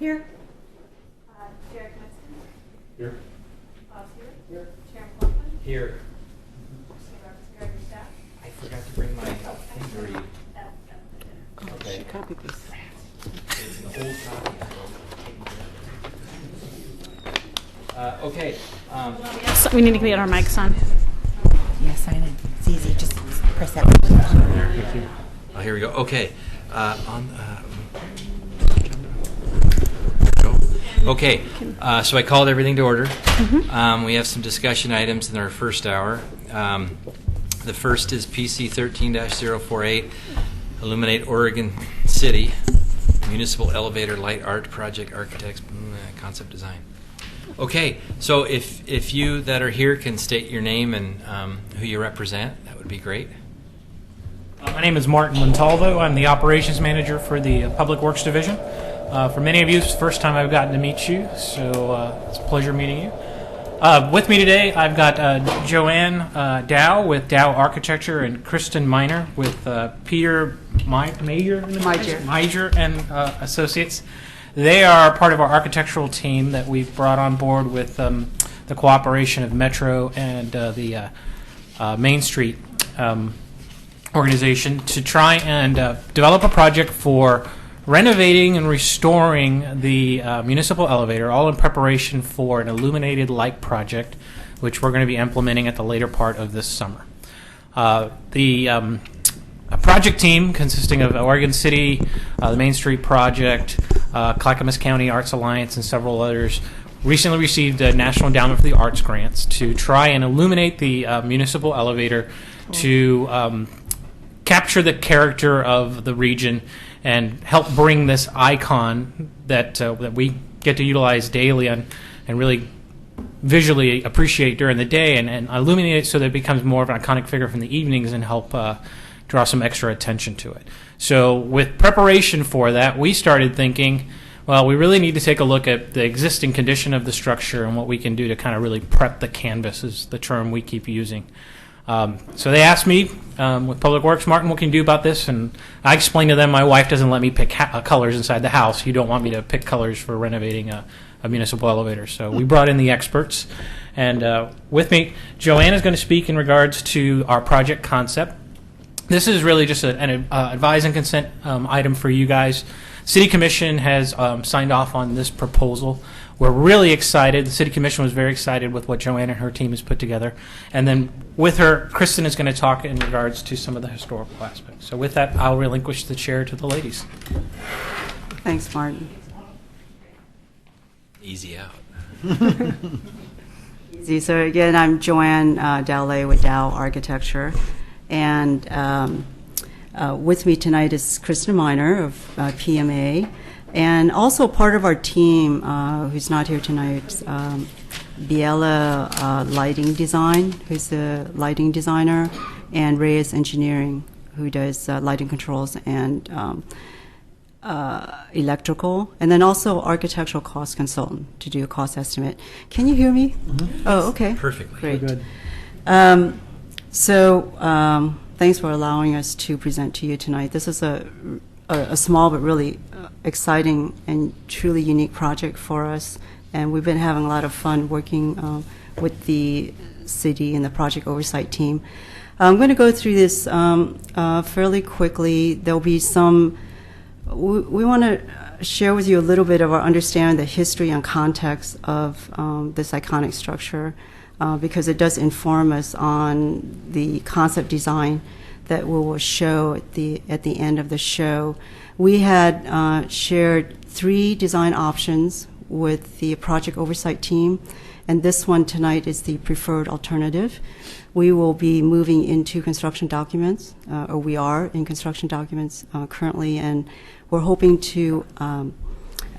Here. Derek Metzger. Here. Bob Stewart. Here. Chairman Coughlin. Here. Senior Secretary of Staff. I forgot to bring my thing to read. Okay. She copied this. It's an old copy. Okay. So we need to get our mics on. Yeah, sign in. It's easy. Just press that. Oh, here we go. Okay. Okay. So I called everything to order. We have some discussion items in our first hour. The first is PC 13-048, Illuminate Oregon City, Municipal Elevator Light Art Project Architects Concept Design. Okay, so if you that are here can state your name and who you represent, that would be great. My name is Martin Montalvo. I'm the operations manager for the Public Works Division. For many of you, it's the first time I've gotten to meet you, so it's a pleasure meeting you. With me today, I've got Joanne Dow with Dow Architecture and Kristen Miner with Peter Major and Associates. They are part of our architectural team that we've brought on board with the cooperation of Metro and the Main Street organization to try and develop a project for renovating and restoring the municipal elevator, all in preparation for an illuminated light project, which we're going to be implementing at the later part of this summer. The project team, consisting of Oregon City, the Main Street Project, Clackamas County Arts Alliance, and several others, recently received a National Endowment for the Arts grants to try and illuminate the municipal elevator to capture the character of the region and help bring this icon that we get to utilize daily and really visually appreciate during the day and illuminate it so that it becomes more of an iconic figure from the evenings and help draw some extra attention to it. So with preparation for that, we started thinking, well, we really need to take a look at the existing condition of the structure and what we can do to kind of really prep the canvas is the term we keep using. So they asked me with Public Works, Martin, what can you do about this? And I explained to them my wife doesn't let me pick colors inside the house. You don't want me to pick colors for renovating a municipal elevator. So we brought in the experts. And with me, Joanne is going to speak in regards to our project concept. This is really just an advise and consent item for you guys. City Commission has signed off on this proposal. We're really excited. The City Commission was very excited with what Joanne and her team has put together. And then with her, Kristen is going to talk in regards to some of the historical aspects. So with that, I'll relinquish the chair to the ladies. Thanks, Martin. Easy out. Easy. So again, I'm Joanne Dowley with Dow Architecture. And with me tonight is Kristen Miner of PMA. And also part of our team, who's not here tonight, Biela Lighting Design, who's the lighting designer, and Reyes Engineering, who does lighting controls and electrical, and then also architectural cost consultant to do a cost estimate. Can you hear me? Mm-hmm. Oh, okay. Perfectly. Great. Good. Thanks for allowing us to present to you tonight. This is a small but really exciting and truly unique project for us, and we've been having a lot of fun working with the city and the project oversight team. I'm going to go through this fairly quickly. There'll be some, we want to share with you a little bit of our understanding the history and context of this iconic structure, because it does inform us on the concept design that we will show at the end of the show. We had shared 3 design options with the project oversight team, and this one tonight is the preferred alternative. We will be moving into construction documents, or we are in construction documents currently, and we're hoping to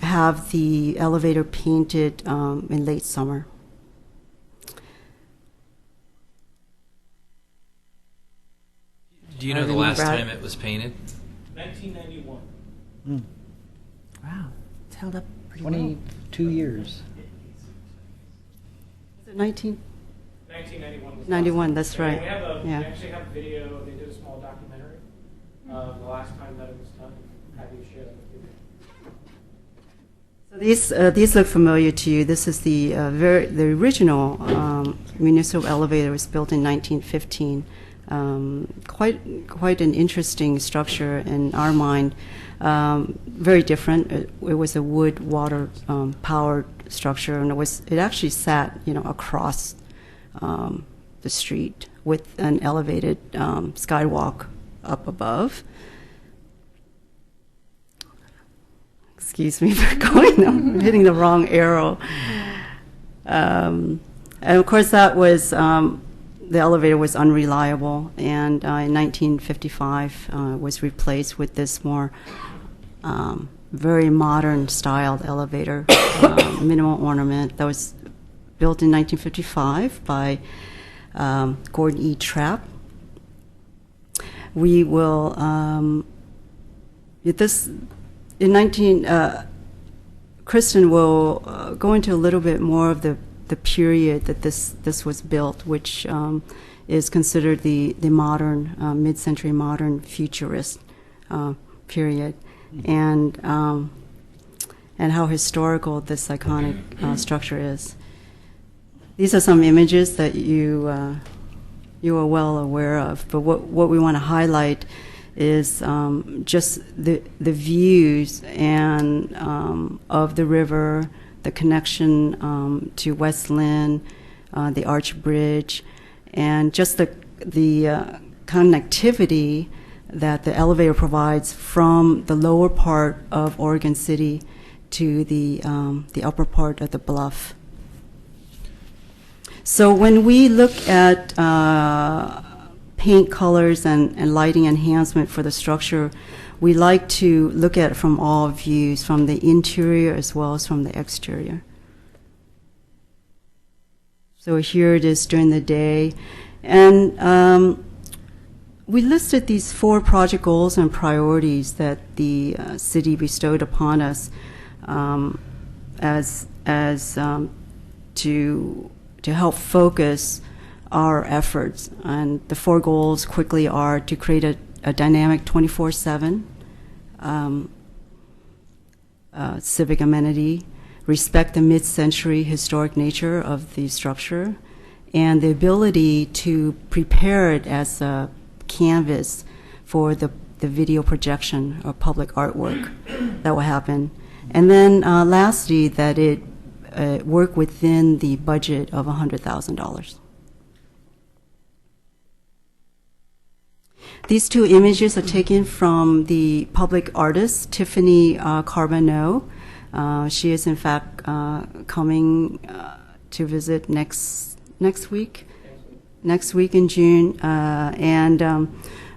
have the elevator painted in late summer. Do you know the last time it was painted? 1991. Wow, it's held up pretty well. 22 years. Is it 19? 1991 was 91, that's right. We have Yeah. We actually have video. They did a small documentary of the last time that it was done. Happy to share that with you. So These look familiar to you. This is the original municipal elevator was built in 1915. Quite an interesting structure in our mind. Very different. It was a wood water powered structure, and it actually sat across the street with an elevated skywalk up above. Excuse me for I'm hitting the wrong arrow. And of course, that was the elevator was unreliable, and in 1955 was replaced with this more very modern styled elevator, minimal ornament, that was built in 1955 by Gordon E. Trapp. We will Kristen will go into a little bit more of the period that this was built, which is considered the modern, mid-century modern futurist period, and how historical this iconic structure is. These are some images that you are well aware of, but what we want to highlight is just the views and of the river, the connection to West Lynn, the Arch Bridge, and just the connectivity that the elevator provides from the lower part of Oregon City to the upper part of the bluff. So when we look at paint colors and lighting enhancement for the structure, we like to look at it from all views, from the interior as well as from the exterior. So here it is during the day. And we listed these 4 project goals and priorities that the city bestowed upon us to help focus our efforts. And the 4 goals quickly are to create a dynamic 24/7 civic amenity, respect the mid-century historic nature of the structure, and the ability to prepare it as a canvas for the video projection or public artwork that will happen. And then lastly, that it work within the budget of $100,000. These 2 images are taken from the public artist, Tiffany Carbonneau. She is, in fact, coming to visit next week in June. And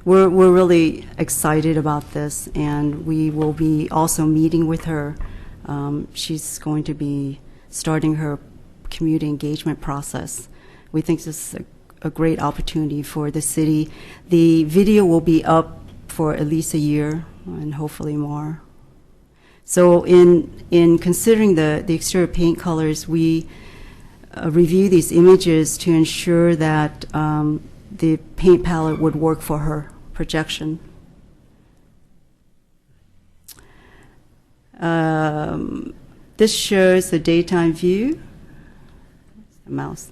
we're really excited about this, and we will be also meeting with her. She's going to be starting her community engagement process. We think this is a great opportunity for the city. The video will be up for at least a year and hopefully more. So in considering the exterior paint colors, we review these images to ensure that the paint palette would work for her projection. This shows the daytime view. The mouse.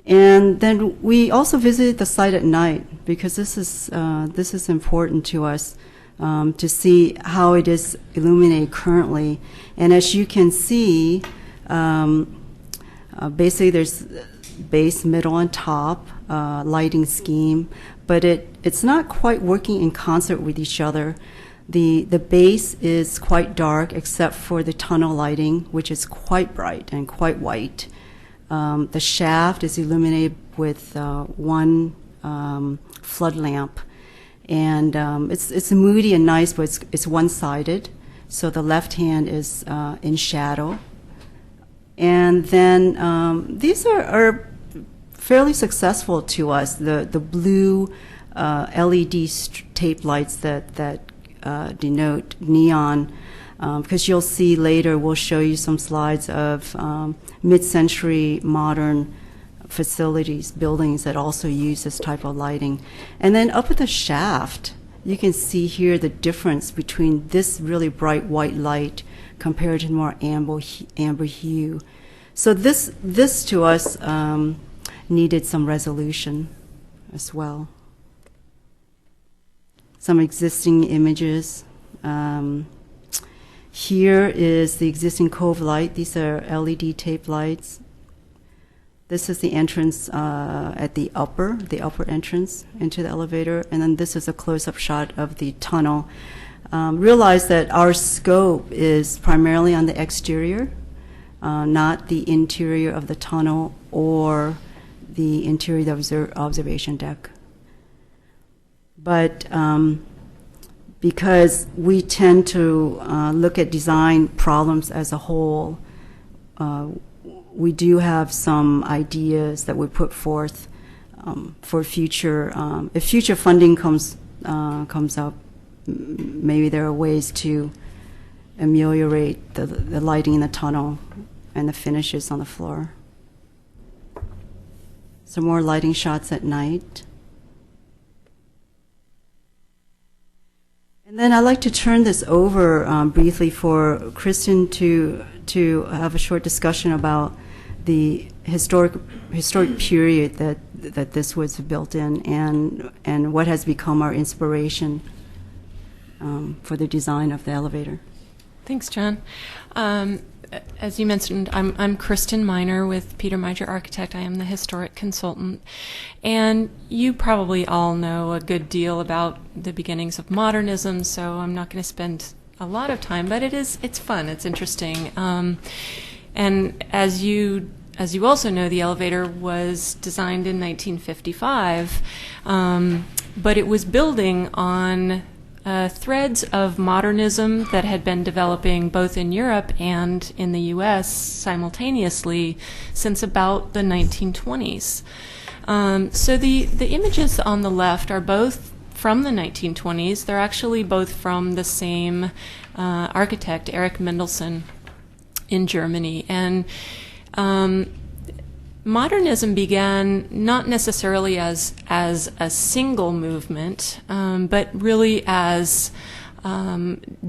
And then we also visited the site at night, because this is important to us to see how it is illuminated currently. And as you can see, basically there's base, middle, and top lighting scheme, but it's not quite working in concert with each other. The base is quite dark except for the tunnel lighting, which is quite bright and quite white. The shaft is illuminated with one flood lamp, and it's moody and nice, but it's one-sided, so the left hand is in shadow. And then these are fairly successful to us. The blue LED tape lights that denote neon, because you'll see later, we'll show you some slides of mid-century modern facilities, buildings that also use this type of lighting. And then up at the shaft, you can see here the difference between this really bright white light compared to more amber hue. So this to us needed some resolution as well. Some existing images. Here is the existing cove light. These are LED tape lights. This is the entrance at the upper entrance into the elevator, and then this is a close-up shot of the tunnel. Realize that our scope is primarily on the exterior, not the interior of the tunnel or the interior of the observation deck. But because we tend to look at design problems as a whole, we do have some ideas that we put forth for future. If future funding comes up, maybe there are ways to ameliorate the lighting in the tunnel and the finishes on the floor. Some more lighting shots at night. And then I'd like to turn this over briefly for Kristen to have a short discussion about the historic period that this was built in, and what has become our inspiration for the design of the elevator. Thanks, John. As you mentioned, I'm Kristen Miner with Peter Meijer Architect. I am the historic consultant. And you probably all know a good deal about the beginnings of modernism, so I'm not going to spend a lot of time, but it's fun, it's interesting. And as you also know, the elevator was designed in 1955, but it was building on threads of modernism that had been developing both in Europe and in the U.S. simultaneously since about the 1920s. So the images on the left are both from the 1920s. They're actually both from the same architect, Erich Mendelsohn, in Germany. And modernism began not necessarily as a single movement, but really as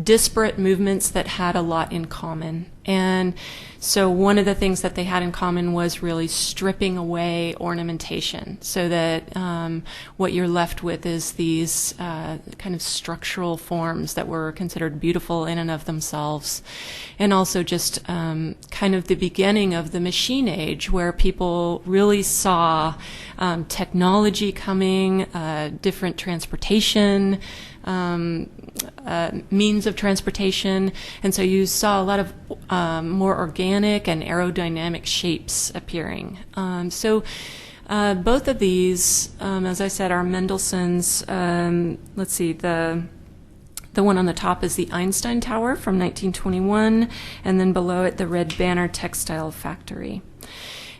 disparate movements that had a lot in common. And so one of the things that they had in common was really stripping away ornamentation, so that what you're left with is these kind of structural forms that were considered beautiful in and of themselves. And also just kind of the beginning of the machine age, where people really saw technology coming, different transportation, means of transportation, and so you saw a lot of more organic and aerodynamic shapes appearing. So both of these, as I said, are Mendelssohn's. Let's see, the one on the top is the Einstein Tower from 1921, and then below it the Red Banner Textile Factory.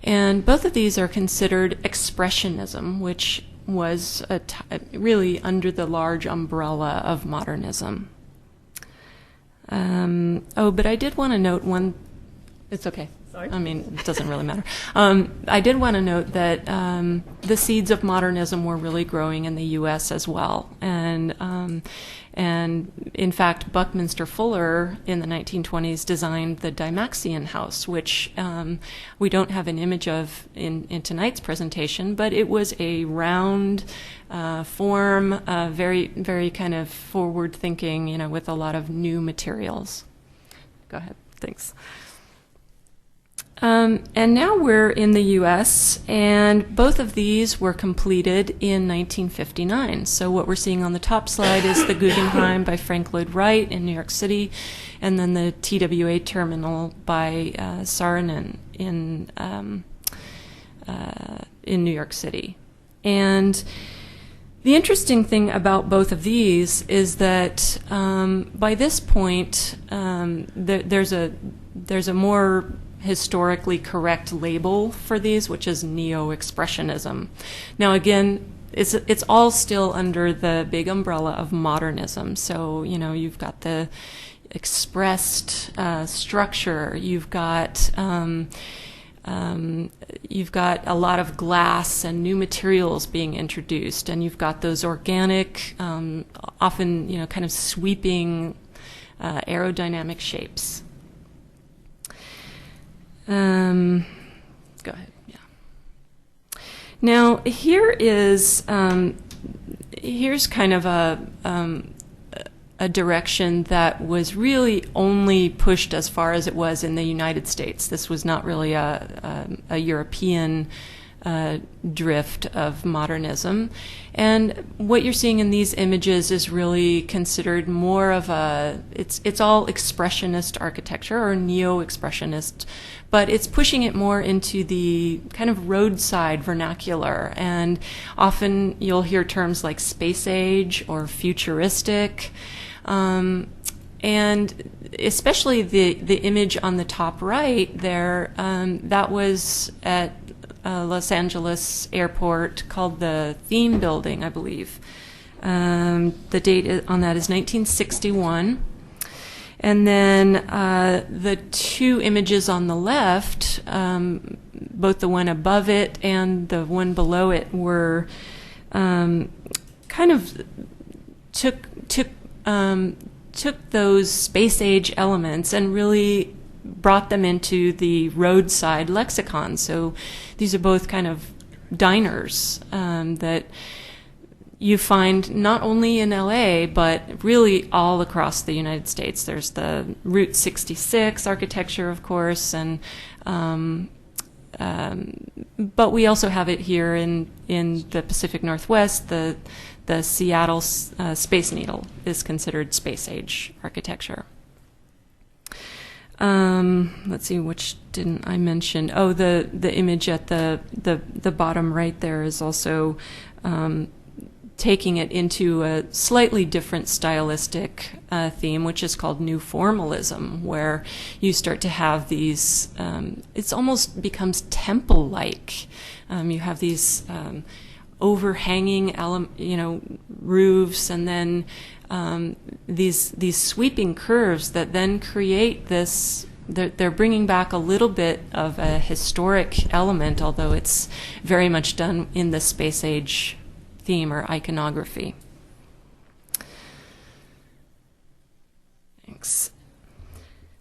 And both of these are considered expressionism, which was really under the large umbrella of modernism. But I did want to note one. It's okay. Sorry. I mean, it doesn't really matter. I did want to note that the seeds of modernism were really growing in the U.S. as well, and in fact, Buckminster Fuller in the 1920s designed the Dymaxion House, which we don't have an image of in tonight's presentation, but it was a round form, very, very kind of forward-thinking, with a lot of new materials. Go ahead. Thanks. And now we're in the U.S., and both of these were completed in 1959. So what we're seeing on the top slide is the Guggenheim by Frank Lloyd Wright in New York City, and then the TWA terminal by Saarinen in New York City. And the interesting thing about both of these is that by this point, there's a more historically correct label for these, which is neo-expressionism. Now again, it's all still under the big umbrella of modernism. So you've got the expressed structure, you've got a lot of glass and new materials being introduced, and you've got those organic, often kind of sweeping aerodynamic shapes. Go ahead. Yeah. Now here is here's kind of a direction that was really only pushed as far as it was in the United States. This was not really a European drift of modernism. And what you're seeing in these images is really considered more of it's all expressionist architecture or neo-expressionist, but it's pushing it more into the kind of roadside vernacular. And often you'll hear terms like space age or futuristic. And especially the image on the top right there, that was at Los Angeles Airport, called the Theme Building, I believe. The date on that is 1961. And then the two images on the left, both the one above it and the one below it, were kind of took those space age elements and really brought them into the roadside lexicon. So these are both kind of diners that you find not only in LA, but really all across the United States. There's the Route 66 architecture, of course, and but we also have it here in the Pacific Northwest. The Seattle Space Needle is considered space age architecture. Let's see, which didn't I mention? Oh, the image at the bottom right there is also taking it into a slightly different stylistic theme, which is called New Formalism, where you start to have these, it almost becomes temple-like. You have these overhanging roofs, and then these sweeping curves that then create this. They're bringing back a little bit of a historic element, although it's very much done in the space age theme or iconography. Thanks.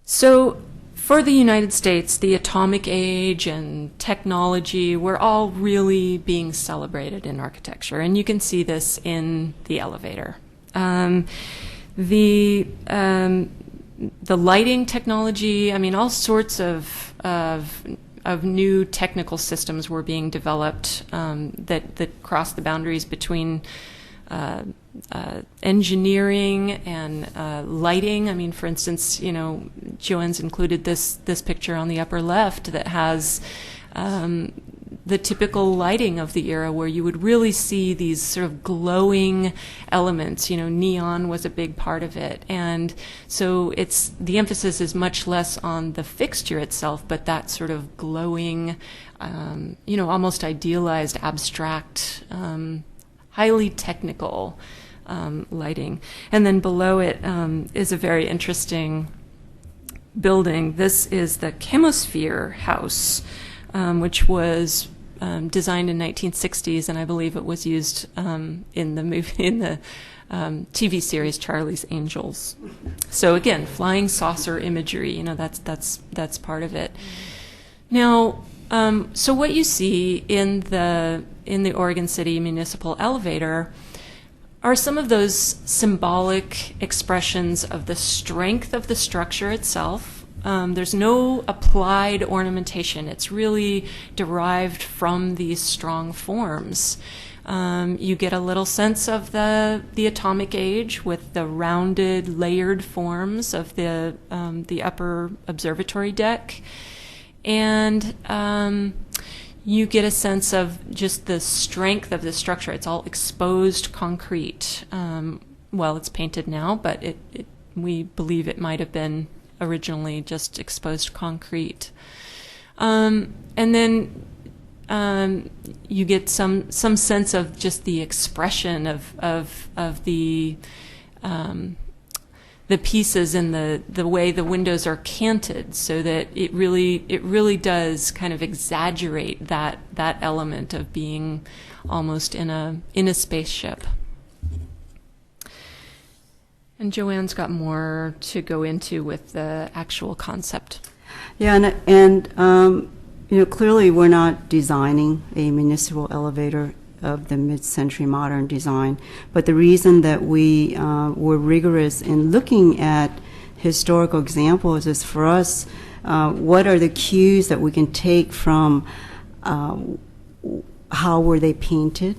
So for the United States, the atomic age and technology were all really being celebrated in architecture, and you can see this in the elevator. The lighting technology, I mean, all sorts of new technical systems were being developed that crossed the boundaries between engineering and lighting. I mean, for instance, Joanne's included this picture on the upper left that has the typical lighting of the era, where you would really see these sort of glowing elements. Neon was a big part of it, and so the emphasis is much less on the fixture itself, but that sort of glowing, almost idealized, abstract, highly technical lighting. And then below it is a very interesting building. This is the Chemosphere House, which was designed in 1960s, and I believe it was used in the TV series Charlie's Angels. So again, flying saucer imagery. That's part of it. Now, so what you see in the Oregon City Municipal Elevator are some of those symbolic expressions of the strength of the structure itself. There's no applied ornamentation. It's really derived from these strong forms. You get a little sense of the atomic age with the rounded, layered forms of the upper observatory deck. And you get a sense of just the strength of the structure. It's all exposed concrete. Well, it's painted now, but we believe it might have been originally just exposed concrete. And then you get some sense of just the expression of the pieces and the way the windows are canted, so that it really does kind of exaggerate that element of being almost in a spaceship. And Joanne's got more to go into with the actual concept. Yeah, clearly we're not designing a municipal elevator of the mid-century modern design, but the reason that we were rigorous in looking at historical examples is for us, what are the cues that we can take from how were they painted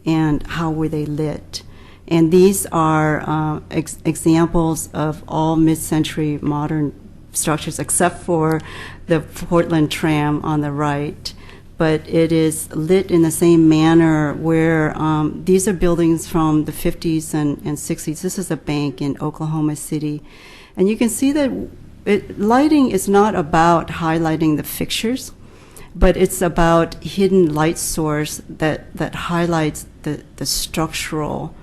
and how were they lit. And these are examples of all mid-century modern structures except for the Portland tram on the right. But it is lit in the same manner where these are buildings from the 50s and 60s. This is a bank in Oklahoma City. And you can see that lighting is not about highlighting the fixtures, but it's about hidden light source that highlights the structural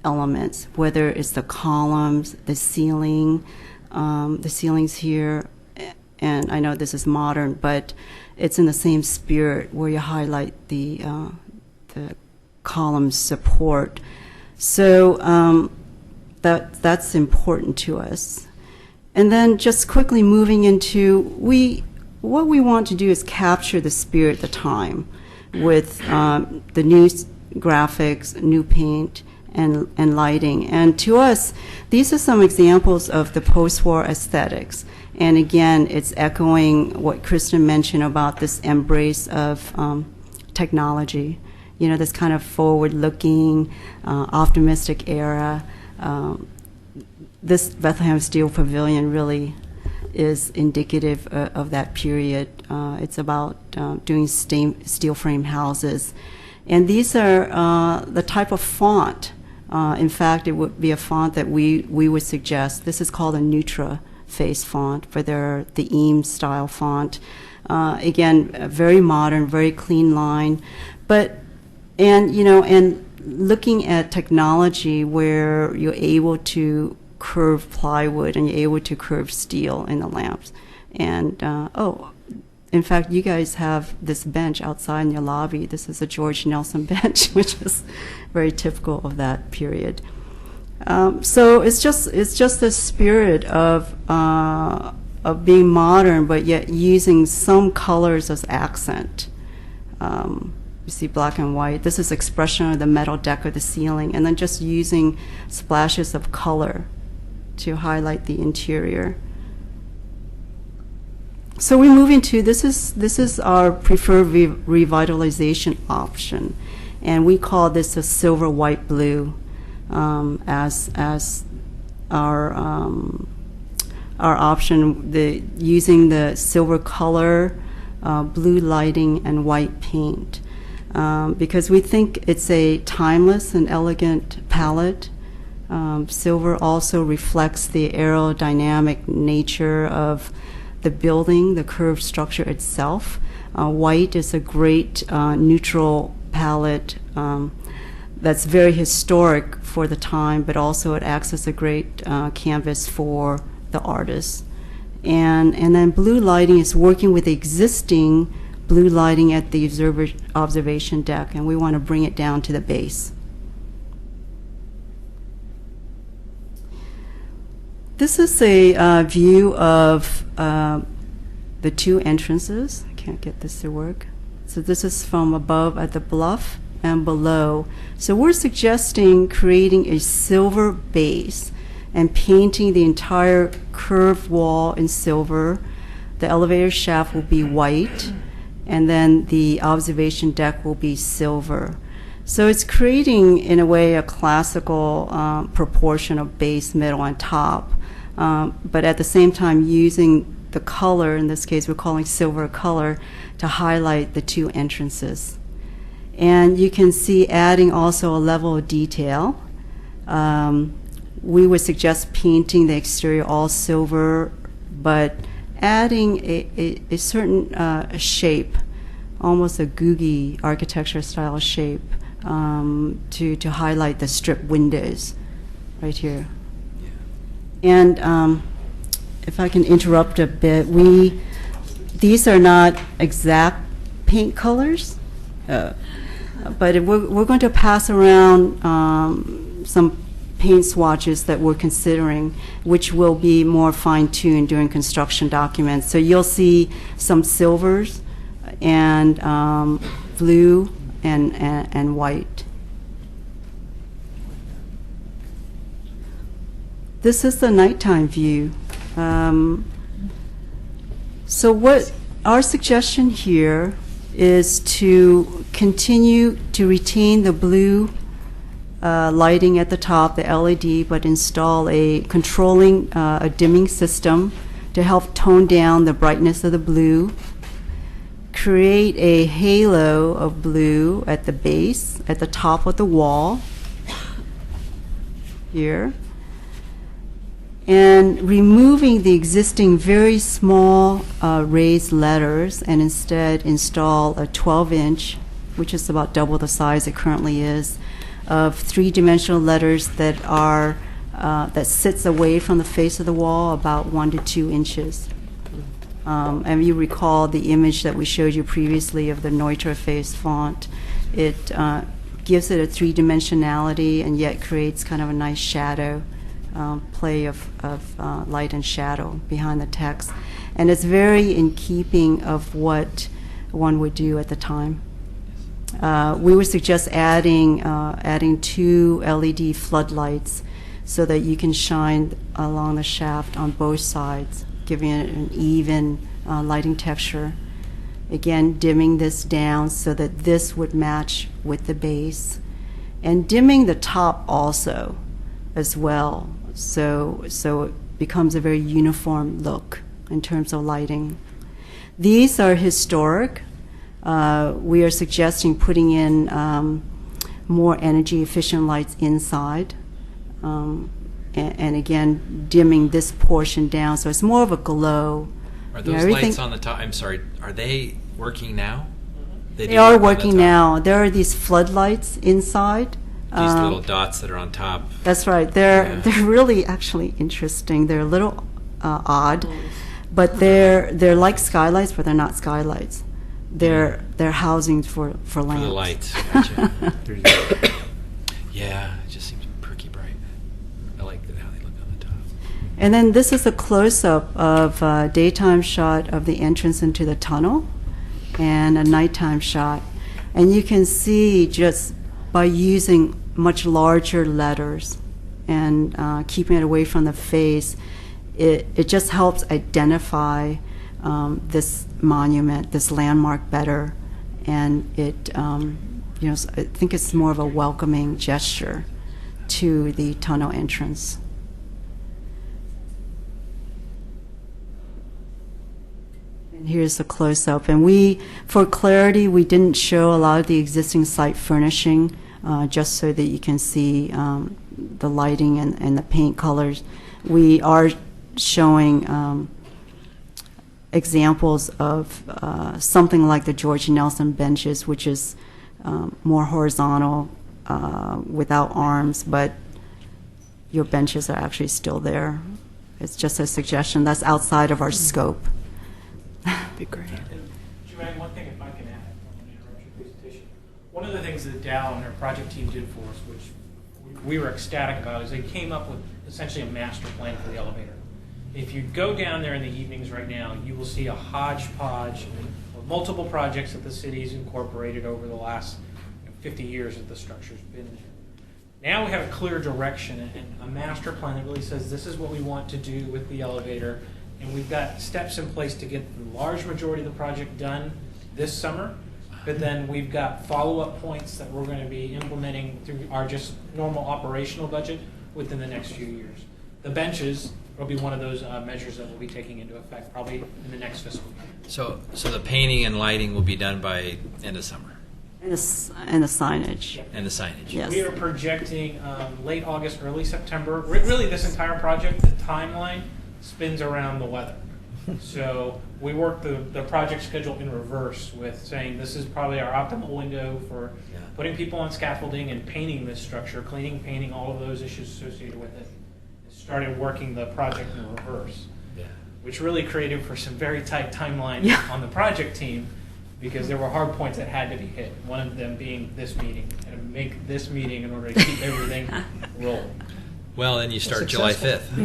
elements, whether it's the columns, the ceiling, the ceilings here, and I know this is modern, but it's in the same spirit where you highlight the column support. So that's important to us. And then just quickly moving into, what we want to do is capture the spirit of the time with the new graphics, new paint, and lighting. And to us, these are some examples of the post-war aesthetics. And again, it's echoing what Kristen mentioned about this embrace of technology, this kind of forward-looking, optimistic era. This Bethlehem Steel Pavilion really is indicative of that period. It's about doing steel frame houses. And these are the type of font. In fact, it would be a font that we would suggest. This is called a Nutra face font for the Eames style font. Again, very modern, very clean line. And looking at technology where you're able to curve plywood and you're able to curve steel in the lamps. And, in fact, you guys have this bench outside in your lobby. This is a George Nelson bench, which is very typical of that period. So it's just the spirit of being modern, but yet using some colors as accent. You see black and white. This is expression of the metal deck of the ceiling, and then just using splashes of color to highlight the interior. So we move into, this is our preferred revitalization option, and we call this a silver white blue as our option, using the silver color, blue lighting, and white paint, because we think it's a timeless and elegant palette. Silver also reflects the aerodynamic nature of the building, the curved structure itself. White is a great neutral palette that's very historic for the time, but also it acts as a great canvas for the artist. And then blue lighting is working with existing blue lighting at the observation deck, and we want to bring it down to the base. This is a view of the two entrances. I can't get this to work. So this is from above at the bluff and below. So we're suggesting creating a silver base and painting the entire curved wall in silver. The elevator shaft will be white, and then the observation deck will be silver. So it's creating, in a way, a classical proportion of base, middle, and top, but at the same time using the color, in this case we're calling silver color, to highlight the two entrances. And you can see adding also a level of detail. We would suggest painting the exterior all silver, but adding a certain shape, almost a Googie architecture style shape, to highlight the strip windows right here. And if I can interrupt a bit, these are not exact paint colors, but we're going to pass around some paint swatches that we're considering, which will be more fine-tuned during construction documents. So you'll see some silvers and blue and white. This is the nighttime view. So what our suggestion here is to continue to retain the blue lighting at the top, the LED, but install a controlling, a dimming system to help tone down the brightness of the blue. Create a halo of blue at the base, at the top of the wall, here. And removing the existing very small raised letters and instead install a 12-inch, which is about double the size it currently is, of three-dimensional letters that are that sits away from the face of the wall about 1 to 2 inches. And you recall the image that we showed you previously of the Neutra face font. It gives it a three-dimensionality and yet creates kind of a nice shadow play of light and shadow behind the text. And it's very in keeping of what one would do at the time. We would suggest adding 2 LED floodlights so that you can shine along the shaft on both sides, giving it an even lighting texture. Again, dimming this down so that this would match with the base, and dimming the top also as well, so it becomes a very uniform look in terms of lighting. These are historic. We are suggesting putting in more energy efficient lights inside, and again dimming this portion down so it's more of a glow. Are You know, those everything- lights on the top? I'm sorry. Are they working now? They do are work on the working top. now. There are these floodlights inside. These little dots that are on top. That's right. Yeah. They're really actually interesting. They're a little odd, but they're like skylights, but they're not skylights. They're housings for For lamps. the lights. Gotcha. Yeah, it just seems pretty bright. I like how they look on the top. And then this is a close-up of a daytime shot of the entrance into the tunnel and a nighttime shot. And you can see just by using much larger letters and keeping it away from the face, it just helps identify this monument, this landmark better. And it, I think it's more of a welcoming gesture to the tunnel entrance. And here's a close-up. And for clarity, we didn't show a lot of the existing site furnishing, just so that you can see the lighting and the paint colors. We are showing examples of something like the George Nelson benches, which is more horizontal, without arms, but your benches are actually still there. It's just a suggestion. That's outside of our scope. Be great. Joanne, one thing if I can add, I don't want to interrupt your presentation. One of the things that Dow and her project team did for us, which we were ecstatic about, is they came up with essentially a master plan for the elevator. If you go down there in the evenings right now, you will see a hodgepodge of multiple projects that the city's incorporated over the last 50 years that the structure's been there. Now we have a clear direction and a master plan that really says this is what we want to do with the elevator, and we've got steps in place to get the large majority of the project done this summer, but then we've got follow-up points that we're going to be implementing through our just normal operational budget within the next few years. The benches will be one of those measures that we'll be taking into effect probably in the next fiscal year. So the painting and lighting will be done by end of summer, And the signage. and the signage. Yes. We are projecting late August, early September. Really, this entire project, the timeline spins around the weather. So we work the project schedule in reverse with saying this is probably our optimal window for putting people on scaffolding and painting this structure, cleaning, painting, all of those issues associated with it. Started working the project in reverse, which really created for some very tight timelines on the project team, because there were hard points that had to be hit. One of them being this meeting, and make this meeting in order to keep everything rolling. Well, then you start July 5th.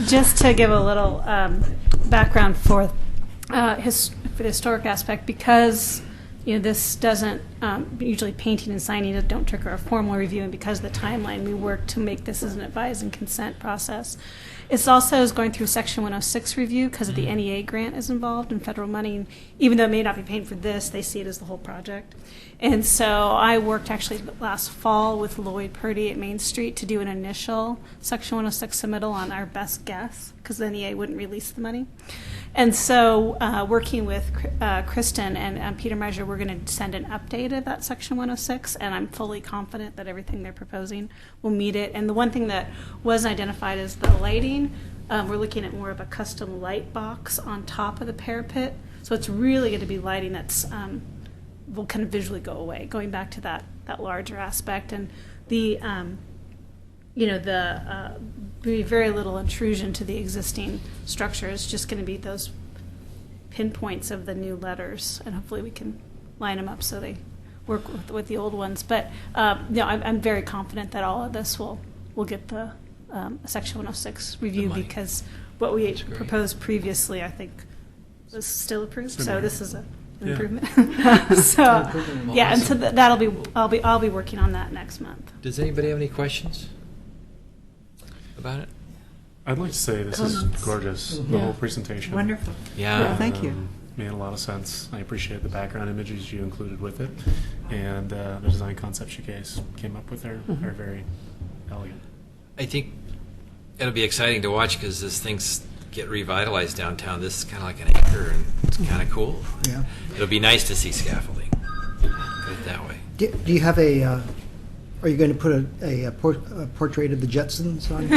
Just to give a little background for the historic aspect, because this doesn't usually painting and signing don't trigger a formal review, and because of the timeline, we work to make this as an advise and consent process. It's also is going through Section 106 review because of the NEA grant is involved in federal money. Even though it may not be paying for this, they see it as the whole project. And so I worked actually last fall with Lloyd Purdy at Main Street to do an initial Section 106 submittal on our best guess, because the NEA wouldn't release the money. And so working with Kristen and Peter Measure, we're going to send an update of that Section 106, and I'm fully confident that everything they're proposing will meet it. And the one thing that was identified is the lighting. We're looking at more of a custom light box on top of the parapet. So it's really going to be lighting that's will kind of visually go away, going back to that larger aspect. And the be very little intrusion to the existing structure. It's just going to be those pinpoints of the new letters, and hopefully we can line them up so they work with the old ones. But I'm very confident that all of this will get the Section 106 review, because what we proposed previously, I think, was still approved. So this is an improvement. So yeah, and so I'll be working on that next month. Does anybody have any questions about it? I'd like to say this is gorgeous, the whole presentation. Wonderful. Yeah. Thank you. Made a lot of sense. I appreciate the background images you included with it, and the design concepts you guys came up with are very elegant. I think it'll be exciting to watch because as things get revitalized downtown, this is kind of like an anchor, and it's kind of cool. Yeah. It'll be nice to see scaffolding. Put it that way. Do you have a? Are you going to put a portrait of the Jetsons on?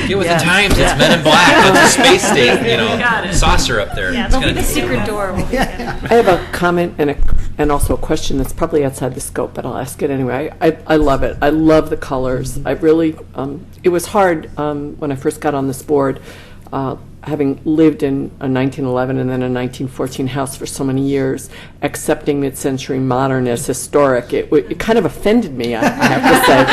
Get with the times. It's Men in Black. It's a space station, saucer up there. Yeah, It's there'll be gonna the secret door. Will be I have a comment and also a question that's probably outside the scope, but I'll ask it anyway. I love it. I love the colors. I really, it was hard when I first got on this board, having lived in a 1911 and then a 1914 house for so many years, accepting mid-century modern as historic. It kind of offended me, I have to say.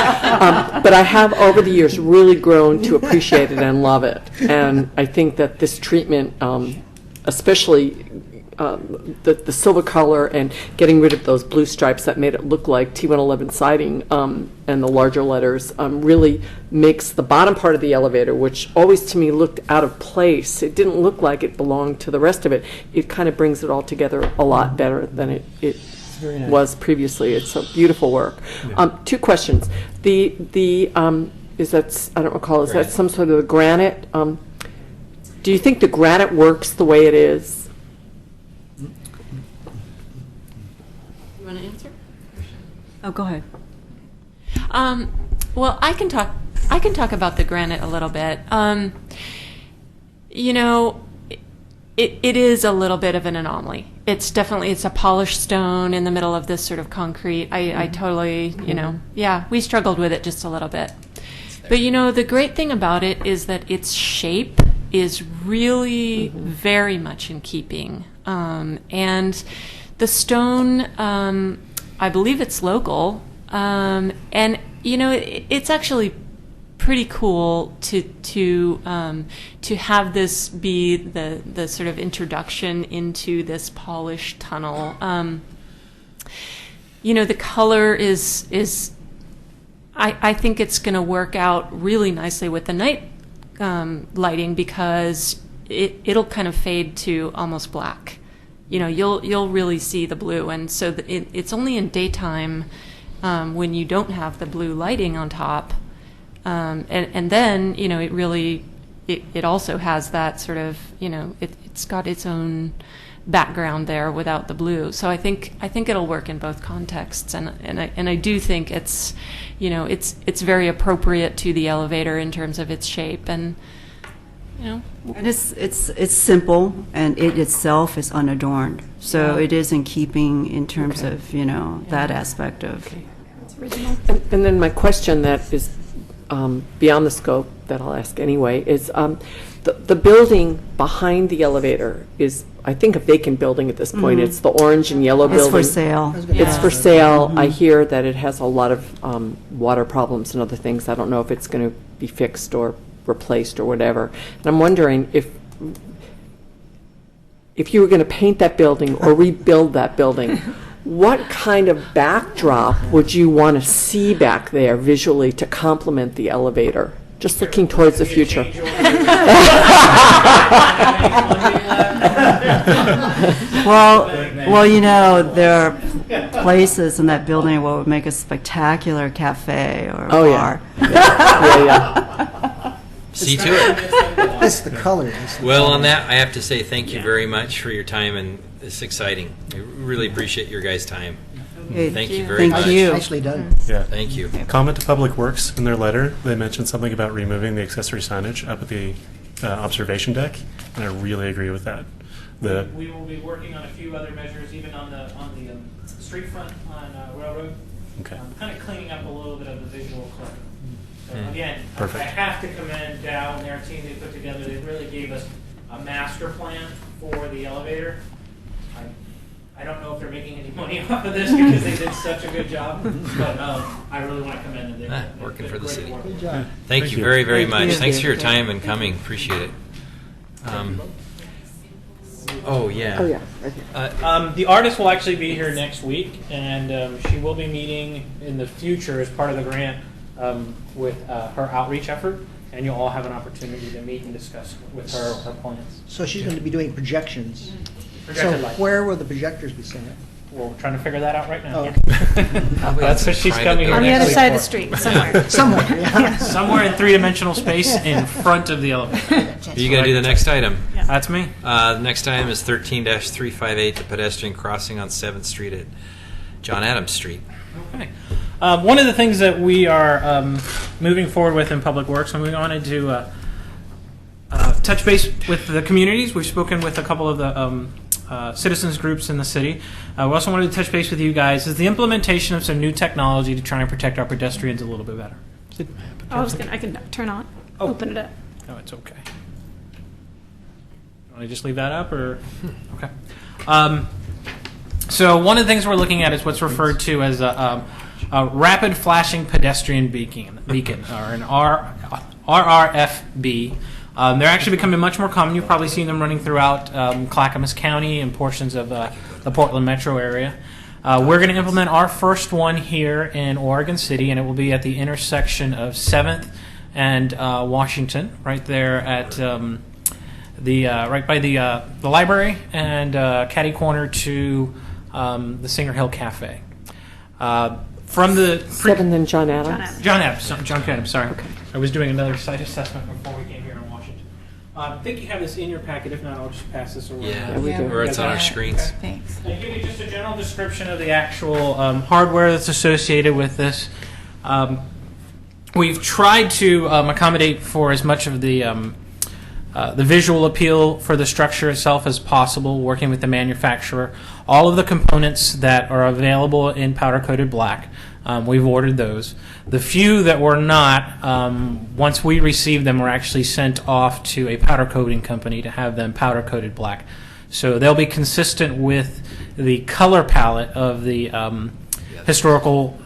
But I have, over the years, really grown to appreciate it and love it. And I think that this treatment, especially the silver color and getting rid of those blue stripes that made it look like T111 siding and the larger letters really makes the bottom part of the elevator, which always to me looked out of place. It didn't look like it belonged to the rest of it. It kind of brings it all together a lot better than it was previously. It's a beautiful work. Yeah. 2 questions. The is that, I don't recall, is that some sort of the granite? Do you think the granite works the way it is? You want to answer? Oh, go ahead. Well, I can talk about the granite a little bit. It is a little bit of an anomaly. It's a polished stone in the middle of this sort of concrete. I totally, we struggled with it just a little bit. But the great thing about it is that its shape is really very much in keeping. And the stone, I believe it's local. And it's actually pretty cool to have this be the sort of introduction into this polished tunnel. The color is I think it's going to work out really nicely with the night lighting, because it'll kind of fade to almost black. You'll really see the blue, and so it's only in daytime when you don't have the blue lighting on top, and then it really it also has that sort of it's got its own background there without the blue. So I think it'll work in both contexts, and I do think it's it's very appropriate to the elevator in terms of its shape, and And it's simple, and it itself is unadorned. So it is in keeping in terms of that aspect of. It's original. And then my question that is beyond the scope that I'll ask anyway is the building behind the elevator is I think, a vacant building at this point. It's the orange and yellow It's building. for sale. It's for sale. I hear that it has a lot of water problems and other things. I don't know if it's going to be fixed or replaced or whatever. And I'm wondering if you were going to paint that building or rebuild that building, what kind of backdrop would you want to see back there visually to complement the elevator? Just looking towards the future. Well, you know, there are places in that building where would make a spectacular cafe or Oh, yeah. bar. Yeah. See to it. It's the colors. It's the Well, on colors. that, I have to say thank you very much for your time, and it's exciting. I really appreciate your guys' time. Okay, Thank you very much. Thank you. Nicely done. Yeah. Thank you. Comment to Public Works in their letter. They mentioned something about removing the accessory signage up at the observation deck, and I really agree with that. We will be working on a few other measures, even on the street front on Railroad. Okay. Kind of cleaning up a little bit of the visual clutter. So Mm. again, Perfect. I have to commend Dow and their team they put together. They really gave us a master plan for the elevator. I don't know if they're making any money off of this because they did such a good job, but I really want to commend them. They Working did for the great city. work. Good job. Thank Thank you you. very, very Thank much. you. Thanks for your time and coming. Appreciate it. Oh, yeah. Oh, yeah, right here. The artist will actually be here next week, and she will be meeting in the future as part of the grant with her outreach effort, and you'll all have an opportunity to meet and discuss with her plans. So she's going to be doing projections. Projected So light. where will the projectors be set? We're trying to figure that out right now. Oh, Yeah. Probably That's what she's private coming here On the next other week side of the for. street, somewhere. Somewhere, yeah. Somewhere in three-dimensional space in front of the elevator. Are you going to do the next item? That's me. The next item is 13-358, the pedestrian crossing on 7th Street at John Adams Street. Okay. One of the things that we are moving forward with in Public Works, and we wanted to touch base with the communities. We've spoken with a couple of the citizens groups in the city. We also wanted to touch base with you guys is the implementation of some new technology to try and protect our pedestrians a little bit better. I can turn on, Oh. open it up. No, it's okay. Want to just leave that up, or okay? So one of the things we're looking at is what's referred to as a rapid flashing pedestrian beacon, or an RRFB. They're actually becoming much more common. You've probably seen them running throughout Clackamas County and portions of the Portland metro area. We're going to implement our first one here in Oregon City, and it will be at the intersection of 7th and Washington, right there at right by the library and catty corner to the Singer Hill Cafe. From the 7th and John Adams? John Adams. John Adams, sorry. I was doing another site assessment before we came here in Washington. I think you have this in your packet. If not, I'll just pass this around. Yeah, we do. or it's on our screens. Thanks. I'll give you just a general description of the actual hardware that's associated with this. We've tried to accommodate for as much of the visual appeal for the structure itself as possible, working with the manufacturer. All of the components that are available in powder-coated black, we've ordered those. The few that were not, once we received them, were actually sent off to a powder coating company to have them powder-coated black. So they'll be consistent with the color palette of the historical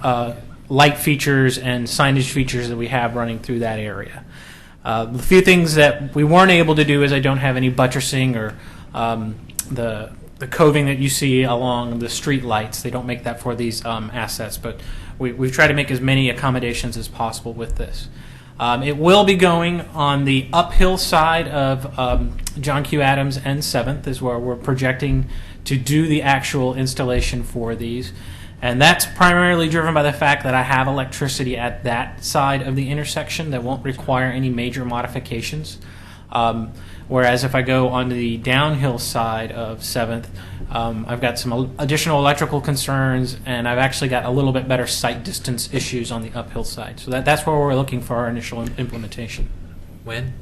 light features and signage features that we have running through that area. The few things that we weren't able to do is I don't have any buttressing or the coving that you see along the street lights. They don't make that for these assets, but we've tried to make as many accommodations as possible with this. It will be going on the uphill side of John Q. Adams and 7th is where we're projecting to do the actual installation for these. And that's primarily driven by the fact that I have electricity at that side of the intersection that won't require any major modifications. Whereas if I go on the downhill side of 7th, I've got some additional electrical concerns, and I've actually got a little bit better sight distance issues on the uphill side. So that's where we're looking for our initial implementation. When?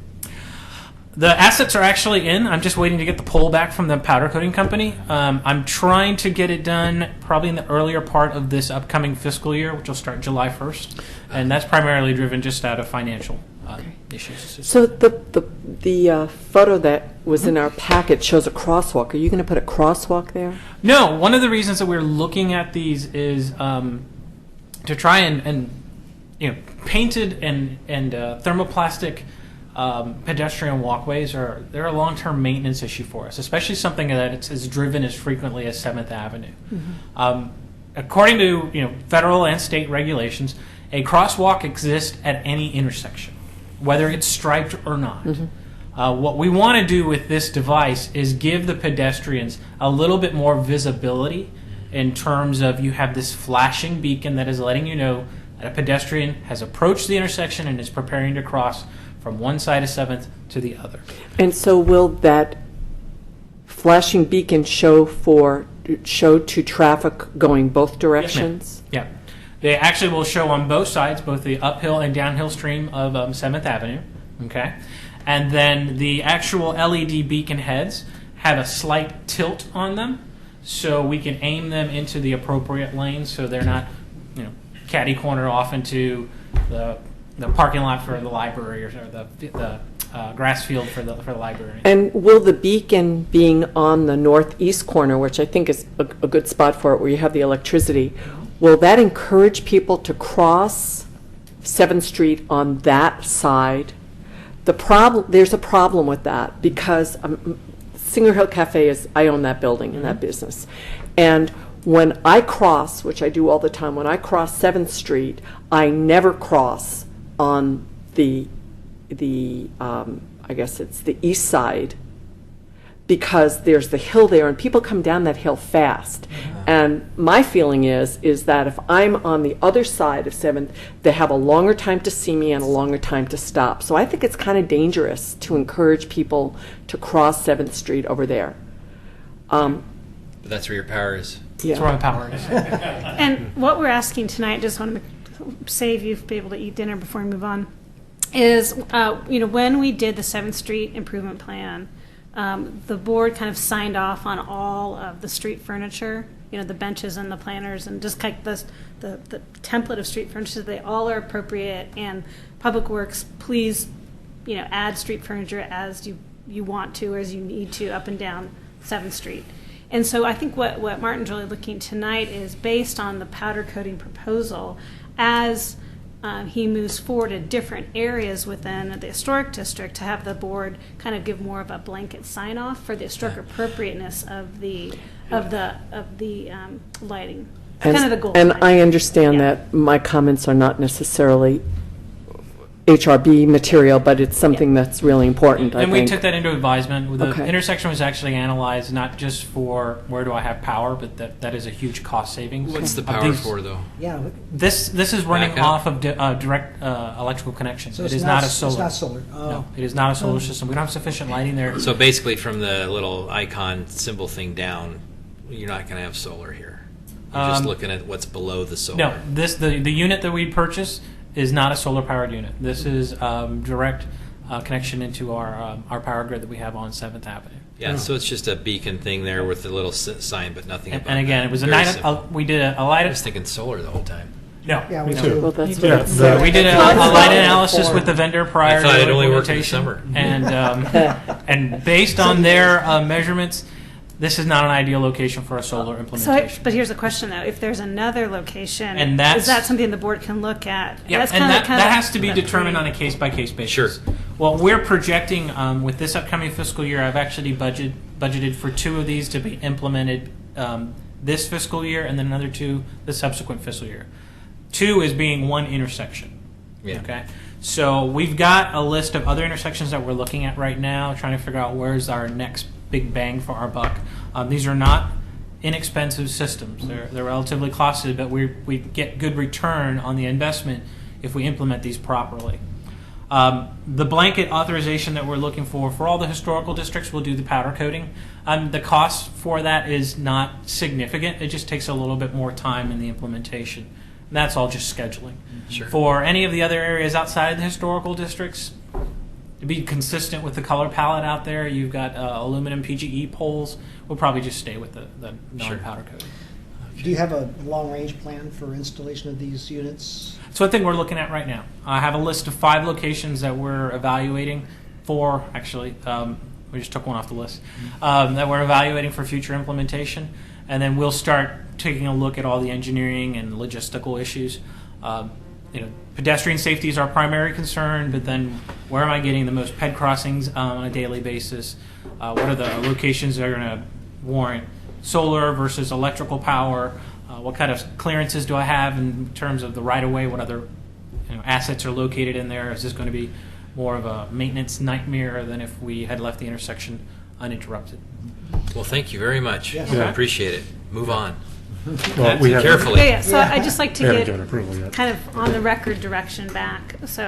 The assets are actually in. I'm just waiting to get the pull back from the powder coating company. I'm trying to get it done probably in the earlier part of this upcoming fiscal year, which will start July 1st. And that's primarily driven just out of financial issues. So the photo that was in our packet shows a crosswalk. Are you going to put a crosswalk there? No, one of the reasons that we're looking at these is to try and painted and thermoplastic pedestrian walkways they're a long-term maintenance issue for us, especially something that is driven as frequently as 7th Avenue. According to federal and state regulations, a crosswalk exists at any intersection, whether it's striped or not. What we want to do with this device is give the pedestrians a little bit more visibility in terms of you have this flashing beacon that is letting you know that a pedestrian has approached the intersection and is preparing to cross from one side of 7th to the other. And so will that flashing beacon show to traffic going both directions? Yeah. They actually will show on both sides, both the uphill and downhill stream of 7th Avenue. Okay. And then the actual LED beacon heads have a slight tilt on them, so we can aim them into the appropriate lanes so they're not, catty corner off into the parking lot for the library or the grass field for the library. And will the beacon being on the northeast corner, which I think is a good spot for it, where you have the electricity, will that encourage people to cross 7th Street on that side? There's a problem with that because Singer Hill Cafe I own that building and that business. And when I cross, which I do all the time, when I cross 7th Street, I never cross on the I guess it's the east side, because there's the hill there and people come down that hill fast. And my feeling is that if I'm on the other side of 7th, they have a longer time to see me and a longer time to stop. So I think it's kind of dangerous to encourage people to cross 7th Street over there. But that's where your power is. Yeah. That's where my power is. And what we're asking tonight, just want to save you to be able to eat dinner before we move on, is when we did the 7th Street improvement plan, the board kind of signed off on all of the street furniture, the benches and the planters, and just like the template of street furniture. They all are appropriate. And Public Works, please, add street furniture as you want to or as you need to up and down 7th Street. And so I think what Martin's really looking tonight is based on the powder coating proposal as he moves forward to different areas within the historic district, to have the board kind of give more of a blanket sign off for the historic appropriateness of the lighting. Kind of the goal. And I understand that my comments are not necessarily HRB material, but it's something that's really important, I And think. we took that into advisement. The Okay. intersection was actually analyzed not just for where do I have power, but that is a huge cost savings. What's the of power these- for, though? Yeah, This is running Backup? off of direct electrical connection. so It it's is not a It's solar. not solar. No, it is not a solar system. We don't have sufficient lighting there. So basically, from the little icon symbol thing down, you're not going to have solar here. You're just looking at what's below the solar. No, the unit that we purchased is not a solar powered unit. This is direct connection into our power grid that we have on 7th Avenue. Yeah, so it's just a beacon thing there with the little sign, but nothing above And again, that. it was Very simple. we did a I light. was thinking solar the whole time. No, Yeah, we no. do. Well, that's Yeah, what it's we did a light analysis with the vendor prior I thought to it only worked in the implementation. summer. And based on their measurements, this is not an ideal location for a solar implementation. But here's a question though: if there's another location, And that's- is that something the board can look at? Yeah, That's and kinda- that kinda- has to be determined on a case-by-case basis. Sure. Well, we're projecting with this upcoming fiscal year, I've actually budgeted for 2 of these to be implemented this fiscal year, and then another 2 the subsequent fiscal year. 2 is being one intersection. Yeah. Okay. So we've got a list of other intersections that we're looking at right now, trying to figure out where's our next big bang for our buck. These are not inexpensive systems. They're relatively costly, but we get good return on the investment if we implement these properly. The blanket authorization that we're looking for all the historical districts, we'll do the powder coating. The cost for that is not significant. It just takes a little bit more time in the implementation. And that's all just scheduling. Sure. For any of the other areas outside the historical districts, to be consistent with the color palette out there, you've got aluminum PGE poles. We'll probably just stay with the non-powder coating. Do you have a long-range plan for installation of these units? It's one thing we're looking at right now. I have a list of 5 locations that we're evaluating. 4, actually. We just took one off the list. That we're evaluating for future implementation. And then we'll start taking a look at all the engineering and logistical issues. Pedestrian safety is our primary concern, but then where am I getting the most ped crossings on a daily basis? What are the locations that are going to warrant solar versus electrical power? What kind of clearances do I have in terms of the right-of-way? What other assets are located in there? Is this going to be more of a maintenance nightmare than if we had left the intersection uninterrupted? Well, thank you very much. Yes. I appreciate it. Move on. Well, we haven't- Carefully. So I'd just like to We haven't get given approval yet. kind of on the record direction back. So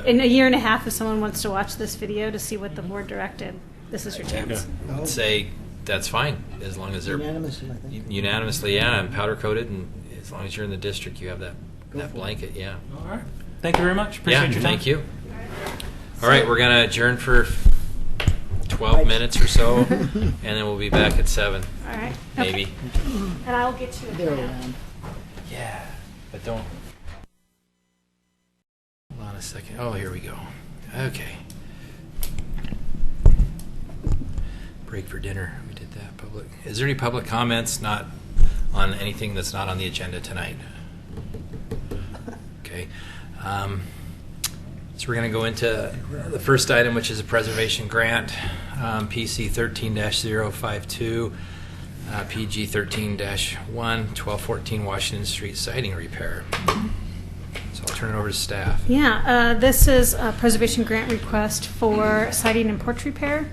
In in a year and a half, if someone wants to watch this video to see what the board directed, this is your chance. Yeah. I'd say that's fine, as long as they're Unanimously, I think. unanimously, yeah, and powder coated, and as long as you're in the district, you have that blanket, yeah. All right. Thank you very much. Appreciate Yeah, your time. thank you. All right, we're gonna adjourn for 12 minutes or so, and then we'll be back at 7, All right. Okay. maybe. And I'll get you a They're plan. around. Yeah, but don't. Hold on a second. Oh, here we go. Okay. Break for dinner. We did that. Public. Is there any public comments not on anything that's not on the agenda tonight? Okay. So we're going to go into the first item, which is a preservation grant, PC 13-052, PG 13-1, 1214 Washington Street siding repair. So I'll turn it over to staff. Yeah, this is a preservation grant request for siding and porch repair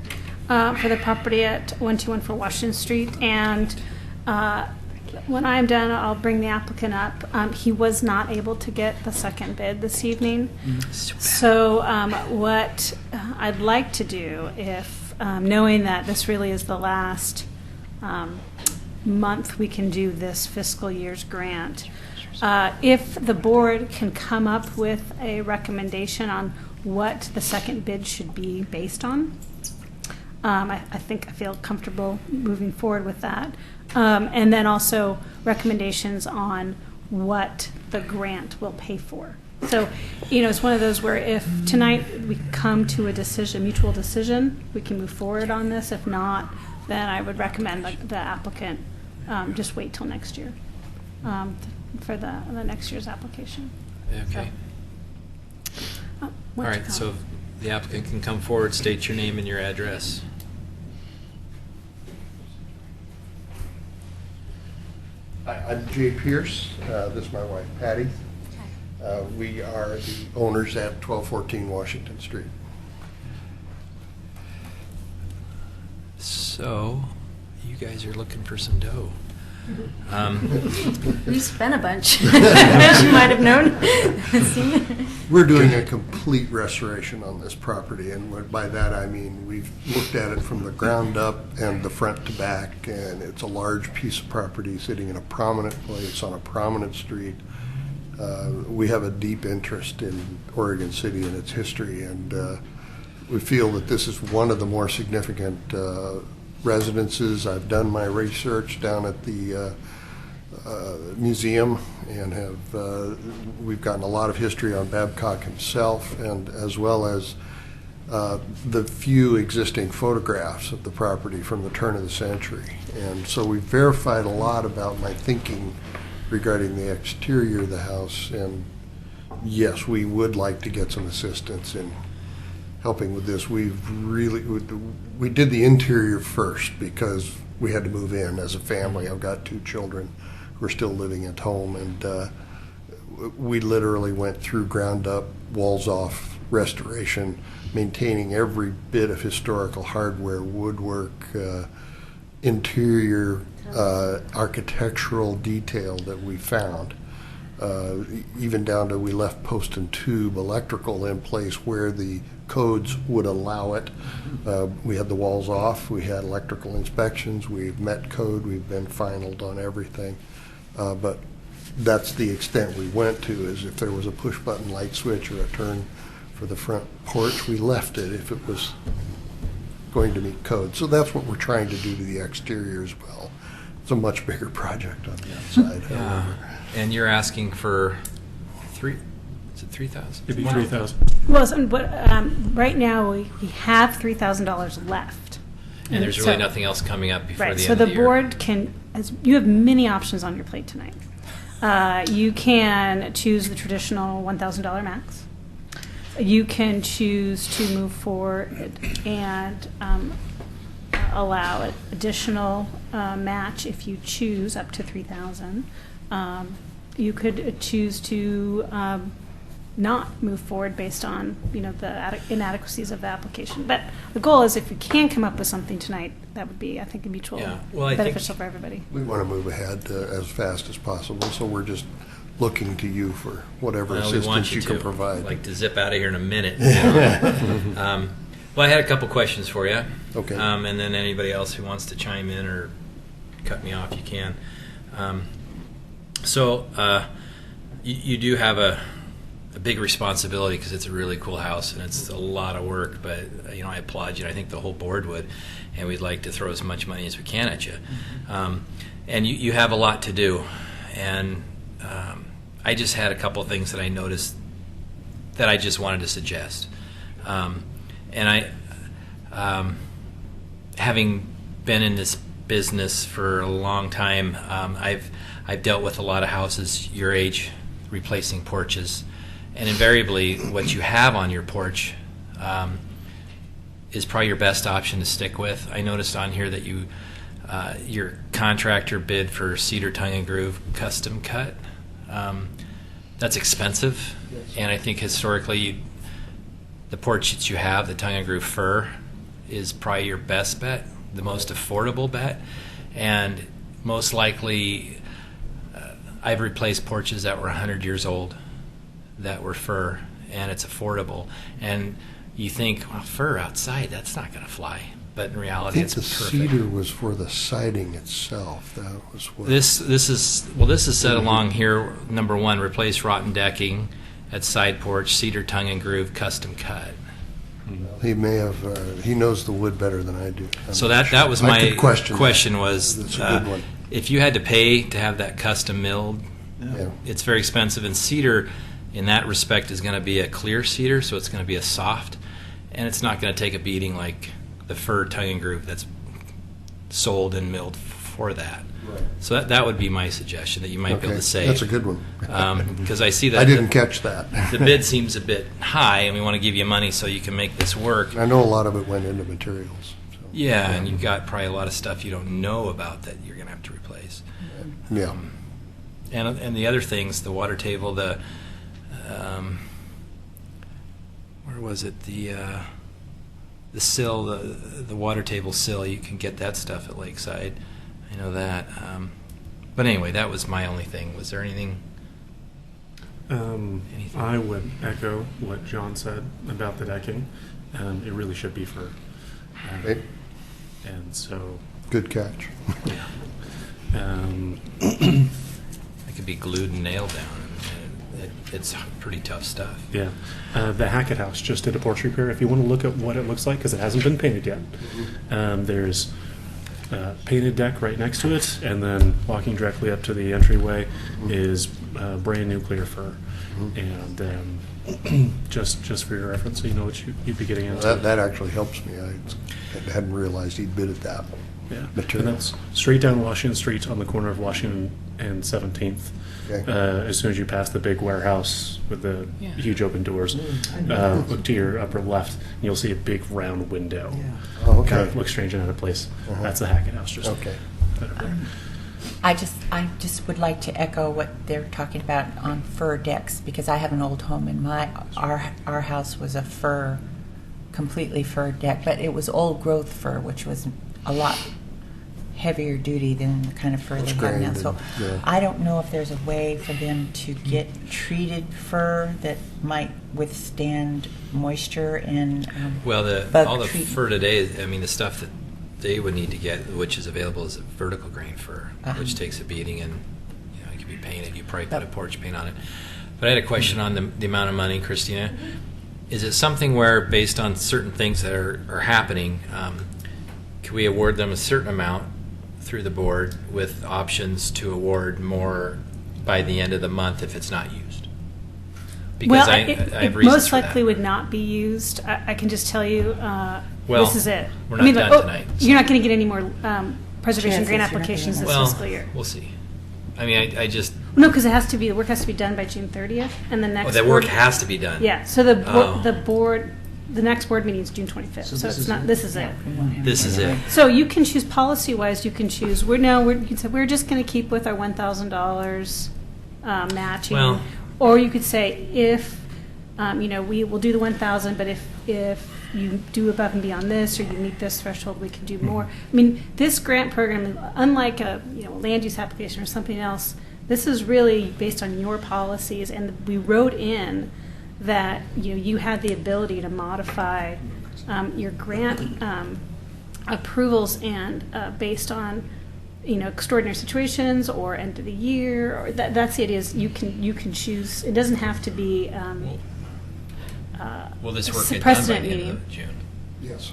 for the property at 121 Washington Street. And when I'm done, I'll bring the applicant up. He was not able to get the second bid this evening. So what I'd like to do, if knowing that this really is the last month we can do this fiscal year's grant, if the board can come up with a recommendation on what the second bid should be based on, I feel comfortable moving forward with that. And then also recommendations on what the grant will pay for. So, it's one of those where if tonight we come to a decision, mutual decision, we can move forward on this. If not, then I would recommend the applicant just wait till next year for the next year's application. Okay. Oh, All what's it right, called? so the applicant can come forward, state your name and your address. Hi, I'm Jay Pierce. This is my wife, Patty. We are the owners at 1214 Washington Street. So, you guys are looking for some dough. We spent a bunch, as you might have known. We're doing a complete restoration on this property, and by that I mean we've looked at it from the ground up and the front to back, and it's a large piece of property sitting in a prominent place on a prominent street. We have a deep interest in Oregon City and its history, and we feel that this is one of the more significant residences. I've done my research down at the museum and we've gotten a lot of history on Babcock himself, and as well as the few existing photographs of the property from the turn of the century. And so we've verified a lot about my thinking regarding the exterior of the house, and yes, we would like to get some assistance in helping with this. We did the interior first because we had to move in as a family. I've got 2 children who are still living at home, and we literally went through ground up, walls off restoration, maintaining every bit of historical hardware, woodwork, interior, architectural detail that we found. Even down to we left post and tube electrical in place where the codes would allow it. We had the walls off, we had electrical inspections, we've met code, we've been finaled on everything. But that's the extent we went to, is if there was a push button light switch or a turn for the front porch, we left it if it was going to meet code. So that's what we're trying to do to the exterior as well. It's a much bigger project on the outside. Yeah. And you're asking for Is it 3,000? It'd be 3,000. Well, right now, we have $3,000 left. And there's So- really nothing else coming up before Right, the so end the of the year. board can, you have many options on your plate tonight. You can choose the traditional $1,000 max. You can choose to move forward and allow an additional match if you choose up to $3,000. You could choose to not move forward based on, the inadequacies of the application. But the goal is, if we can come up with something tonight, that would be, I think, mutually Yeah. Well, I think- beneficial for everybody. We want to move ahead as fast as possible, so we're just looking to you for whatever Well, we want assistance you can to. provide. I'd like to zip out of here in a minute. Well, I had a couple questions for you. Okay. And then anybody else who wants to chime in or cut me off, you can. You do have a big responsibility because it's a really cool house and it's a lot of work, but I applaud you. I think the whole board would, and we'd like to throw as much money as we can at you. And you have a lot to do, and I just had a couple of things that I noticed that I just wanted to suggest. And I, having been in this business for a long time, I've dealt with a lot of houses your age replacing porches, and invariably what you have on your porch is probably your best option to stick with. I noticed on here that your contractor bid for cedar tongue and groove custom cut. That's expensive, and I think historically the porch that you have, the tongue and groove fir, is probably your best bet, the most affordable bet, and most likely I've replaced porches that were 100 years old that were fir, and it's affordable. And you think, well, fir outside, that's not going to fly. But in I reality, think it's the perfect. cedar was for the siding itself. That was what. This is said along here. Number one, replace rotten decking at side porch, cedar tongue and groove, custom cut. He may have. He knows the wood better than I do. I'm So not that sure. was I my could question. question was, That's a good one. if you had to pay to have that custom milled, Yeah. it's very expensive. And cedar, in that respect, is going to be a clear cedar, so it's going to be a soft, and it's not going to take a beating like the fir tongue and groove that's sold and milled for that. Right. So that would be my suggestion, that you might be able Okay. to save. That's a good one. Because I see that I didn't catch that. the bid seems a bit high, and we want to give you money so you can make this work. I know a lot of it went into materials. So. Yeah, and you've got probably a lot of stuff you don't know about that you're going to have to replace. Yeah. And the other things, the water table, the where was it, the sill, the water table sill, you can get that stuff at Lakeside. I know that. But anyway, that was my only thing. Was there anything? Anything? I would echo what John said about the decking. It really should be fir. Okay. And so, Good catch. It could be glued and nailed down. And it's pretty tough stuff. yeah. The Hackett House just did a porch repair. If you want to look at what it looks like, because it hasn't been painted yet, there's a painted deck right next to it, and then walking directly up to the entryway is brand new clear fir. And just for your reference, so you know what you'd be getting into. That actually helps me. I hadn't realized he'd bid at that Yeah, material. and that's straight down Washington Street on the corner of Washington and 17th. Okay. As soon as you pass the big warehouse with the Yeah. huge open doors, look to your upper left, and you'll see a big round window. Oh, okay. Kind of looks strange and out of place. Uh-huh. That's the Hackett House. Just Okay. right up there. I just would like to echo what they're talking about on fir decks, because I have an old home, and our house was a fir, completely fir deck, but it was old growth fir, which was a lot heavier duty than the kind of fir It's they have now. grained So and- yeah. I don't know if there's a way for them to get treated fir that might withstand moisture and Well, bug all the treatment. fir today, I mean, the stuff that they would need to get, which is available, is a vertical grain fir, which takes a beating, and it can be painted. You probably put a porch paint on it. But I had a question on the amount of money, Christina. Is it something where, based on certain things that are happening, can we award them a certain amount through the board with options to award more by the end of the month if it's not used? Because Well, I it have reasons most for likely that. would not be used. I can just tell you, Well, this is it. we're I mean, not like, done tonight, so- You're not going to get any more preservation Chances grant you're not gonna applications get this Well, fiscal year. we'll see. I mean, I just, No, because it has to be, the work has to be done by June 30th, and the next. oh, that work board- has to be done. Yeah, so the Oh. the next board meeting is June 25th, So so this it's is not, it. this is it. This is it. So you can choose, policy-wise, you can choose, you can say, we're just going to keep with our $1,000 matching. Well- Or you could say, if, we will do the 1,000, but if you do above and beyond this, or you meet this threshold, we can do more. I mean, this grant program, unlike a, land use application or something else, this is really based on your policies, and we wrote in that, you had the ability to modify your grant approvals and based on, extraordinary situations or end of the year, or that's the idea, is you can choose. It doesn't have to be Will this work get done by precedent the end meeting. of June? Yes.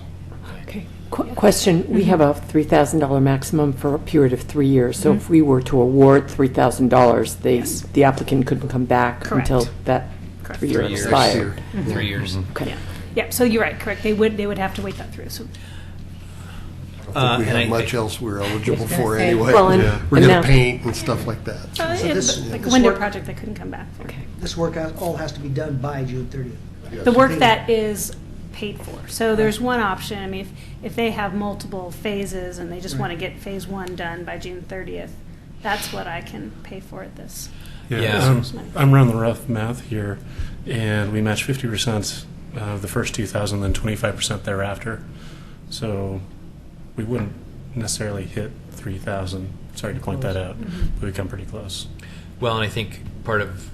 Okay. Question, we have a $3,000 maximum for a period of 3 years. So if we were to award $3,000, Yes. the applicant couldn't come back Correct. until that Correct. 3 year 3 years. expired. 3 years. Okay. Yeah, so you're right, correct. They would have to wait that through. So I don't think we and have I- much else we're eligible gonna for say- anyway. Well, and- We're and going now- to paint and stuff like that. So it's this- like a this window work- project they couldn't come back for. Okay. This work all has to be done by June 30th. Yes. The work that is paid for. So there's one option. I mean, if they have multiple phases and they just want to get phase 1 done by June 30th, that's what I can pay for at this. Yeah. I'm running the rough math here, and we match 50% of the first 2,000, then 25% thereafter. So we wouldn't necessarily hit 3,000. Sorry to point that out, but we come pretty close. Well, and I think part of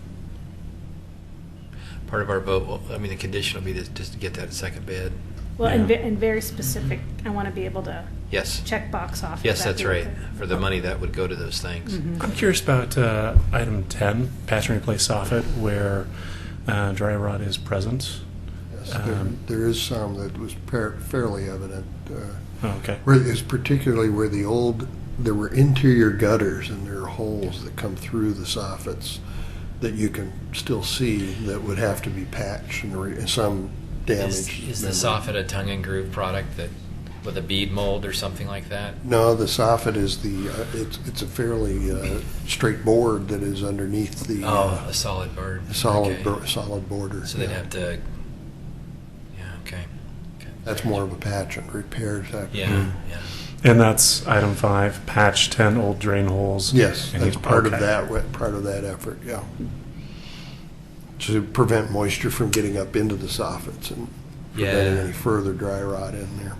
our vote, the condition will be just to get that second bid. Well, Yeah. and very specific. I want to be able to Yes. check box off. Yes, that's exactly right. what the- For the money that would go to those things. I'm curious about item 10, patch and replace soffit, where dry rot is present. Yes, there is some that was fairly evident. Oh, okay. Where it's particularly where there were interior gutters and there are holes that come through the soffits that you can still see that would have to be patched and some damage. Is the soffit a tongue and groove product that with a bead mold or something like that? No, the soffit is it's a fairly straight board that is underneath the A solid board. solid Okay. solid border. So they'd Yeah. have to. Yeah. Okay. That's more of a patch and repair type. Yeah. Yeah. And that's item 5, patch 10 old drain holes. Yes, And that's part of okay. that effort. Yeah, to prevent moisture from getting up into the soffits and preventing Yeah. any further dry rot in there.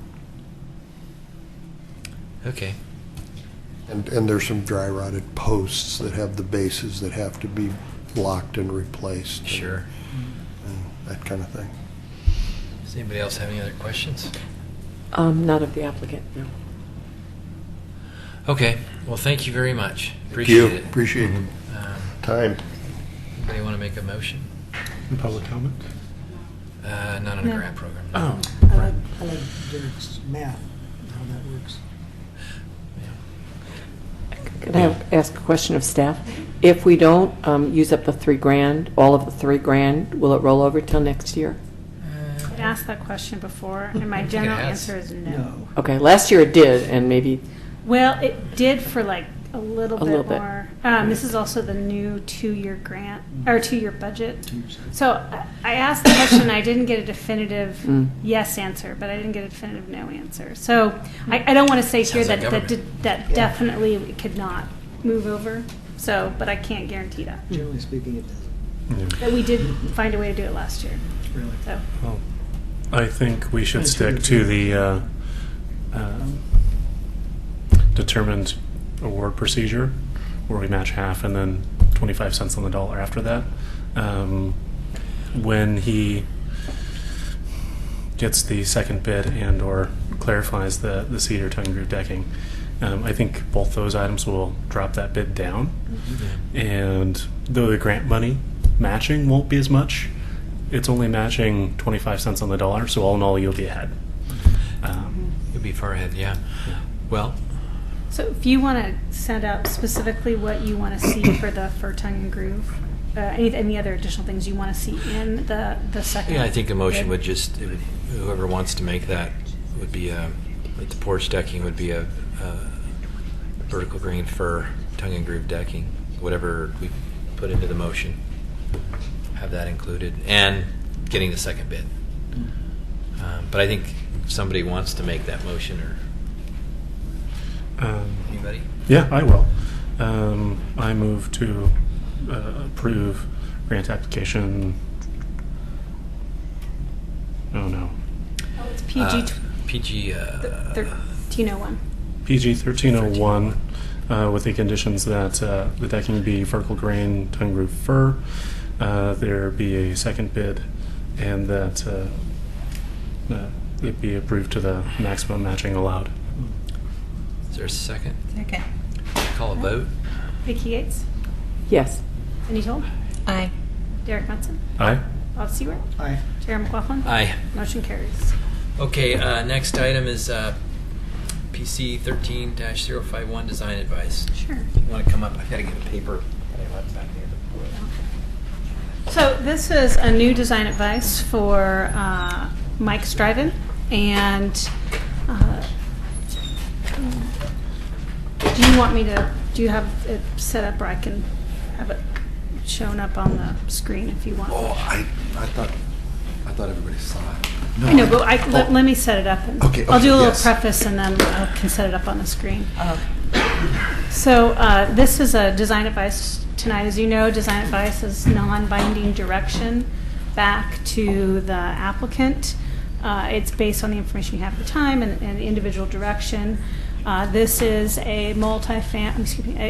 Okay. And there's some dry rotted posts that have the bases that have to be blocked and replaced. Sure. And that kind of thing. Does anybody else have any other questions? Not of the applicant, no. Okay. Well, thank you very much. Thank Appreciate you. it. Appreciate time. Anybody want to make a motion? Public comment? Not on a No. grant program. Oh, I like Derek's math, how that works. Can I ask a question of staff? If we don't use up the $3,000, all of the $3,000, will it roll over till next year? I asked that question before, and my think it general has. answer is no. No. Okay, last year it did, and maybe, Well, it did for like a little A little bit bit. more. This is also the new 2-year grant or 2-year budget. 2%. So I asked the question. I didn't get a definitive Mm. yes answer, but I didn't get a definitive no answer. So I don't want to say here Sounds like that government. that definitely we could not move over. So, but I can't guarantee that. Generally speaking, it doesn't, But we did find a way to do it last year. really. So well, I think we should Thanks stick for to the- the determined award procedure, where we match half and then 25 cents on the dollar after that. When he gets the second bid and or clarifies the cedar tongue groove decking, I think both those items will drop that bid down. And though the grant money matching won't be as much, it's only matching 25 cents on the dollar, so all in all, you'll be ahead. You'll be far ahead. Yeah. Well, if you want to send out specifically what you want to see for tongue and groove any other additional things you want to see in the second? Yeah, I think a motion bid? would just, whoever wants to make that would be, that the porch decking would be a vertical grain fir tongue and groove decking, whatever we put into the motion, have that included, and getting the second bid. But I think if somebody wants to make that motion, or anybody? Yeah, I will. I move to approve grant application. Oh no. Oh, it's PG PG. 1301. PG 1301 with the conditions that the decking be vertical grain tongue groove fir, there be a second bid, and that it be approved to the maximum matching allowed. Is there a second? Second. Call a vote. Vicki Yates, Yes. Cindy Toll, Aye. Derek Knudsen, Aye. Bob Seaward, Aye. Chair McLaughlin. Aye. Motion carries. Okay, next item is PC 13-051 design advice. Sure. You want to come up? I've got to get a paper. So this is a new design advice for Mike's Drive-In, and do you want me to? Do you have it set up, or I can have it shown up on the screen if you want? Oh, I thought everybody saw it. No, I know, but let me set it up. And Okay, I'll do a little yes. preface, and then I can set it up on the screen. Oh. So this is a design advice tonight. As you know, design advice is non-binding direction back to the applicant. It's based on the information you have at the time and the individual direction. This is a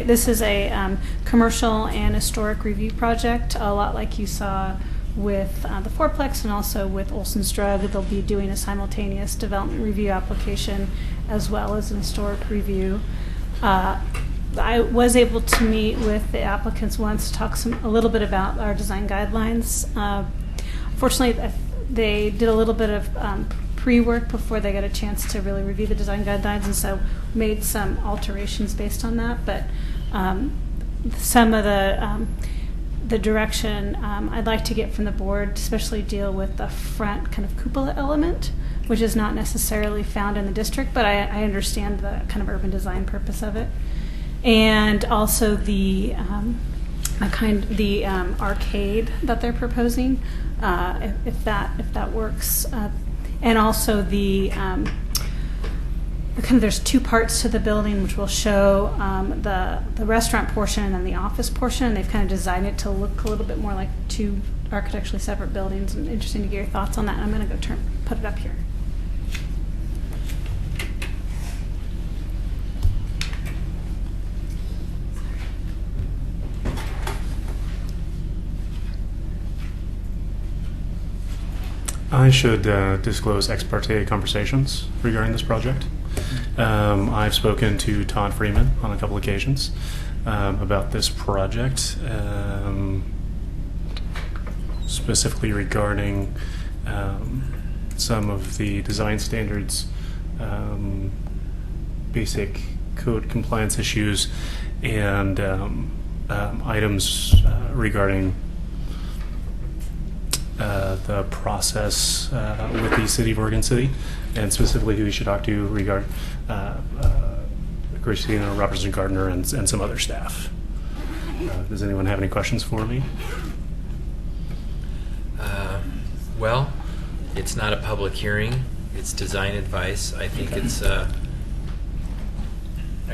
this is a commercial and historic review project, a lot like you saw with the fourplex and also with Olson's Drug. They'll be doing a simultaneous development review application as well as an historic review. I was able to meet with the applicants once to talk a little bit about our design guidelines. Fortunately, they did a little bit of pre-work before they got a chance to really review the design guidelines, and so made some alterations based on that. But some of the direction I'd like to get from the board, especially deal with the front kind of cupola element, which is not necessarily found in the district, but I understand the kind of urban design purpose of it. And also the arcade that they're proposing, if that works, and also the there's two parts to the building, which will show the restaurant portion and then the office portion. And they've kind of designed it to look a little bit more like two architecturally separate buildings. And interesting to get your thoughts on that. And I'm going to go put it up here. I should disclose ex parte conversations regarding this project. I've spoken to Todd Freeman on a couple occasions about this project, specifically regarding some of the design standards, basic code compliance issues, and items regarding the process with the City of Oregon City, and specifically who you should talk to regarding Christina Robertson Gardner and some other staff. Does anyone have any questions for me? Well, it's not a public hearing. It's design advice. I think it's. I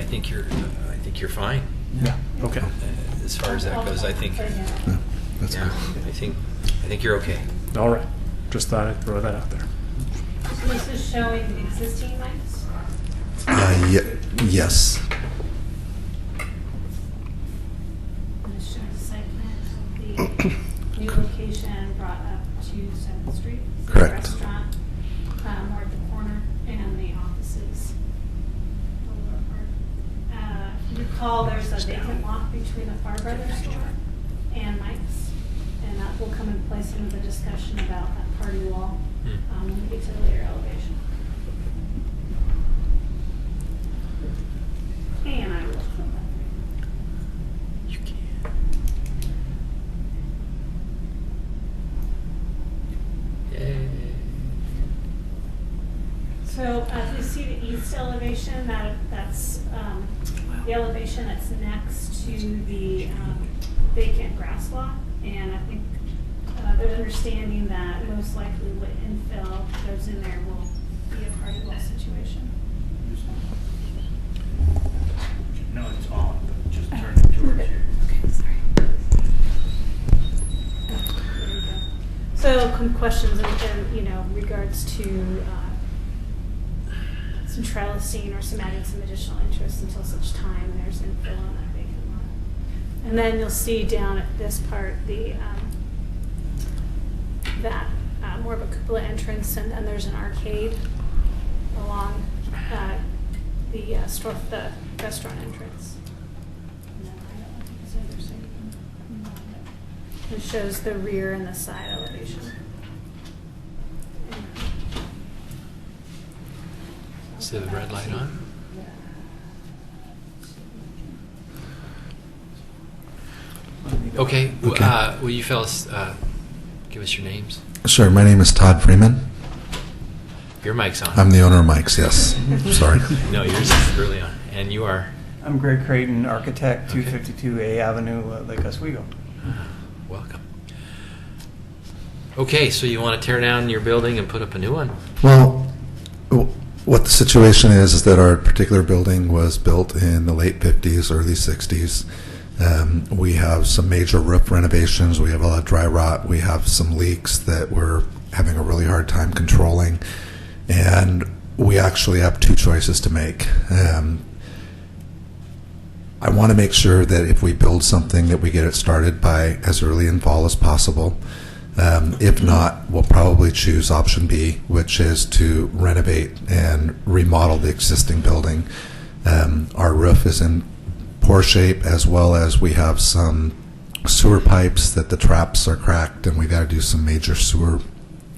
think you're fine. Yeah. Okay. As far as that goes, I think. Yeah, that's Yeah, good. I think you're okay. All right. Just thought I'd throw that out there. So this is showing the existing lights. Yes. And this shows the site plan of the new location brought up to 7th Street. So the Correct. restaurant more at the corner and the offices. the lower part. Recall there's a vacant lot between the Far Brothers store and Mike's, and that will come into place in the discussion about that party wall when we get to the later elevation. And I will flip that. You can. elevation, that's the elevation that's next to the vacant grass lot. And I think there's understanding that most likely what infill goes in there will be a party wall situation. No, it's on, but just turn it towards you. Okay, sorry. There we go. So, questions in regards to some trellising or some adding some additional interest until such time there's infill on that vacant lot. And then you'll see down at this part that more of a cupola entrance, and then there's an arcade along the restaurant entrance. And then I don't think it's the other side. It shows the rear and the side elevation. Is the red light on? Okay. Will you fellas give us your names? Sure. My name is Todd Freeman. Your mic's on. I'm the owner of Mike's, yes. Sorry. No, yours is early on. And you are? I'm Greg Creighton, architect, 252A Avenue, Lake Oswego. Welcome. Okay, so you want to tear down your building and put up a new one? Well, what the situation is that our particular building was built in the late 50s, early 60s. We have some major roof renovations. We have a lot of dry rot. We have some leaks that we're having a really hard time controlling. And we actually have two choices to make. I want to make sure that if we build something that we get it started by as early in fall as possible. If not, we'll probably choose option B, which is to renovate and remodel the existing building. Our roof is in poor shape, as well as we have some sewer pipes that the traps are cracked, and we got to do some major sewer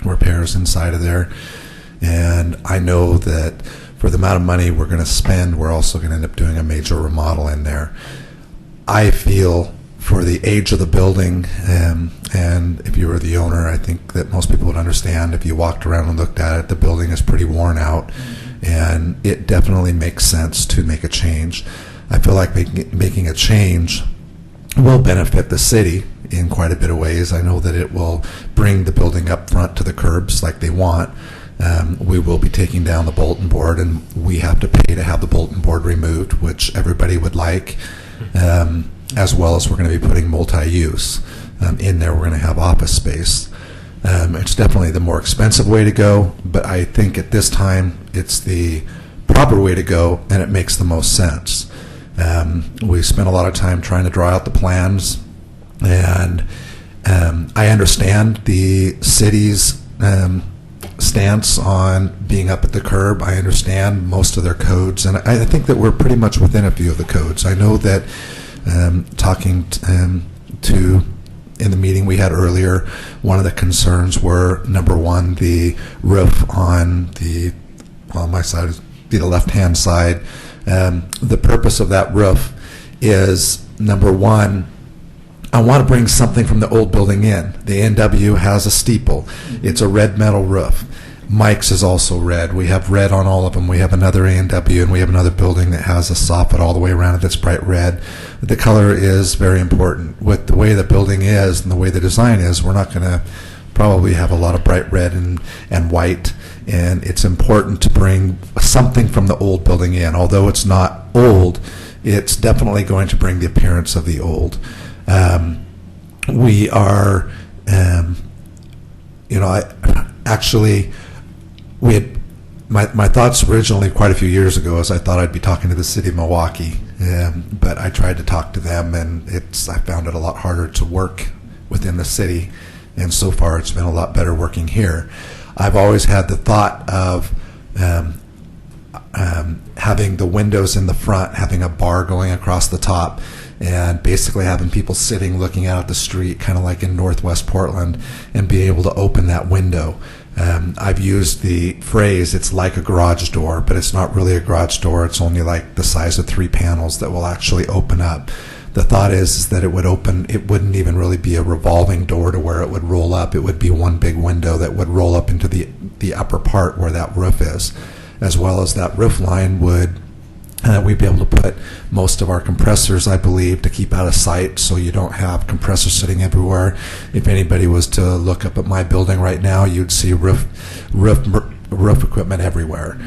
repairs inside of there. And I know that for the amount of money we're going to spend, we're also going to end up doing a major remodel in there. I feel for the age of the building, and if you were the owner, I think that most people would understand. If you walked around and looked at it, the building is pretty worn out, and it definitely makes sense to make a change. I feel like making a change will benefit the city in quite a bit of ways. I know that it will bring the building up front to the curbs like they want. We will be taking down the bulletin board, and we have to pay to have the bulletin board removed, which everybody would like, as well as we're going to be putting multi-use in there. We're going to have office space. It's definitely the more expensive way to go, but I think at this time it's the proper way to go, and it makes the most sense. We spent a lot of time trying to draw out the plans, and I understand the city's stance on being up at the curb. I understand most of their codes, and I think that we're pretty much within a few of the codes. I know that talking to in the meeting we had earlier, one of the concerns were, number one, the roof on my side, be the left-hand side. The purpose of that roof is, number one, I want to bring something from the old building in. The NW has a steeple. It's a red metal roof. Mike's is also red. We have red on all of them. We have another A&W, and we have another building that has a soffit all the way around it that's bright red. The color is very important. With the way the building is and the way the design is, we're not going to probably have a lot of bright red and white, and it's important to bring something from the old building in. Although it's not old, it's definitely going to bring the appearance of the old. We are, we had my thoughts originally quite a few years ago is I thought I'd be talking to the city of Milwaukee, but I tried to talk to them, and I found it a lot harder to work within the city, and so far it's been a lot better working here. I've always had the thought of having the windows in the front, having a bar going across the top, and basically having people sitting looking out at the street, kind of like in Northwest Portland, and be able to open that window. I've used the phrase, it's like a garage door, but it's not really a garage door. It's only like the size of 3 panels that will actually open up. The thought is that it would open, it wouldn't even really be a revolving door to where it would roll up. It would be one big window that would roll up into the upper part where that roof is. as well as that roof line would we'd be able to put most of our compressors, I believe, to keep out of sight, so you don't have compressors sitting everywhere. If anybody was to look up at my building right now, you'd see roof equipment everywhere.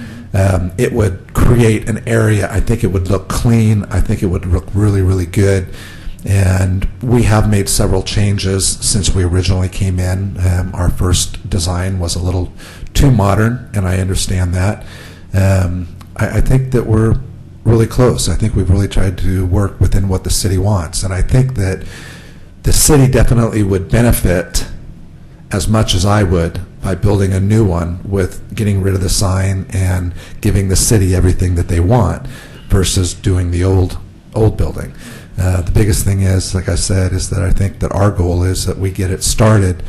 It would create an area. I think it would look clean. I think it would look really, really good. And we have made several changes since we originally came in. Our first design was a little too modern, and I understand that. I think that we're really close. I think we've really tried to work within what the city wants. And I think that the city definitely would benefit as much as I would by building a new one with getting rid of the sign and giving the city everything that they want versus doing the old building. The biggest thing is, like I said, is that I think that our goal is that we get it started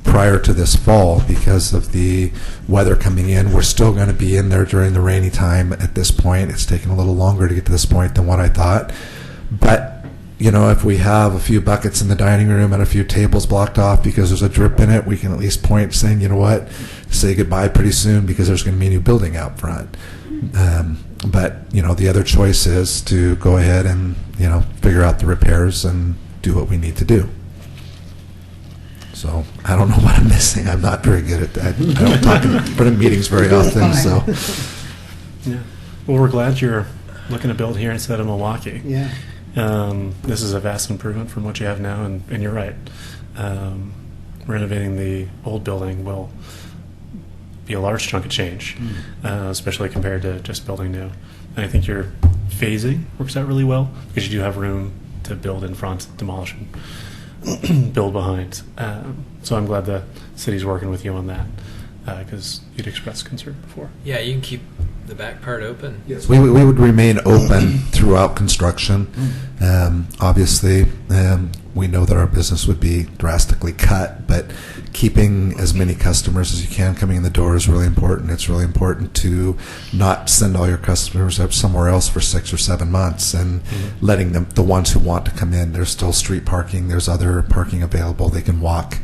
prior to this fall because of the weather coming in. We're still going to be in there during the rainy time at this point. It's taken a little longer to get to this point than what I thought. But, you know, if we have a few buckets in the dining room and a few tables blocked off because there's a drip in it, we can at least point saying, you know what, say goodbye pretty soon because there's going to be a new building out front. But, you know, the other choice is to go ahead and, you know, figure out the repairs and do what we need to do. So I don't know what I'm missing. I'm not very good at that. I don't talk in front of meetings very often. So, yeah. Well, we're glad you're looking to build here instead of Milwaukee. Yeah. This is a vast improvement from what you have now, and you're right. Renovating the old building will be a large chunk of change, especially compared to just building new. And I think your phasing works out really well because you do have room to build in front, demolish, and build behind. So I'm glad the city's working with you on that because you'd expressed concern before. Yeah, you can keep the back part open. yes, we would remain open throughout construction. Obviously, we know that our business would be drastically cut, but keeping as many customers as you can coming in the door is really important. It's really important to not send all your customers up somewhere else for 6 or 7 months and letting them, the ones who want to come in, there's still street parking, there's other parking available, they can walk.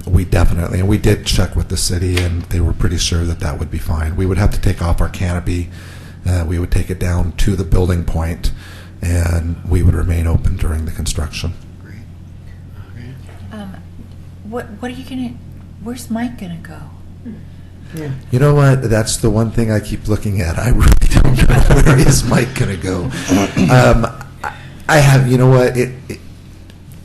We definitely, and we did check with the city, and they were pretty sure that that would be fine. We would have to take off our canopy. We would take it down to the building point, and we would remain open during the construction. What are you gonna? Where's Mike gonna go? Yeah. You know what? That's the one thing I keep looking at. I really don't know where is Mike going to go. I have, you know what?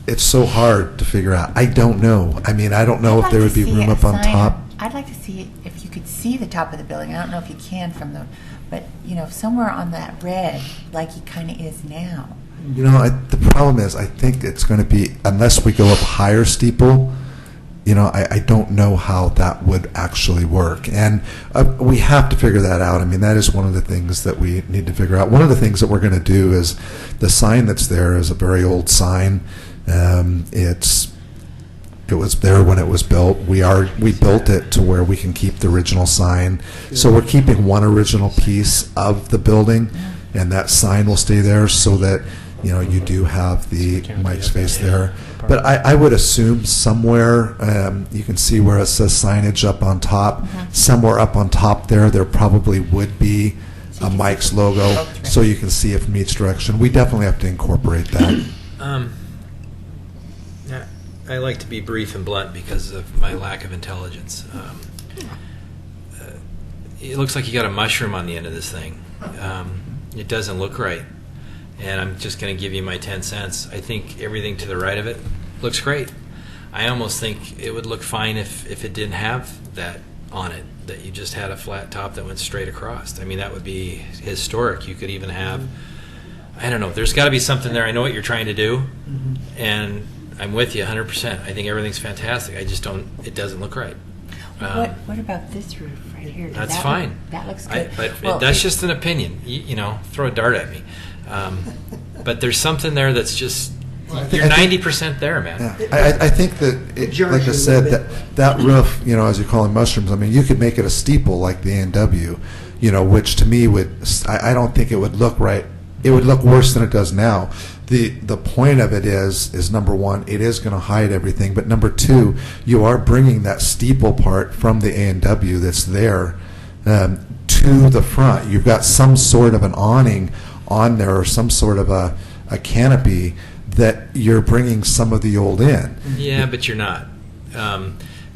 It's so hard to figure out. I don't know. I mean, I don't know if there would be room up on top. I'd like to see if you could see the top of the building. I don't know if you can from the, but you know, somewhere on that red, like he kind of is now. You know, the problem is, I think it's going to be, unless we go up higher steeple, you know, I don't know how that would actually work. And we have to figure that out. I mean, that is one of the things that we need to figure out. One of the things that we're going to do is the sign that's there is a very old sign. It was there when it was built. We built it to where we can keep the original sign. So we're keeping one original piece of the building, and that sign will stay there so that, you know, you do have the Mike's face there. But I would assume somewhere, you can see where it says signage up on top. Somewhere up on top there probably would be a Mike's logo, so you can see it from each direction. We definitely have to incorporate that. I like to be brief and blunt because of my lack of intelligence. It looks like you got a mushroom on the end of this thing. It doesn't look right. And I'm just going to give you my 10 cents. I think everything to the right of it looks great. I almost think it would look fine if it didn't have that on it, that you just had a flat top that went straight across. I mean, that would be historic. You could even have, I don't know, there's got to be something there. I know what you're trying to do, and I'm with you 100%. I think everything's fantastic. I just don't, it doesn't look right. What about this roof right here? That's fine. That looks good. But that's just an opinion. You know, throw a dart at me. But there's something there that's just, you're 90% there, man. Yeah. I think that, like I said, that roof, you know, as you call them mushrooms, I mean, you could make it a steeple like the A&W, you know, which to me would, I don't think it would look right. It would look worse than it does now. The point of it is number one, it is going to hide everything, but number two, you are bringing that steeple part from the A&W that's there to the front. You've got some sort of an awning on there or some sort of a canopy that you're bringing some of the old in. Yeah, but you're not.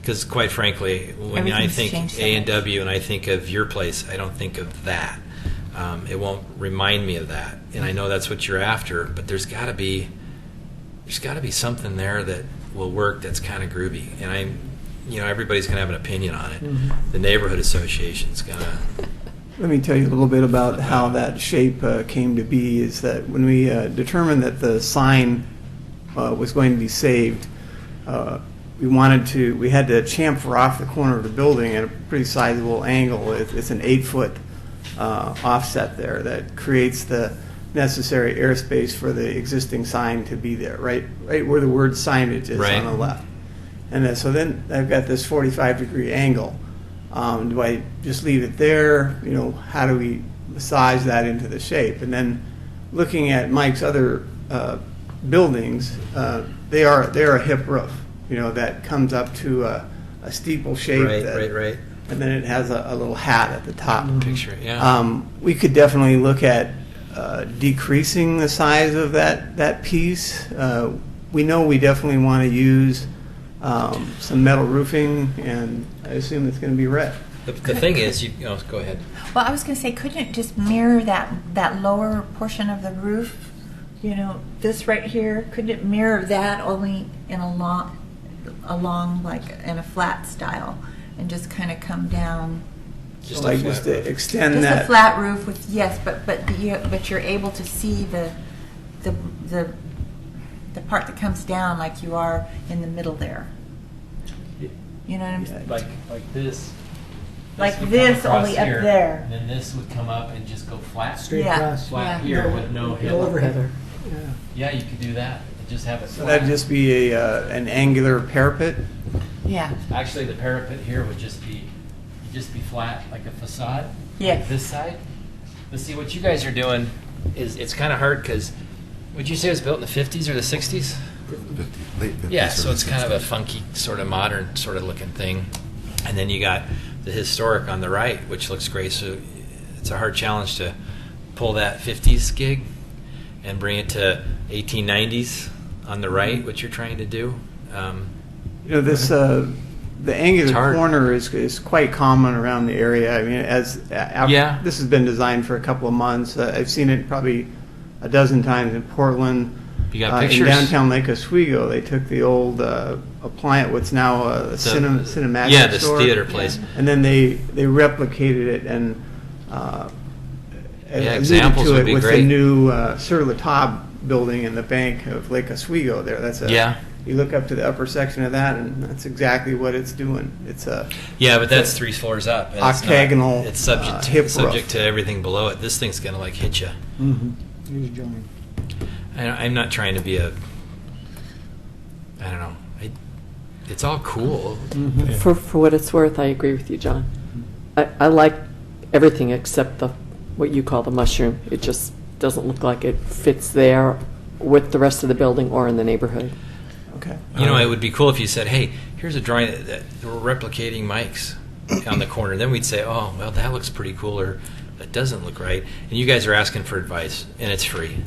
Because quite frankly, when I Everything's think changed so A&W and I think of your place, I don't think of that. It won't remind me of that. And I know that's what you're after, but there's got to be something there that will work that's kind of groovy. And everybody's going to have an opinion on it. Mm-hmm. The neighborhood association's going to. Let me tell you a little bit about how that shape came to be. Is that when we determined that the sign was going to be saved, we had to chamfer off the corner of the building at a pretty sizable angle. It's an 8-foot offset there that creates the necessary airspace for the existing sign to be there, right where the word signage is Right. on the left. And then I've got this 45-degree angle. Do I just leave it there? How do we massage that into the shape? And then looking at Mike's other buildings, they are a hip roof, that comes up to a steeple shape. Right. And then it has a little hat at the top. Picture it, yeah. We could definitely look at decreasing the size of that piece. We know we definitely want to use some metal roofing, and I assume it's going to be red. The thing is, go ahead. Well, I was going to say, couldn't it just mirror that lower portion of the roof? This right here, couldn't it mirror that only in along like in a flat style, and just kind of come down? Just like a flat just to roof. extend Just that. a flat roof with but you're able to see the part that comes down like you are in the middle there. You know what I'm saying? Like this. Like this, only up there. And then this would come up and just go flat. Straight Yeah. across. Yeah. here with no No overhead. Yeah. Yeah, you could do that. Just have it So that'd just be an angular parapet. Yeah. Actually, the parapet here would just be flat, like a facade. Yeah. Like this side. But see, what you guys are doing is it's kind of hard because, would you say it was built in the 50s or the 60s? Late 50s, Yeah, so early it's kind of a 60s. funky, sort of modern, sort of looking thing. And then you got the historic on the right, which looks great. So it's a hard challenge to pull that 50s gig and bring it to 1890s on the right, what you're trying to do. This the It's angular hard. corner is quite common around the area. I mean, Yeah. this has been designed for a couple of months. I've seen it probably a dozen times in Portland. You got In pictures? downtown Lake Oswego, they took the old appliance, what's now a cinematic Yeah, the store, theater place. and then they replicated it and alluded examples to would it be with great. the new Sur La Table building in the bank of Lake Oswego. There, Yeah. You look up to the upper section of that, and that's exactly what it's doing. It's a Yeah, but that's 3 floors up. And it's not- octagonal, It's subject hip subject roof. to everything below it. This thing's gonna like hit you. Here's John. I'm not trying to be I don't know. It's all cool. For what it's worth, I agree with you, John. I like everything except what you call the mushroom. It just doesn't look like it fits there with the rest of the building or in the neighborhood. Okay. It would be cool if you said, "Hey, here's a drawing that we're replicating Mike's on the corner." Then we'd say, "Oh, well, that looks pretty cool," or "That doesn't look right." And you guys are asking for advice, and it's free.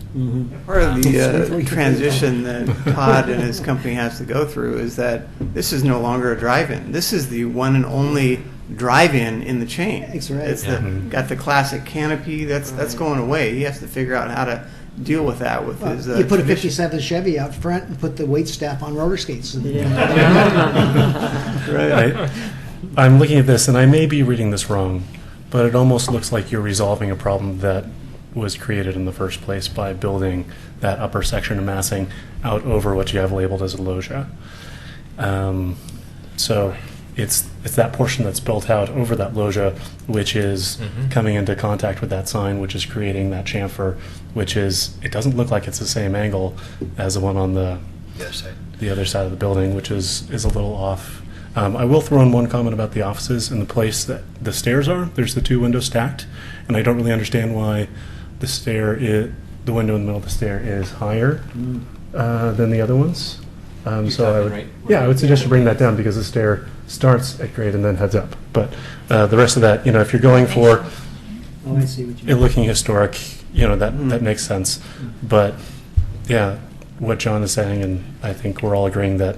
Part of the transition that Todd and his company has to go through is that this is no longer a drive-in. This is the one and only drive-in in the chain. That's right. It's Yeah. got the classic canopy. That's going away. He has to figure out how to deal with that with his. You put a tradition. 57 Chevy out front and put the wait staff on roller skates. Right. I'm looking at this, and I may be reading this wrong, but it almost looks like you're resolving a problem that was created in the first place by building that upper section of massing out over what you have labeled as a loggia. So it's that portion that's built out over that loggia, which is coming into contact with that sign, which is creating that chamfer, which is, it doesn't look like it's the same angle as the one on the The other side. other side of the building, which is a little off. I will throw in one comment about the offices and the place that the stairs are. There's the two windows stacked, and I don't really understand why the window in the middle of the stair is higher than the other ones. So I would, right- yeah, I would suggest you bring that down because the stair starts at grade and then heads up. But the rest of that, if you're going for Oh, I see what you it mean. looking historic, that makes sense. But yeah, what John is saying, and I think we're all agreeing that,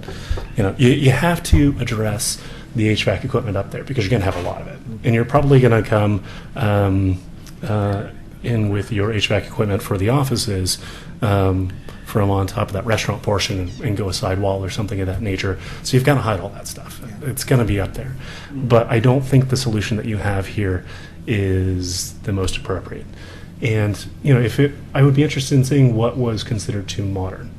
you have to address the HVAC equipment up there because you're going to have a lot of it, and you're probably going to come in with your HVAC equipment for the offices from on top of that restaurant portion and go a sidewall or something of that nature. So you've got to hide all that stuff. It's going to be up there. But I don't think the solution that you have here is the most appropriate. And, I would be interested in seeing what was considered too modern.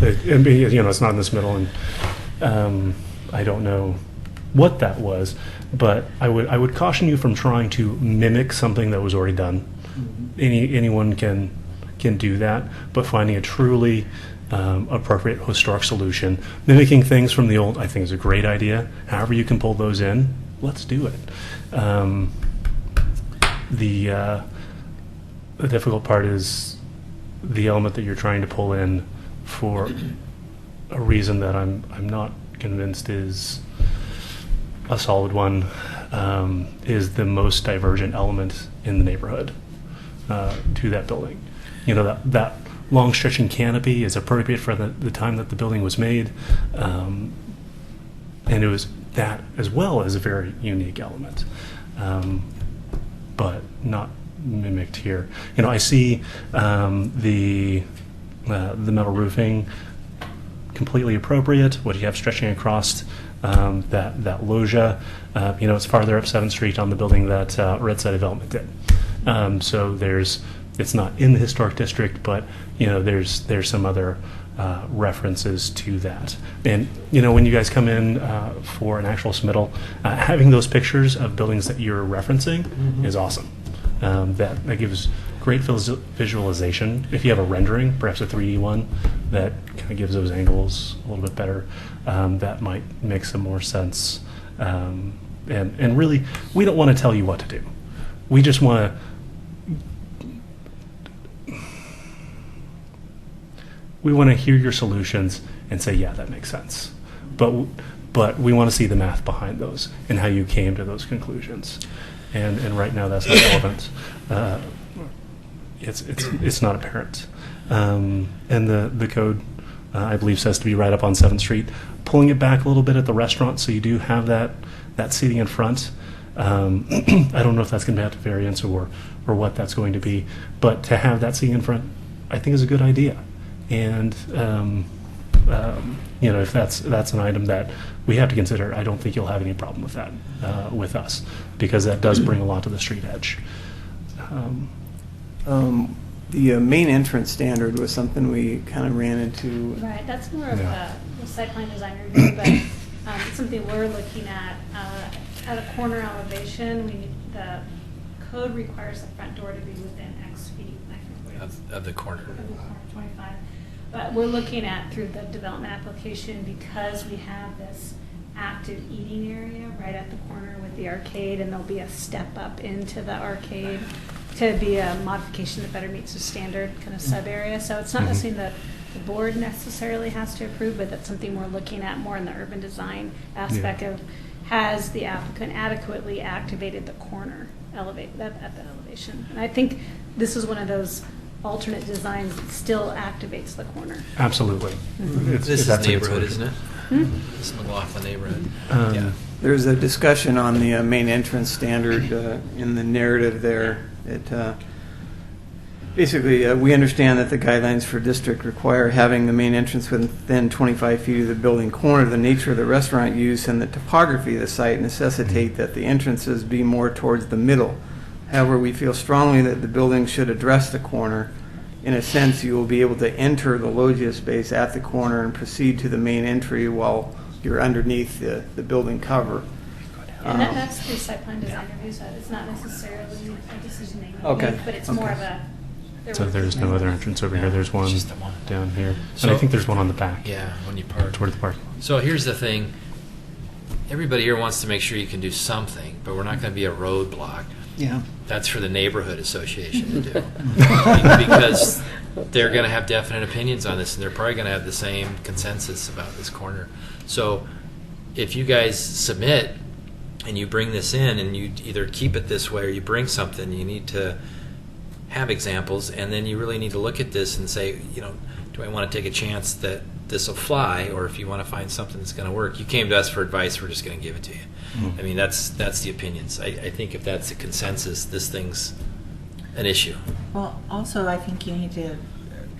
It's not in this middle, and I don't know what that was, but I would caution you from trying to mimic something that was already done. Anyone can do that, but finding a truly appropriate historic solution, mimicking things from the old, I think is a great idea. However you can pull those in, let's do it. The difficult part is the element that you're trying to pull in for a reason that I'm not convinced is a solid one, is the most divergent element in the neighborhood to that building. That long stretching canopy is appropriate for the time that the building was made, and it was that as well as a very unique element, but not mimicked here. I see the metal roofing completely appropriate. What you have stretching across that loggia, it's farther up 7th Street on the building that Red Side Development did. So it's not in the historic district, but there's some other references to that. And when you guys come in for an actual submittal, having those pictures of buildings that you're referencing is awesome. That gives great visualization. If you have a rendering, perhaps a 3D one, that kind of gives those angles a little bit better, that might make some more sense. And really, we don't want to tell you what to do. We just want to hear your solutions and say, yeah, that makes sense. But we want to see the math behind those and how you came to those conclusions. And right now, that's not relevant. It's not apparent. And the code, I believe, says to be right up on 7th Street. Pulling it back a little bit at the restaurant so you do have that seating in front. I don't know if that's going to be at the variance or what that's going to be, but to have that seating in front, I think is a good idea. And if that's an item that we have to consider, I don't think you'll have any problem with that with us, because that does bring a lot to the street edge. The main entrance standard was something we kind of ran into. Right, that's more of a site plan design review, but it's something we're looking at a corner elevation. The code requires the front door to be within X feet. Of the corner. 25. But we're looking at, through the development application, because we have this active eating area right at the corner with the arcade, and there'll be a step up into the arcade to be a modification that better meets the standard kind of sub area. So it's not something that the board necessarily has to approve, but that's something we're looking at more in the urban design aspect of, has the applicant adequately activated the corner at the elevation. And I think this is one of those alternate designs that still activates the corner. Absolutely. This is neighborhood, isn't it? This is McLaughlin neighborhood. Yeah. There's a discussion on the main entrance standard in the narrative there. Basically, we understand that the guidelines for district require having the main entrance within 25 feet of the building corner. The nature of the restaurant use and the topography of the site necessitate that the entrances be more towards the middle. However, we feel strongly that the building should address the corner. In a sense, you will be able to enter the loggia space at the corner and proceed to the main entry while you're underneath the building cover. And that's through site plan design review, so it's not necessarily a decision they Okay. make, but it's more of a... So there's no other entrance over here. There's one just the one. down here. So- And I think there's one on the back. Yeah, when you park. Toward the parking lot. So here's the thing. Everybody here wants to make sure you can do something, but we're not going to be a roadblock. Yeah. That's for the neighborhood association to do. Because they're going to have definite opinions on this, and they're probably going to have the same consensus about this corner. So if you guys submit and you bring this in and you either keep it this way or you bring something, you need to have examples, and then you really need to look at this and say, do I want to take a chance that this will fly, or if you want to find something that's going to work. You came to us for advice, we're just going to give it to you. I mean, that's the opinions. I think if that's the consensus, this thing's an issue. Well, also, I think you need to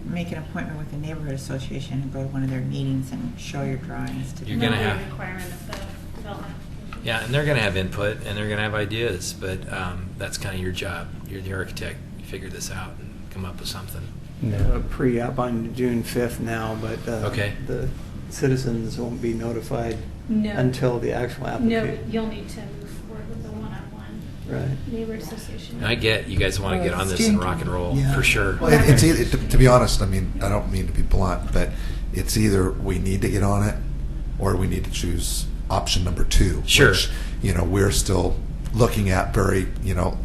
make an appointment with the neighborhood association and go to one of their meetings and show your drawings to You're them. going to have... Requirement of the development. Yeah, and they're going to have input, and they're going to have ideas, but that's kind of your job. You're the architect. You figure this out and come up with something. Pre-up on June 5th now, but Okay. the citizens won't be notified No. until the actual No, application. you'll need to move forward with a one-on-one Right. neighborhood association. And I get you guys want to get on this and rock and roll, Yeah. for sure. Well, it's either, to be honest, I mean, I don't mean to be blunt, but it's either we need to get on it or we need to choose option number 2. Sure. Which, we're still looking at very,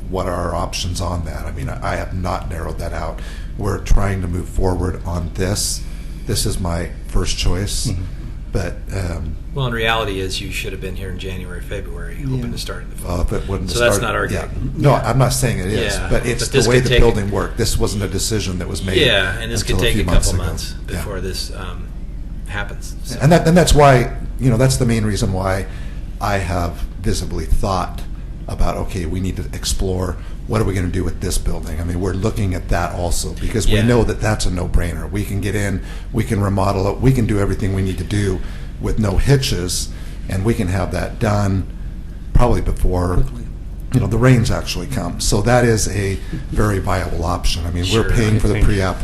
what are our options on that? I mean, I have not narrowed that out. We're trying to move forward on this. This is my first choice, but Well, in reality is you should have been here in January, February, hoping to start in the fall. if it wouldn't So have that's started- not arguing. No, I'm not saying it is, Yeah, but it's but this the way could the take- building worked. This wasn't a decision that was made. Yeah, and this could until take few a couple ago. months Yeah. before this happens. So. And that's why, that's the main reason why I have visibly thought about, okay, we need to explore what are we going to do with this building. I mean, we're looking at that also because we Yeah. know that that's a no-brainer. We can get in, we can remodel it, we can do everything we need to do with no hitches, and we can have that done probably before the rains actually come. So that is a very viable option. I mean, Sure, we're paying I for the think- pre-app.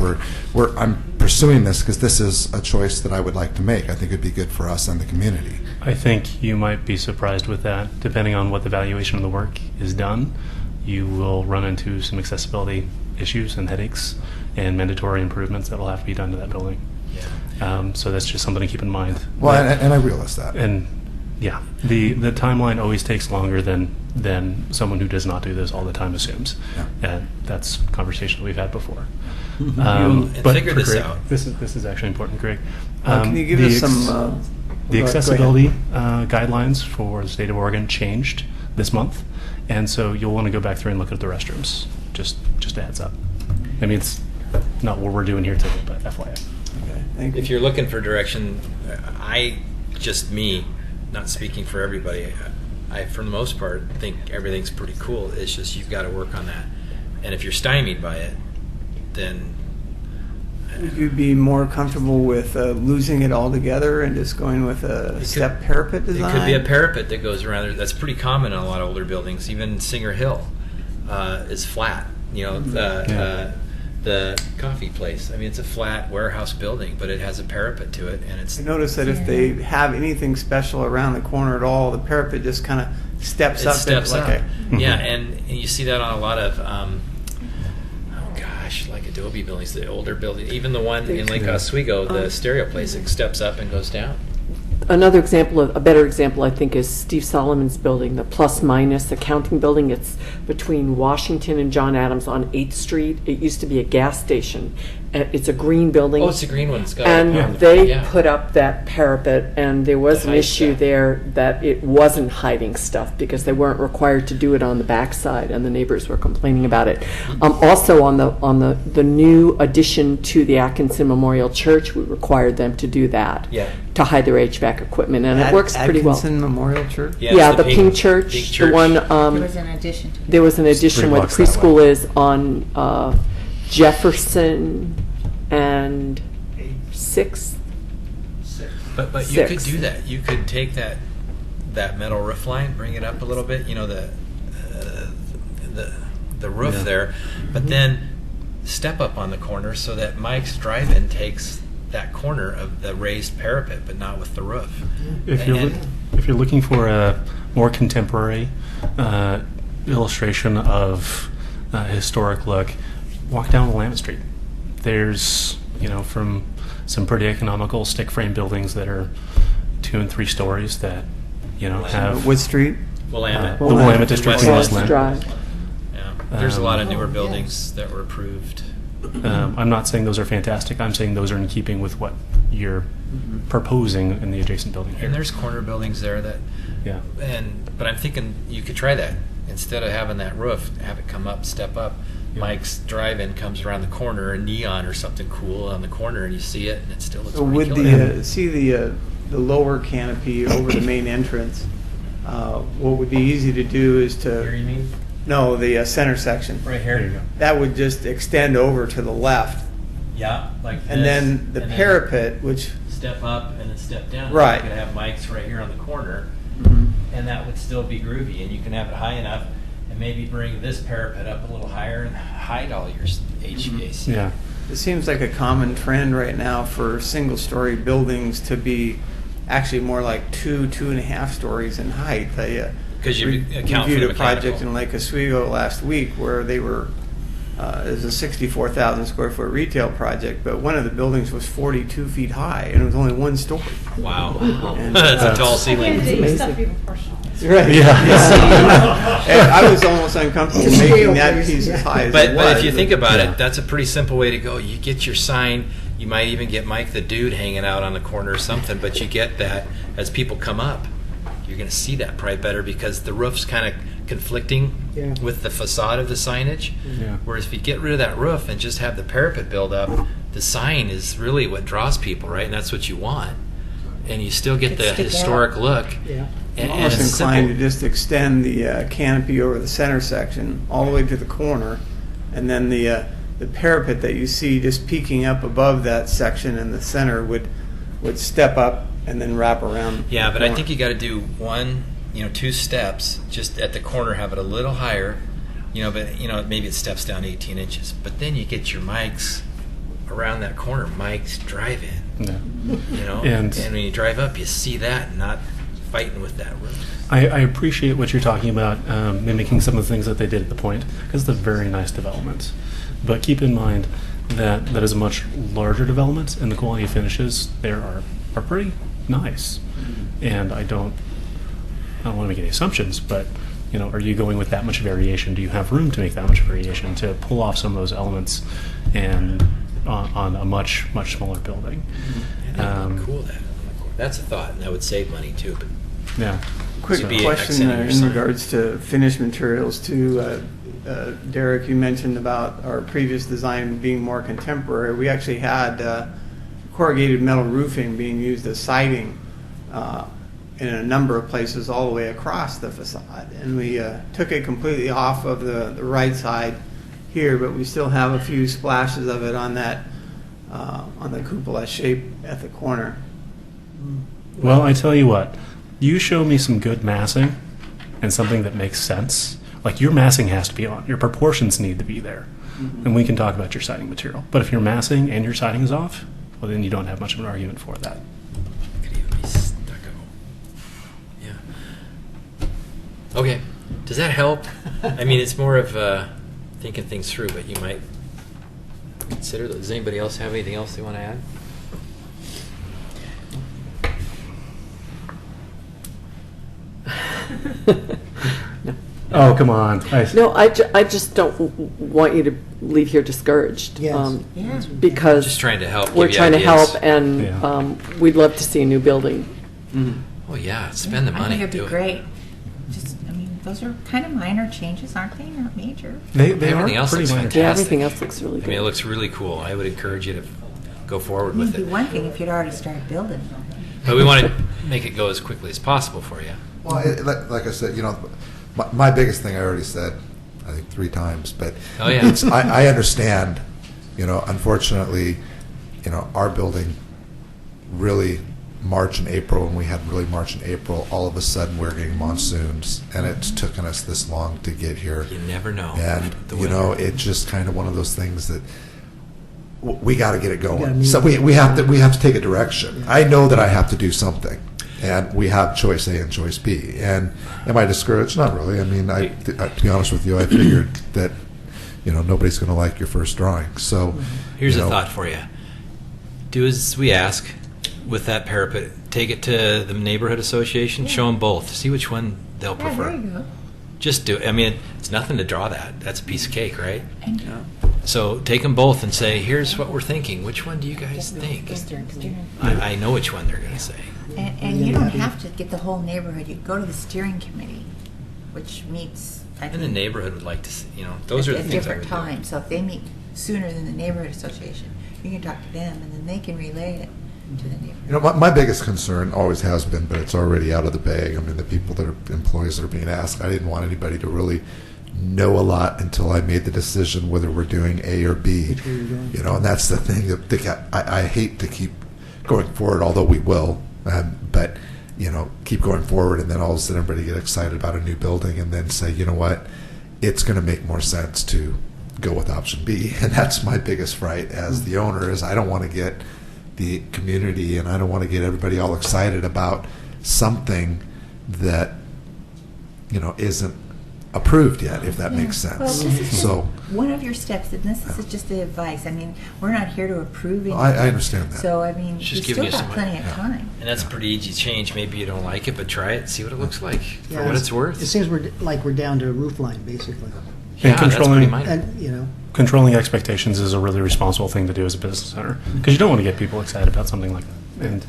I'm pursuing this because this is a choice that I would like to make. I think it'd be good for us and the community. I think you might be surprised with that. Depending on what the valuation of the work is done, you will run into some accessibility issues and headaches and mandatory improvements that will have to be done to that building. Yeah. So that's just something to keep in mind. Well, and I realize that. And yeah, the timeline always takes longer than someone who does not do this all the time assumes. Yeah. And that's a conversation we've had before. And figure for this Greg, out. This is actually important, Greg. Can you give the us ex- some... The go ahead. accessibility guidelines for the state of Oregon changed this month, and so you'll want to go back through and look at the restrooms. Just a heads up. I mean, it's not what we're doing here today, but FYI. Okay, thank you. If you're looking for direction, not speaking for everybody, I for the most part think everything's pretty cool. It's just you've got to work on that. And if you're stymied by it, then Would you be more comfortable with losing it altogether and just going with a step parapet design? it could be a parapet that goes around there. That's pretty common in a lot of older buildings. Even Singer Hill is flat. The coffee place. I mean, it's a flat warehouse building, but it has a parapet to it, and it's. I noticed that if they have anything special around the corner at all, the parapet just kind of steps It up. steps like up. Yeah, and you see that on a lot of, like Adobe buildings, the older buildings, even the one in Lake Oswego, the stereo place, it steps up and goes down. Another example, a better example, I think, is Steve Solomon's building, the Plus Minus Accounting Building. It's between Washington and John Adams on 8th Street. It used to be a gas station. It's a green building. Oh, it's a green one. It's got And they put up that parapet, and there was an hide issue stuff. there that it wasn't hiding stuff because they weren't required to do it on the backside, and the neighbors were complaining about it. Also, on the new addition to the Atkinson Memorial Church, we required them to do that to hide their HVAC equipment, and it works pretty well. Atkinson Memorial Church? Yeah, the pink church, the one. There was an addition to There was an addition 3 where the blocks that preschool is on Jefferson and 6th. But you could Six. do that. You could take that metal roof line, bring it up a little bit. The roof there, but then step up on the corner so that Mike's Drive-In takes that corner of the raised parapet, but not with the roof. If you're looking for a more contemporary illustration of a historic look, walk down Willamette Street. There's, from some pretty economical stick frame buildings that are 2 and 3 stories that, have Wood Street? Willamette. the Willamette District in West Westland. Drive. There's a lot of Oh, newer yes. buildings that were approved. I'm not saying those are fantastic. I'm saying those are in keeping with what you're proposing in the adjacent building here. And there's corner buildings there that, yeah. but I'm thinking you could try that. Instead of having that roof, have it come up, step up. Yeah. Mike's drive-in comes around the corner, a neon or something cool on the corner, and you see it, and it still looks So pretty with killer. the lower canopy over the main entrance, what would be easy to do is Here to, you mean? no, the center section. Right There you here. go. That would just extend over to the left. Yeah, like this. And then the and then parapet, which, step up and then step down. Right. You could have Mike's right here on the corner, and that would still be groovy, and you can have it high enough, and maybe bring this parapet up a little higher and hide all your HVAC. Yeah. it seems like a common trend right now for single-story buildings to be actually more like 2.5 stories in height. I 'Cause you account for reviewed the a project mechanical. in Lake Oswego last week where they were, it was a 64,000 square foot retail project, but one of the buildings was 42 feet high and it was only one story. Wow. And, That's a tall I ceiling. mean, you amazing. stuff be proportional. Right. Yeah. And I was almost uncomfortable making that piece as high as it was. But if you think about Yeah. it, that's a pretty simple way to go. You get your sign. You might even get Mike the Dude hanging out on the corner or something, but you get that as people come up. You're going to see that probably better because the roof's kind of conflicting Yeah. with the facade of the signage. Yeah. Whereas if you get rid of that roof and just have the parapet build up, the sign is really what draws people, right? And that's what you want. And you still get the Stick out. historic look. Yeah. And, I'm and almost it's inclined to simple. just extend the canopy over the center section all the way to the corner, and then the parapet that you see just peeking up above that section in the center would step up and then wrap around. Yeah, the but I corner. think you got to do two steps. Just at the corner, have it a little higher. But maybe it steps down 18 inches. But then you get your mics around that corner. Mike's drive-in. Yeah. And And- when you drive up, you see that, not fighting with that roof. I appreciate what you're talking about, mimicking some of the things that they did at the Point, because it's a very nice development. But keep in mind that that is a much larger development, and the quality of finishes there are pretty nice. And I don't want to make any assumptions, but are you going with that much variation? Do you have room to make that much variation to pull off some of those elements and on a much smaller building? And that would look cool. That's a thought, and that would save money too. But Yeah. Quick to be question accenting your in sign. regards to finished materials too. Derek, you mentioned about our previous design being more contemporary. We actually had corrugated metal roofing being used as siding in a number of places all the way across the facade. And we took it completely off of the right side here, but we still have a few splashes of it on that on the cupola shape at the corner. Well, I tell you what, you show me some good massing and something that makes sense. Like your massing has to be on. Your proportions need to be there. And we can talk about your siding material. But if your massing and your siding is off, well, then you don't have much of an argument for that. could even be stucco. Yeah. Okay. Does that help? I mean, it's more of thinking things through, but you might consider those. Does anybody else have anything else they want to add? Oh, come on. No, I just don't want you to leave here discouraged. Yes. Yeah. Because Just trying to help. we're give you trying to ideas. help, and Yeah. we'd love to see a new building. Oh yeah, spend the money. I think it'd do be it. great. Those are kind of minor changes, aren't they? Not major. They Everything are else pretty looks minor. fantastic. Yeah, everything else looks really I good. mean, it looks really cool. I would encourage you to go forward It'd with be it. one thing if you'd already started building. But we want to make it go as quickly as possible for you. Well, like I said, my biggest thing I already said, I think 3 times, but Oh, yeah. I understand, unfortunately, our building really March and April, when we had really March and April, all of a sudden we're getting monsoons, and it's taken us this long to get here. You never know. And, the weather. it's just kind of one of those things that we got to get it gotta going. move So it. we have to take a direction. I know that I have to do something, and we have choice A and choice B. And am I discouraged? Not really. I mean, to be honest with you, I figured that nobody's going to like your first drawing. So Here's a thought for you. Do as we ask with that parapet. Take it to the neighborhood association. Show them both. See which one they'll Yeah, prefer. there you go. Just do it. I mean, it's nothing to draw that. That's a piece of cake, right? And So take them both and say, here's what we're thinking. Which one do you guys think? I know which one they're going to say. And you don't have to get the whole neighborhood. You go to the steering committee, which meets, I And the think, neighborhood would like to see, those are the at things I different would do. times. So if they meet sooner than the neighborhood association, you can talk to them, and then they can relay it to the neighborhood. You know, my biggest concern always has been, but it's already out of the bag. I mean, the people that are employees that are being asked, I didn't want anybody to really know a lot until I made the decision whether we're doing A or B. Which way you're going. You know, and that's the thing that I hate to keep going forward, although we will, but keep going forward, and then all of a sudden everybody get excited about a new building, and then say, you know what, it's going to make more sense to go with option B, and that's my biggest fright as the owner is I don't want to get the community and I don't want to get everybody all excited about something that isn't approved yet, if that makes sense. Well, this is just So one of your steps, and this is just the advice. I mean, we're not here to approve anything. I understand that. So, I mean, Just you've giving still you got some plenty of time. And that's a pretty easy change. Maybe you don't like it, but try it, see what it looks like for Yeah, what it's worth. It seems we're down to roof line, basically. Yeah, that's pretty controlling- minor. And, Controlling expectations is a really responsible thing to do as a business owner, because you don't want to get people excited about something like that. And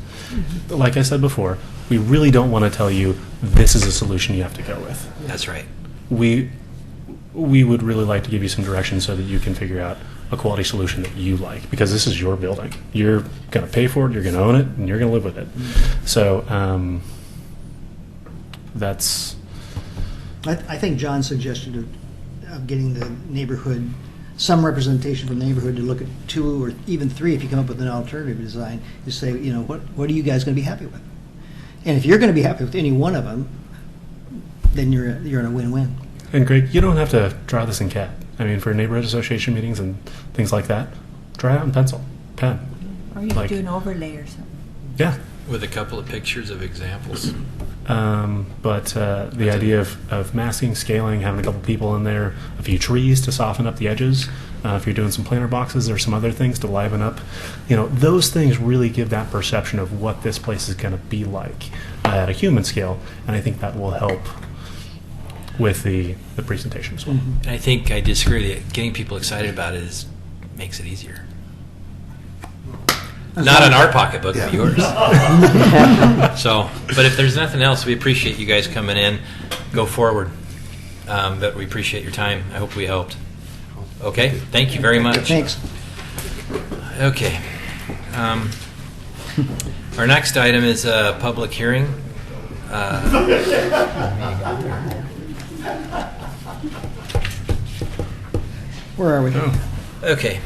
like I said before, we really don't want to tell you this is a solution you have to go with. That's right. We would really like to give you some direction so that you can figure out a quality solution that you like, because this is your building. You're going to pay for it, you're going to own it, and you're going to live with it. So that's... I think John's suggestion of getting the neighborhood, some representation from the neighborhood to look at 2 or even 3, if you come up with an alternative design, is say, what are you guys going to be happy with? And if you're going to be happy with any one of them, then you're in a win-win. And Greg, you don't have to draw this in CAD. I mean, for neighborhood association meetings and things like that, draw it out in pencil, pen. Or you could do an overlay or something. Yeah. With a couple of pictures of examples. But the idea of masking, scaling, having a couple people in there, a few trees to soften up the edges. If you're doing some planter boxes or some other things to liven up, those things really give that perception of what this place is going to be like at a human scale, and I think that will help with the presentation as well. And I think I disagree with you. Getting people excited about it makes it easier. Not on our pocketbook, but yours. So, but if there's nothing else, we appreciate you guys coming in. Go forward. But we appreciate your time. I hope we helped. Okay? Thank you very much. Thanks. Okay. Our next item is a public hearing. Where are we? Okay.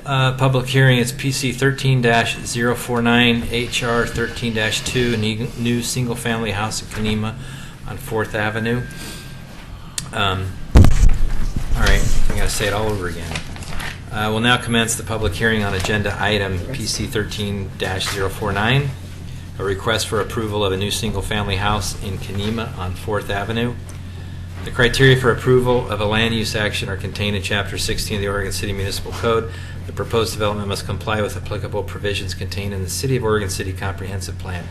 Public hearing is PC 13-049, HR 13-2, a new single-family house in Kenema on 4th Avenue. All right, I got to say it all over again. We'll now commence the public hearing on agenda item PC 13-049, a request for approval of a new single-family house in Kenema on 4th Avenue. The criteria for approval of a land use action are contained in Chapter 16 of the Oregon City Municipal Code. The proposed development must comply with applicable provisions contained in the City of Oregon City Comprehensive Plan.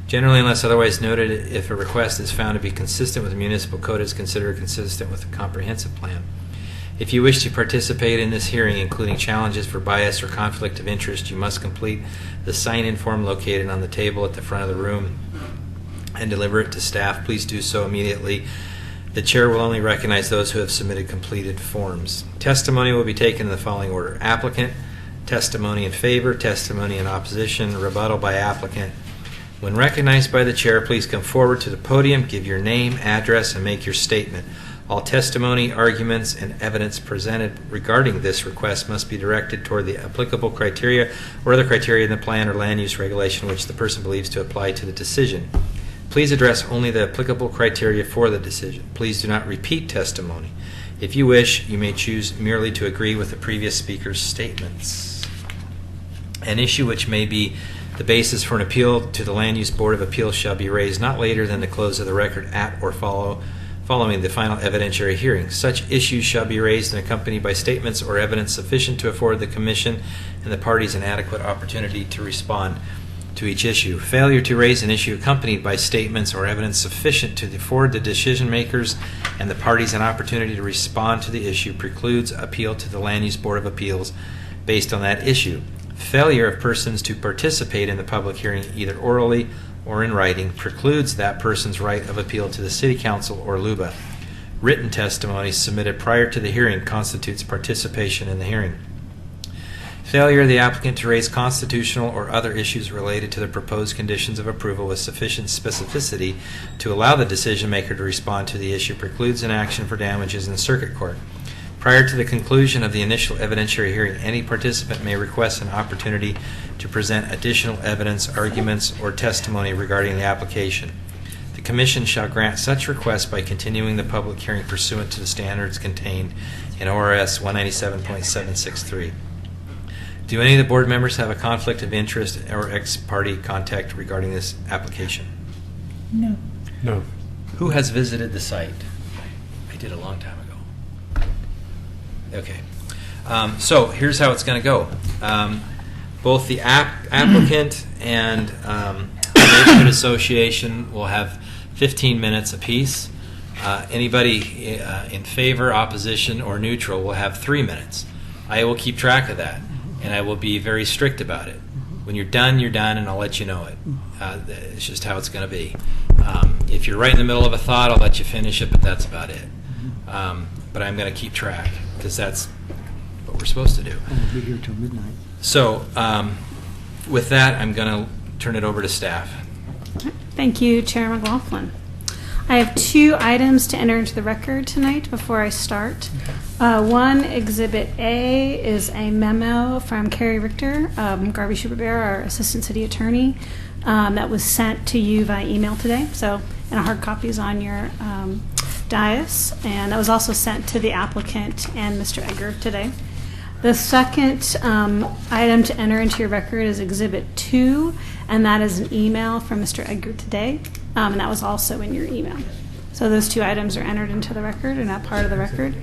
Generally, unless otherwise noted, if a request is found to be consistent with the municipal code, it is considered consistent with the comprehensive plan. If you wish to participate in this hearing, including challenges for bias or conflict of interest, you must complete the sign-in form located on the table at the front of the room and deliver it to staff. Please do so immediately. The chair will only recognize those who have submitted completed forms. Testimony will be taken in the following order: applicant, testimony in favor, testimony in opposition, rebuttal by applicant. When recognized by the chair, please come forward to the podium, give your name, address, and make your statement. All testimony, arguments, and evidence presented regarding this request must be directed toward the applicable criteria or other criteria in the plan or land use regulation which the person believes to apply to the decision. Please address only the applicable criteria for the decision. Please do not repeat testimony. If you wish, you may choose merely to agree with the previous speaker's statements. An issue which may be the basis for an appeal to the Land Use Board of Appeals shall be raised not later than the close of the record at or following the final evidentiary hearing. Such issues shall be raised and accompanied by statements or evidence sufficient to afford the Commission and the parties an adequate opportunity to respond. to each issue. Failure to raise an issue accompanied by statements or evidence sufficient to afford the decision makers and the parties an opportunity to respond to the issue precludes appeal to the Land Use Board of Appeals based on that issue. Failure of persons to participate in the public hearing either orally or in writing precludes that person's right of appeal to the City Council or LUBA. Written testimony submitted prior to the hearing constitutes participation in the hearing. Failure of the applicant to raise constitutional or other issues related to the proposed conditions of approval with sufficient specificity to allow the decision maker to respond to the issue precludes an action for damages in the circuit court. Prior to the conclusion of the initial evidentiary hearing, any participant may request an opportunity to present additional evidence, arguments, or testimony regarding the application. The Commission shall grant such request by continuing the public hearing pursuant to the standards contained in ORS 197.763. Do any of the board members have a conflict of interest or ex-party contact regarding this application? No. No. Who has visited the site? I did a long time ago. Okay. So here's how it's going to go. Both the applicant and the neighborhood association will have 15 minutes apiece. Anybody in favor, opposition, or neutral will have 3 minutes. I will keep track of that, and I will be very strict about it. When you're done, and I'll let you know it. It's just how it's going to be. If you're right in the middle of a thought, I'll let you finish it, but that's about it. But I'm going to keep track, because that's what we're supposed to do. We'll be here till midnight. So with that, I'm going to turn it over to staff. Thank you, Chair McLaughlin. I have 2 items to enter into the record tonight before I start. One, Exhibit A, is a memo from Carrie Richter, Garvey Schubert Bear, our Assistant City Attorney, that was sent to you via email today. So, and a hard copy is on your dais. And that was also sent to the applicant and Mr. Egger today. The second item to enter into your record is Exhibit 2, and that is an email from Mr. Edgar today, and that was also in your email. So those 2 items are entered into the record and not part of the record.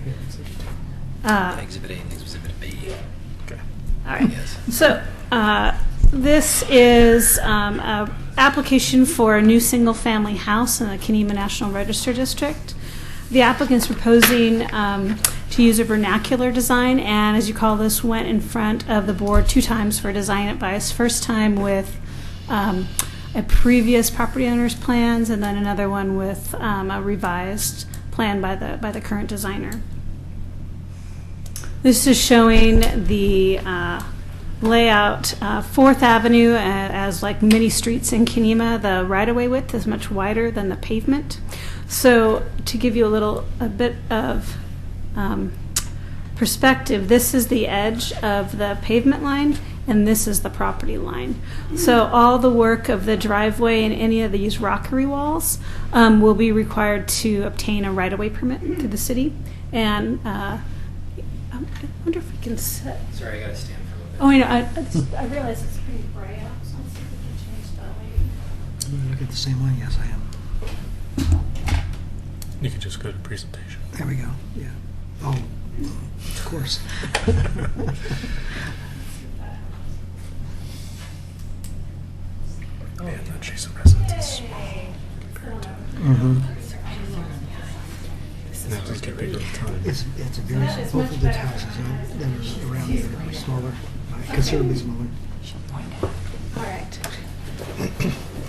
Exhibit A and Exhibit B. Okay. All right. Yes. So this is an application for a new single-family house in the Kenema National Register District. The applicant's proposing to use a vernacular design, and as you call this, went in front of the board 2 times for design advice. First time with a previous property owner's plans, and then another one with a revised plan by the current designer. This is showing the layout, 4th Avenue as like many streets in Kenema. The right-of-way width is much wider than the pavement. So to give you a bit of perspective, this is the edge of the pavement line, and this is the property line. So all the work of the driveway and any of these rockery walls will be required to obtain a right-of-way permit through the city. And I wonder if we can set. Sorry, I got to stand for a little bit. Oh, I realize it's pretty bright out, so let's see if we can change that lighting. Look at the same one? Yes, I am. You could just go to presentation. There we go. Yeah. Oh, of course. Man, that Jason residence is small compared to. Now it's getting bigger with time. It's a very, both of the houses that are around here are smaller, considerably smaller. All right.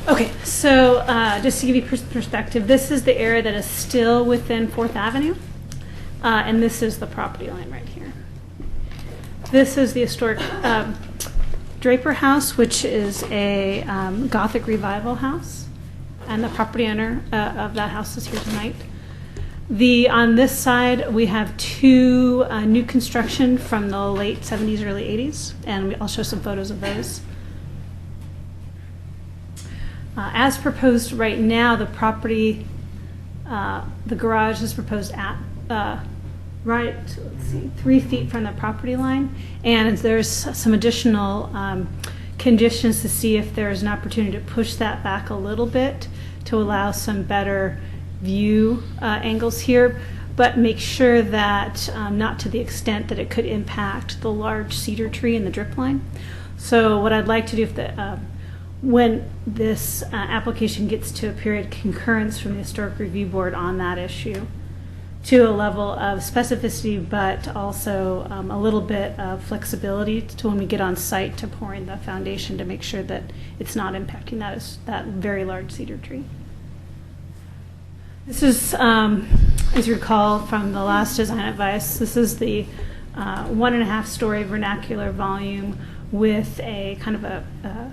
Okay, so just to give you perspective, this is the area that is still within 4th Avenue, and this is the property line right here. This is the historic Draper House, which is a Gothic revival house, and the property owner of that house is here tonight. On this side, we have 2 new construction from the late 70s, early 80s, and I'll show some photos of those. As proposed right now, the property, the garage is proposed at right, let's see, 3 feet from the property line, and there's some additional conditions to see if there's an opportunity to push that back a little bit to allow some better view angles here, but make sure that not to the extent that it could impact the large cedar tree and the drip line. So what I'd like to do, if the when this application gets to a period of concurrence from the Historic Review Board on that issue, to a level of specificity, but also a little bit of flexibility to when we get on site to pouring the foundation to make sure that it's not impacting that very large cedar tree. This is, as you recall from the last design advice, this is the 1.5-story vernacular volume with a kind of a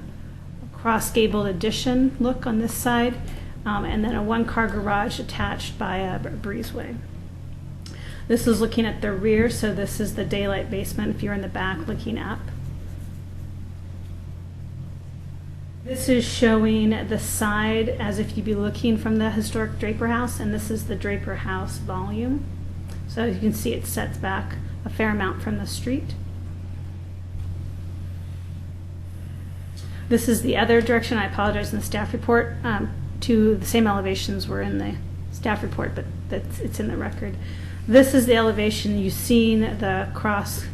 cross-gabled addition look on this side, and then a one-car garage attached by a breezeway. This is looking at the rear, so this is the daylight basement if you're in the back looking up. This is showing the side as if you'd be looking from the historic Draper House, and this is the Draper House volume. So as you can see, it sets back a fair amount from the street. This is the other direction. I apologize in the staff report. The same elevations were in the staff report, but it's in the record. This is the elevation you've seen, the cross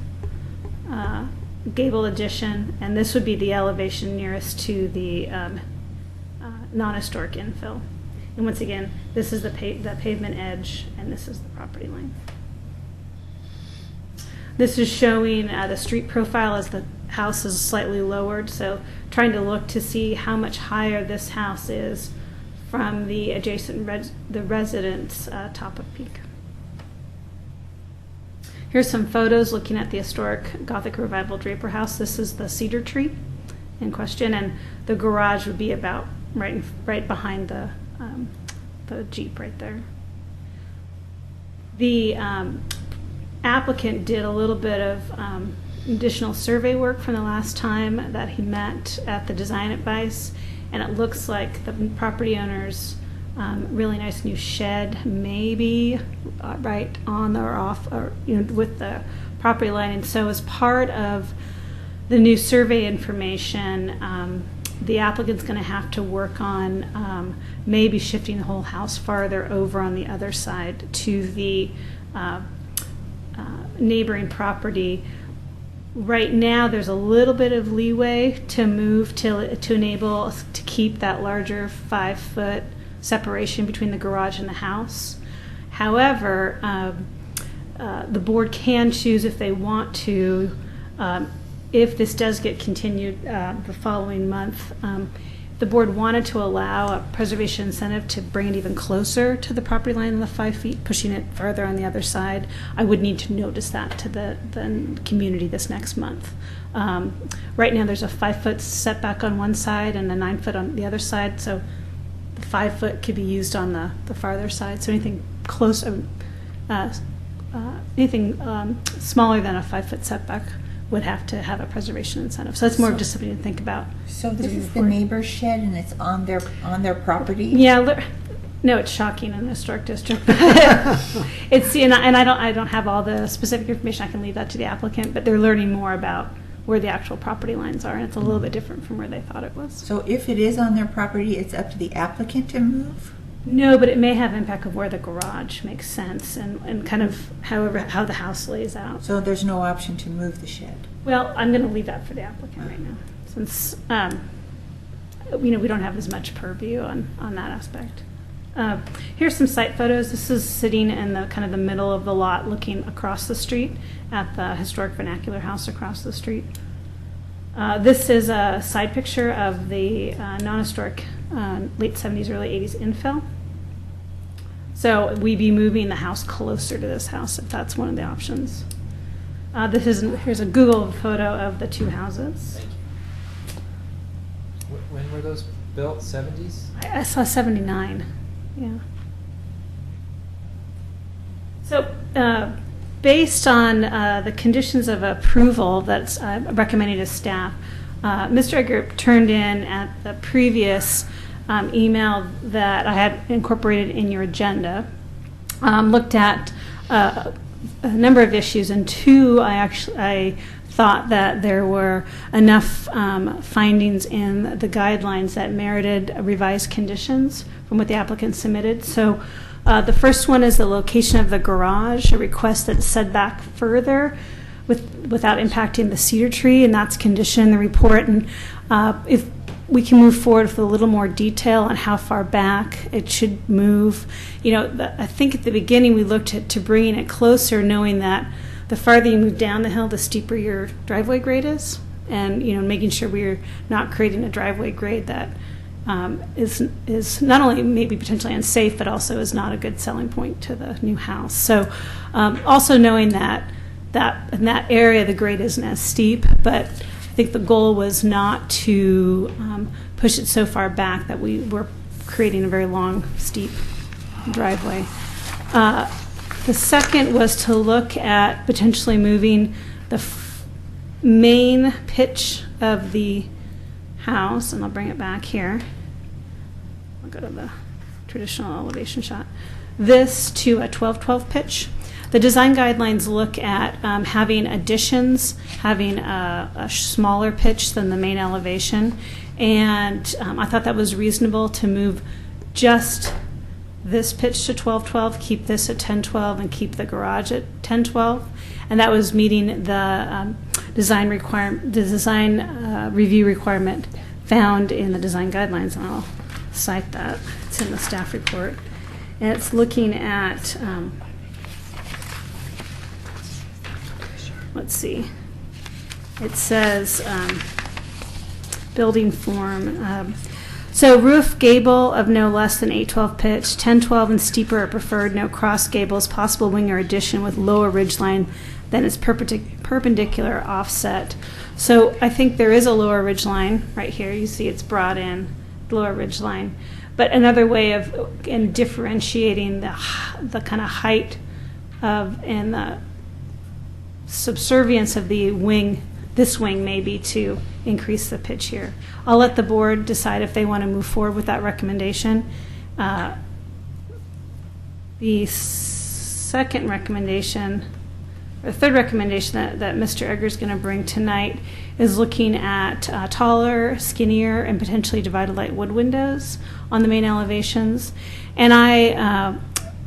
gable addition, and this would be the elevation nearest to the non-historic infill. And once again, this is the pavement edge, and this is the property line. This is showing the street profile as the house is slightly lowered, so trying to look to see how much higher this house is from the adjacent the residence top of peak. Here's some photos looking at the historic Gothic Revival Draper House. This is the cedar tree in question, and the garage would be about right behind the Jeep right there. The applicant did a little bit of additional survey work from the last time that he met at the design advice, and it looks like the property owner's really nice new shed, maybe right on or off, or with the property line. And so, as part of the new survey information, the applicant's going to have to work on maybe shifting the whole house farther over on the other side to the neighboring property. Right now, there's a little bit of leeway to move to enable to keep that larger 5-foot separation between the garage and the house. However, the board can choose if they want to, if this does get continued the following month, the board wanted to allow a preservation incentive to bring it even closer to the property line than the 5 feet, pushing it further on the other side. I would need to notice that to the community this next month. Right now there's a 5-foot setback on one side and a 9-foot on the other side, so the 5-foot could be used on the farther side. So anything close, anything smaller than a 5-foot setback would have to have a preservation incentive. So that's more of just something to think about. So this is the neighbor's shed, and it's on their property? Yeah. No, it's shocking in the historic district. It's and I don't have all the specific information. I can leave that to the applicant, but they're learning more about where the actual property lines are, and it's a little bit different from where they thought it was. So if it is on their property, it's up to the applicant to move? No, but it may have impact of where the garage makes sense and kind of how the house lays out. So there's no option to move the shed? Well, I'm going to leave that for the applicant right now, since we don't have as much purview on that aspect. Here's some site photos. This is sitting in the kind of the middle of the lot, looking across the street at the historic vernacular house across the street. This is a side picture of the non-historic late 70s, early 80s infill. So we'd be moving the house closer to this house if that's one of the options. Here's a Google photo of the two houses. Thank you. When were those built? 70s? I saw 79. Yeah. So based on the conditions of approval that's recommended to staff, Mr. Edgar turned in at the previous email that I had incorporated in your agenda, looked at a number of issues, and two I thought that there were enough findings in the guidelines that merited revised conditions from what the applicant submitted. So the first one is the location of the garage, a request that's set back further without impacting the cedar tree, and that's conditioned in the report. And if we can move forward with a little more detail on how far back it should move. I think at the beginning we looked at to bringing it closer, knowing that the farther you move down the hill, the steeper your driveway grade is, and making sure we're not creating a driveway grade that is not only maybe potentially unsafe, but also is not a good selling point to the new house. So also knowing that in that area the grade isn't as steep, but I think the goal was not to push it so far back that we were creating a very long, steep driveway. The second was to look at potentially moving the main pitch of the house, and I'll bring it back here. I'll go to the traditional elevation shot. This to a 12-12 pitch. The design guidelines look at having additions, having a smaller pitch than the main elevation, and I thought that was reasonable to move just this pitch to 12-12, keep this at 10-12, and keep the garage at 10-12, and that was meeting the design review requirement found in the design guidelines, and I'll cite that. It's in the staff report, and it's looking at. Let's see. It says building form. So roof gable of no less than 8-12 pitch, 10-12 and steeper are preferred. No cross gables, possible wing or addition with lower ridgeline than its perpendicular offset. So I think there is a lower ridgeline right here. You see it's brought in, lower ridgeline. But another way of differentiating the kind of height of and the subservience of the wing, this wing maybe to increase the pitch here. I'll let the board decide if they want to move forward with that recommendation. The second recommendation, or third recommendation that Mr. Egger is going to bring tonight is looking at taller, skinnier, and potentially divided light wood windows on the main elevations. And I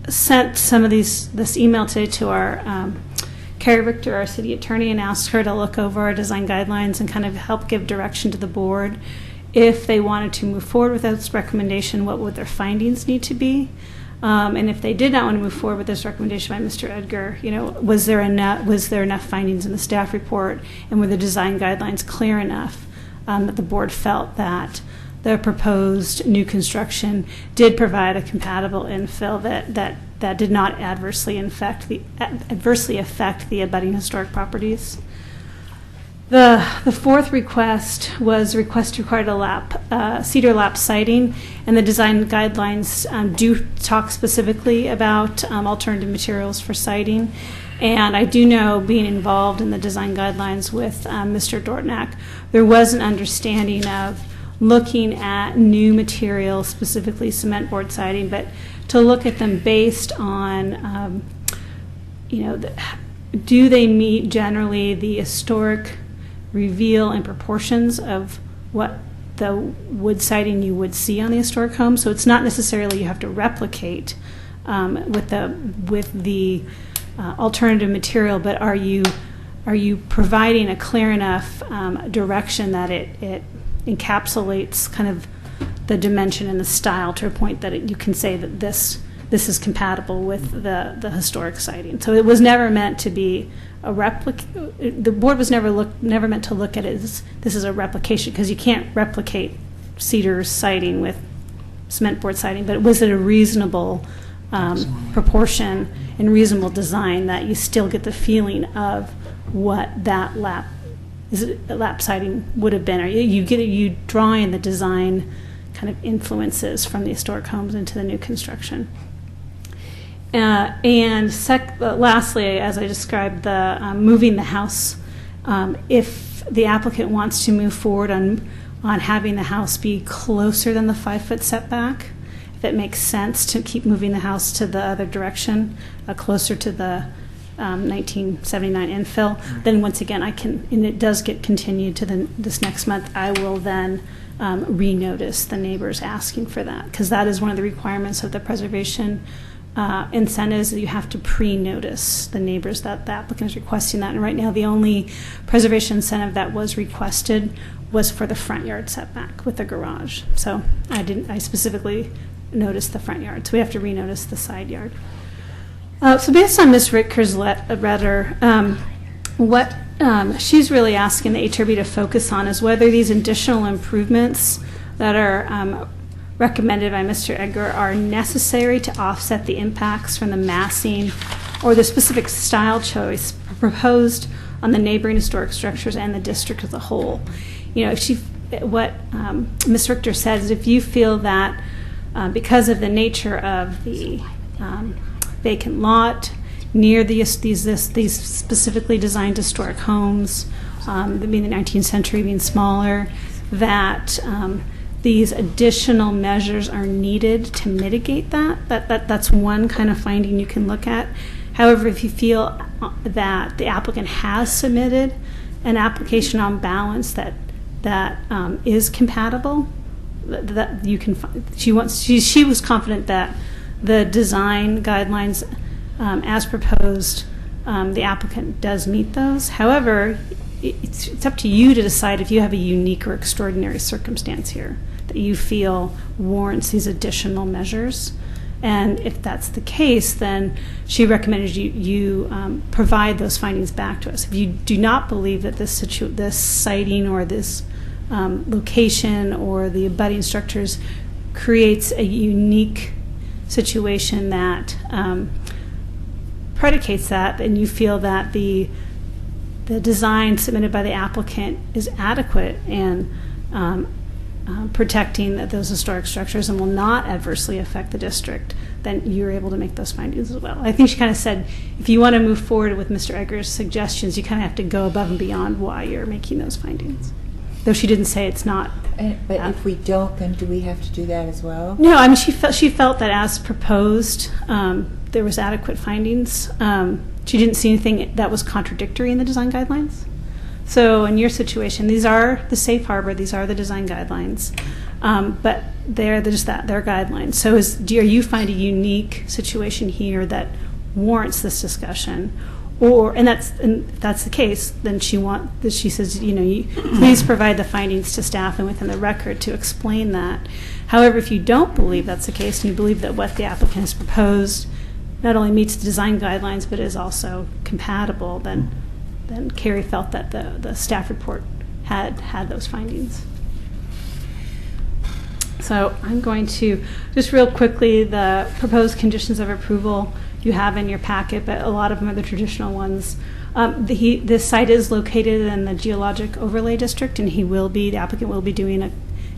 sent some of this email today to our Carrie Richter, our city attorney, and asked her to look over our design guidelines and kind of help give direction to the board. If they wanted to move forward with this recommendation, what would their findings need to be? And if they did not want to move forward with this recommendation by Mr. Edgar, was there enough findings in the staff report, and were the design guidelines clear enough that the board felt that the proposed new construction did provide a compatible infill that did not adversely affect the abutting historic properties. The fourth request was required a cedar lap siding, and the design guidelines do talk specifically about alternative materials for siding. And I do know, being involved in the design guidelines with Mr. Dortnack, there was an understanding of looking at new materials, specifically cement board siding, but to look at them based on, do they meet generally the historic reveal and proportions of what the wood siding you would see on the historic home? So it's not necessarily you have to replicate with the alternative material, but are you providing a clear enough direction that it encapsulates kind of the dimension and the style to a point that you can say that this is compatible with the historic siding. So it was never meant to be a replica. The board was never meant to look at it as this is a replication, because you can't replicate cedar siding with cement board siding. But was it a reasonable proportion and reasonable design that you still get the feeling of what that lap siding would have been? Or you drawing the design kind of influences from the historic homes into the new construction. Lastly, as I described, the moving the house, if the applicant wants to move forward on having the house be closer than the 5-foot setback, if it makes sense to keep moving the house to the other direction, closer to the 1979 infill, then once again and it does get continued to this next month, I will then renotice the neighbors asking for that, because that is one of the requirements of the preservation incentives, that you have to pre-notice the neighbors that the applicant is requesting that. And right now the only preservation incentive that was requested was for the front yard setback with the garage. So I specifically noticed the front yard. So we have to renotice the side yard. So based on Ms. Ritker's letter, what she's really asking the HRB to focus on is whether these additional improvements that are recommended by Mr. Edgar are necessary to offset the impacts from the massing or the specific style choice proposed on the neighboring historic structures and the district as a whole. You know, what Ms. Richter says is if you feel that because of the nature of the vacant lot near these specifically designed historic homes, being the 19th century, being smaller, that these additional measures are needed to mitigate that's one kind of finding you can look at. However, if you feel that the applicant has submitted an application on balance that is compatible, that you can find, she was confident that the design guidelines as proposed, the applicant does meet those. However, it's up to you to decide if you have a unique or extraordinary circumstance here that you feel warrants these additional measures. And if that's the case, then she recommended you provide those findings back to us. If you do not believe that this siting or this location or the abutting structures creates a unique situation that predicates that, and you feel that the design submitted by the applicant is adequate and protecting those historic structures and will not adversely affect the district, then you're able to make those findings as well. I think she kind of said if you want to move forward with Mr. Edgar's suggestions, you kind of have to go above and beyond why you're making those findings. Though she didn't say it's not. But if we don't, then do we have to do that as well? No, I mean she felt that as proposed, there was adequate findings. She didn't see anything that was contradictory in the design guidelines. So in your situation, these are the safe harbor, these are the design guidelines, but they're just that, they're guidelines. So do you find a unique situation here that warrants this discussion? And if that's the case, then she says, please provide the findings to staff and within the record to explain that. However, if you don't believe that's the case and you believe that what the applicant has proposed not only meets the design guidelines but is also compatible, then Carrie felt that the staff report had those findings. So I'm going to just real quickly, the proposed conditions of approval you have in your packet, but a lot of them are the traditional ones. This site is located in the geologic overlay district, and the applicant will be doing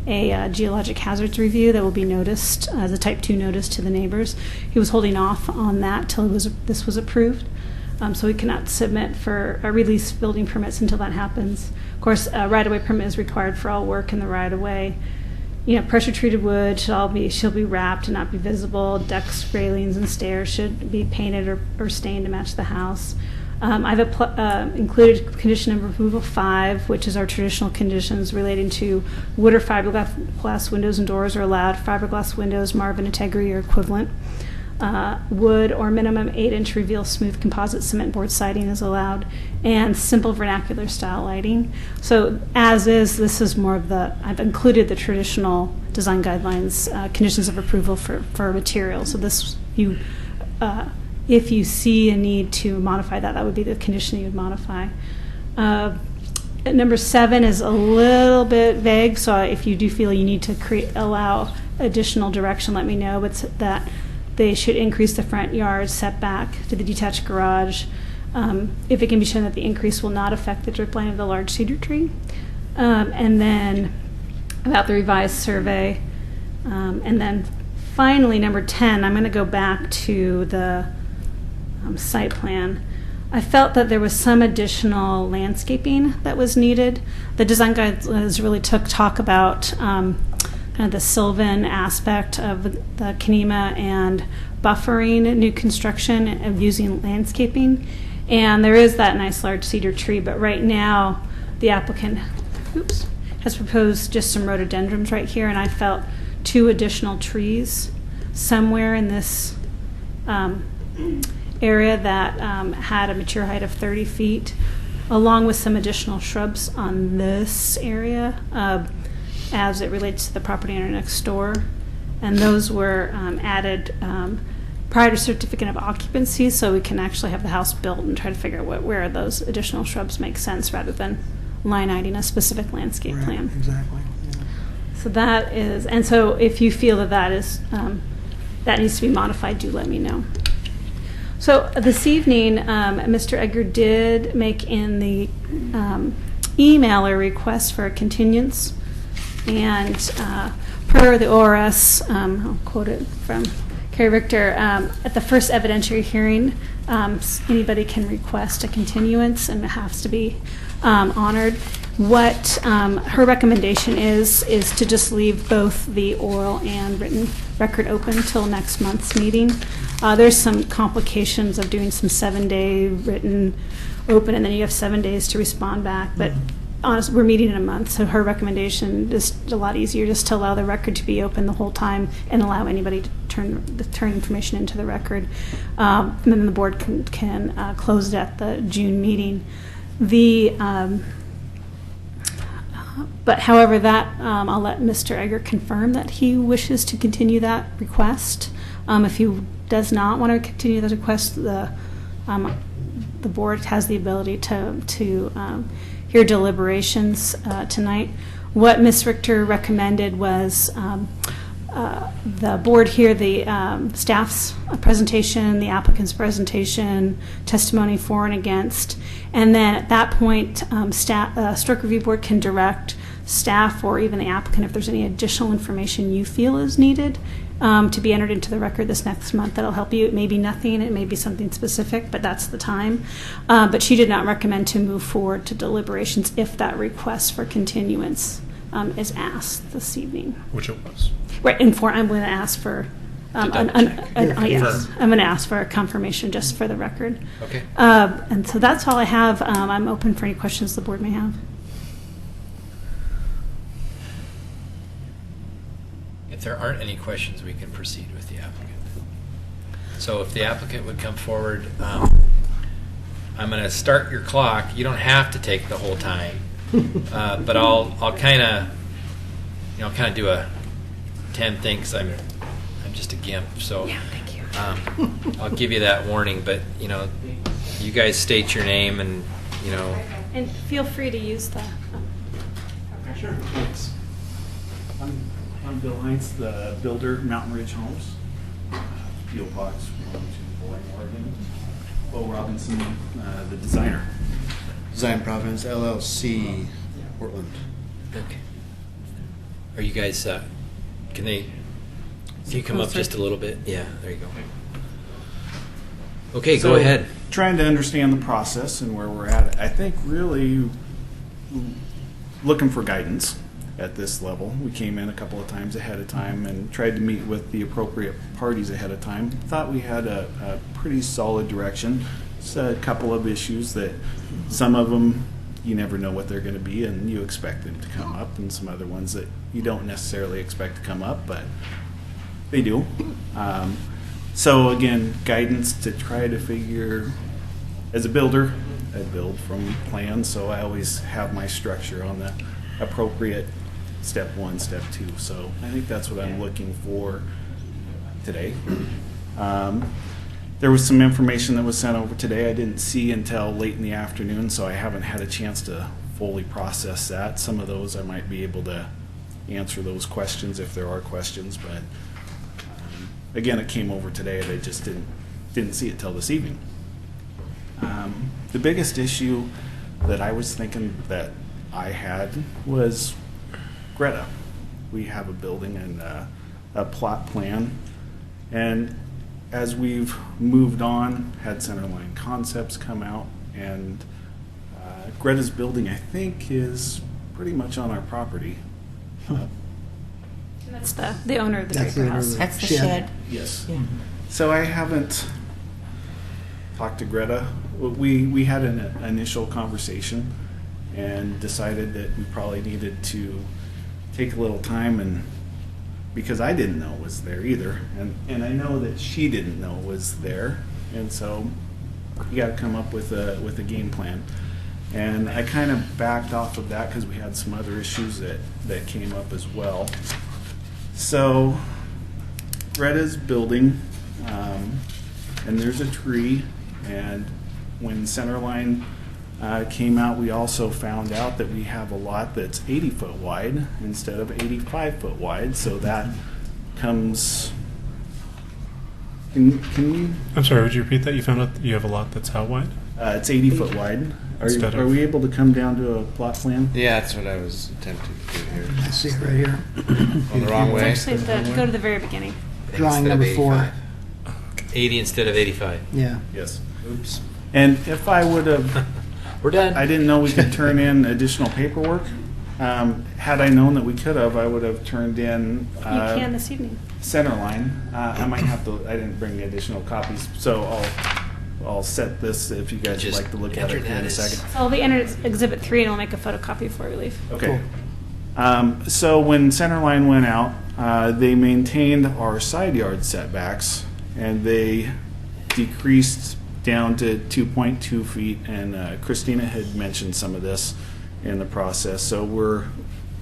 a geologic hazards review that will be noticed as a type 2 notice to the neighbors. He was holding off on that till this was approved. So we cannot submit for release building permits until that happens. Of course, a right-of-way permit is required for all work in the right-of-way. Pressure-treated wood should be wrapped and not be visible. Decks, railings, and stairs should be painted or stained to match the house. I've included condition of approval 5, which is our traditional conditions relating to wood or fiberglass windows and doors are allowed. Fiberglass windows, Marvin Integrity or equivalent. Wood or minimum 8-inch reveal smooth composite cement board siding is allowed, and simple vernacular style lighting. So as is, this is more of I've included the traditional design guidelines, conditions of approval for materials. So this, if you see a need to modify that would be the condition you would modify. Number 7 is a little bit vague, so if you do feel you need to allow additional direction, let me know, but that they should increase the front yard setback to the detached garage if it can be shown that the increase will not affect the drip line of the large cedar tree. And then about the revised survey. And then finally, number 10, I'm going to go back to the site plan. I felt that there was some additional landscaping that was needed. The design guidelines really talk about kind of the sylvan aspect of the Kenema and buffering new construction and using landscaping. And there is that nice large cedar tree, but right now the applicant has proposed just some rhododendrons right here, and I felt 2 additional trees somewhere in this area that had a mature height of 30 feet along with some additional shrubs on this area as it relates to the property owner next door. And those were added prior to certificate of occupancy, so we can actually have the house built and try to figure out where those additional shrubs make sense rather than line iteming a specific landscape plan. Exactly. Yeah. So that is, and so if you feel that that is that needs to be modified, do let me know. So this evening, Mr. Egger did make in the email a request for a continuance, and per the ORS, I'll quote it from Carrie Richter, at the first evidentiary hearing, anybody can request a continuance and it has to be honored. What her recommendation is to just leave both the oral and written record open till next month's meeting. There's some complications of doing some 7-day written open, and then you have 7 days to respond back. But honestly, we're meeting in a month, so her recommendation is a lot easier, just to allow the record to be open the whole time and allow anybody to turn information into the record. And then the board can close it at the June meeting. But however, that I'll let Mr. Egger confirm that he wishes to continue that request. If he does not want to continue the request, the board has the ability to hear deliberations tonight. What Ms. Richter recommended was the board hear the staff's presentation, the applicant's presentation, testimony for and against, and then at that point, Historic Review Board can direct staff or even the applicant if there's any additional information you feel is needed to be entered into the record this next month. That'll help you. It may be nothing, it may be something specific, but that's the time. But she did not recommend to move forward to deliberations if that request for continuance is asked this evening. Which it was. Right, and I'm going to ask for, yes, I'm going to ask for a confirmation just for the record. Okay. And so that's all I have. I'm open for any questions the board may have. If there aren't any questions, we can proceed with the applicant. So if the applicant would come forward, I'm going to start your clock. You don't have to take the whole time, but I'll kind of do a 10 thing because I'm just a gimp. So Yeah, thank you. I'll give you that warning. But you guys state your name and And feel free to use the. Sure, thanks. I'm Bill Heinz, the builder, Mountain Ridge Homes, P.O. Box 1, 2, Bowling, Oregon. Bo Robinson, the designer. Design Providence LLC, Portland. Okay. Are you guys? Can you come up just a little bit? Yeah, there you go. Okay, go ahead. Trying to understand the process and where we're at. I think really looking for guidance at this level. We came in a couple of times ahead of time and tried to meet with the appropriate parties ahead of time. Thought we had a pretty solid direction. Just a couple of issues that some of them you never know what they're going to be and you expect them to come up, and some other ones that you don't necessarily expect to come up, but they do. So again, guidance to try to figure, as a builder, I build from plans, so I always have my structure on the appropriate step 1, step 2. So I think that's what I'm looking for today. There was some information that was sent over today I didn't see until late in the afternoon, so I haven't had a chance to fully process that. Some of those I might be able to answer those questions if there are questions, but again, it came over today and I just didn't see it till this evening. The biggest issue that I was thinking that I had was Greta. We have a building and a plot plan, and as we've moved on, had Centerline Concepts come out, and Greta's building, I think, is pretty much on our property. That's the owner of the That's Draper the owner of House. the That's the shed. shed. Yes. Yeah. So I haven't talked to Greta. We had an initial conversation and decided that we probably needed to take a little time, and because I didn't know it was there either, and I know that she didn't know it was there, and so you got to come up with a game plan. And I kind of backed off of that because we had some other issues that came up as well. So Greta's building, and there's a tree, and when Centerline came out, we also found out that we have a lot that's 80 foot wide instead of 85 foot wide, so that comes... Can you... I'm sorry, would you repeat that? You found out that you have a lot that's how wide? It's 80 foot wide. Are we able to come down to a plot plan? Yeah, that's what I was attempting to do here. I see it right here. On the wrong way? Actually, go to the very beginning. Drawing number 4. 80 instead of 85. Yeah. Yes. Oops. And if I would have... We're done. I didn't know we could turn in additional paperwork. Had I known that we could have, I would have turned in... You can this evening. Centerline. I might have to... I didn't bring additional copies, so I'll set this if you guys would Just like to look at it here in a second. So I'll be entered Exhibit 3, and I'll make a photocopy before we leave. Okay. So when Centerline went out, they maintained our side yard setbacks, and they decreased down to 2.2 feet, and Christina had mentioned some of this in the process. So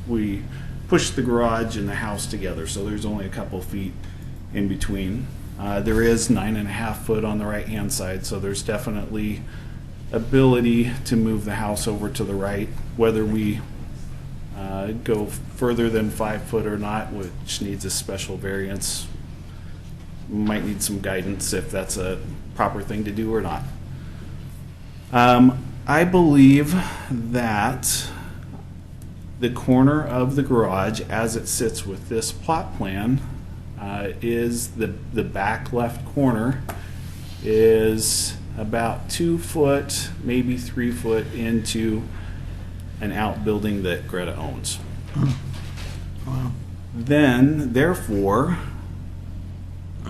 we pushed the garage and the house together, so there's only a couple feet in between. There is 9.5 foot on the right-hand side, so there's definitely ability to move the house over to the right, whether we go further than 5 foot or not, which needs a special variance. Might need some guidance if that's a proper thing to do or not. I believe that the corner of the garage, as it sits with this plot plan, is the back left corner is about 2 foot, maybe 3 foot into an outbuilding that Greta owns. Wow. Then, therefore,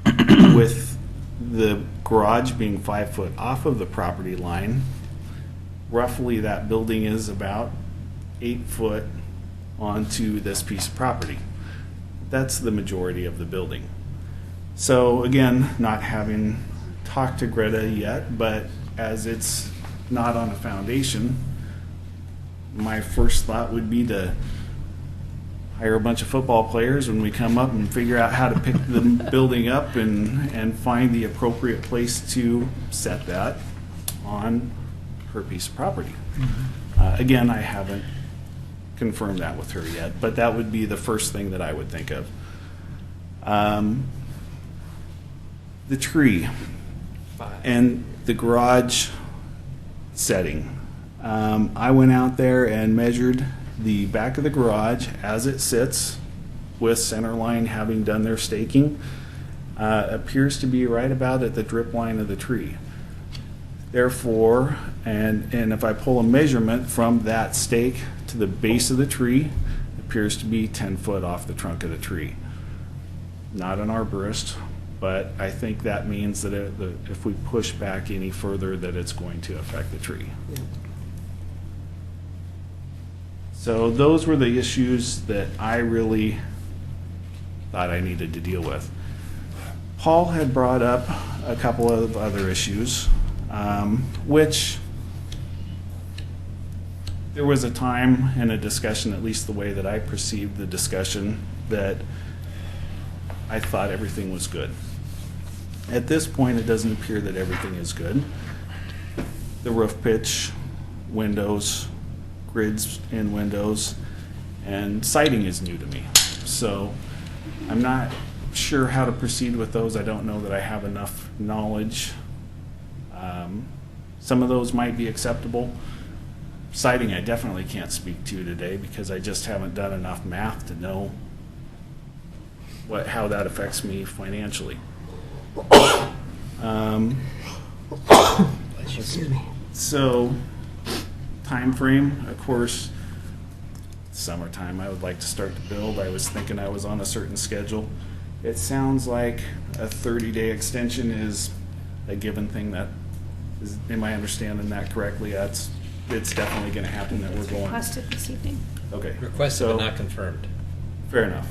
with the garage being 5 foot off of the property line, roughly that building is about 8 foot onto this piece of property. That's the majority of the building. So again, not having talked to Greta yet, but as it's not on a foundation, my first thought would be to hire a bunch of football players when we come up and figure out how to pick the building up and find the appropriate place to set that on her piece of property. Again, I haven't confirmed that with her yet, but that would be the first thing that I would think of. The tree and the garage setting. I went out there and measured the back of the garage as it sits, with Centerline having done their staking. Appears to be right about at the drip line of the tree. Therefore, and if I pull a measurement from that stake to the base of the tree, it appears to be 10 foot off the trunk of the tree. Not an arborist, but I think that means that if we push back any further, that it's going to affect the tree. Yeah. So those were the issues that I really thought I needed to deal with. Paul had brought up a couple of other issues, which there was a time and a discussion, at least the way that I perceived the discussion, that I thought everything was good. At this point, it doesn't appear that everything is good. The roof pitch, windows, grids in windows, and siding is new to me. So I'm not sure how to proceed with those. I don't know that I have enough knowledge. Some of those might be acceptable. Siding I definitely can't speak to today because I just haven't done enough math to know how that affects me financially. Excuse me. So, time frame, of course, summertime, I would like to start to build. I was thinking I was on a certain schedule. It sounds like a 30-day extension is a given thing. That is, am I understanding that correctly? It's definitely going to happen that we're going. Requested this evening. Okay. Requested So- but not confirmed. Fair enough.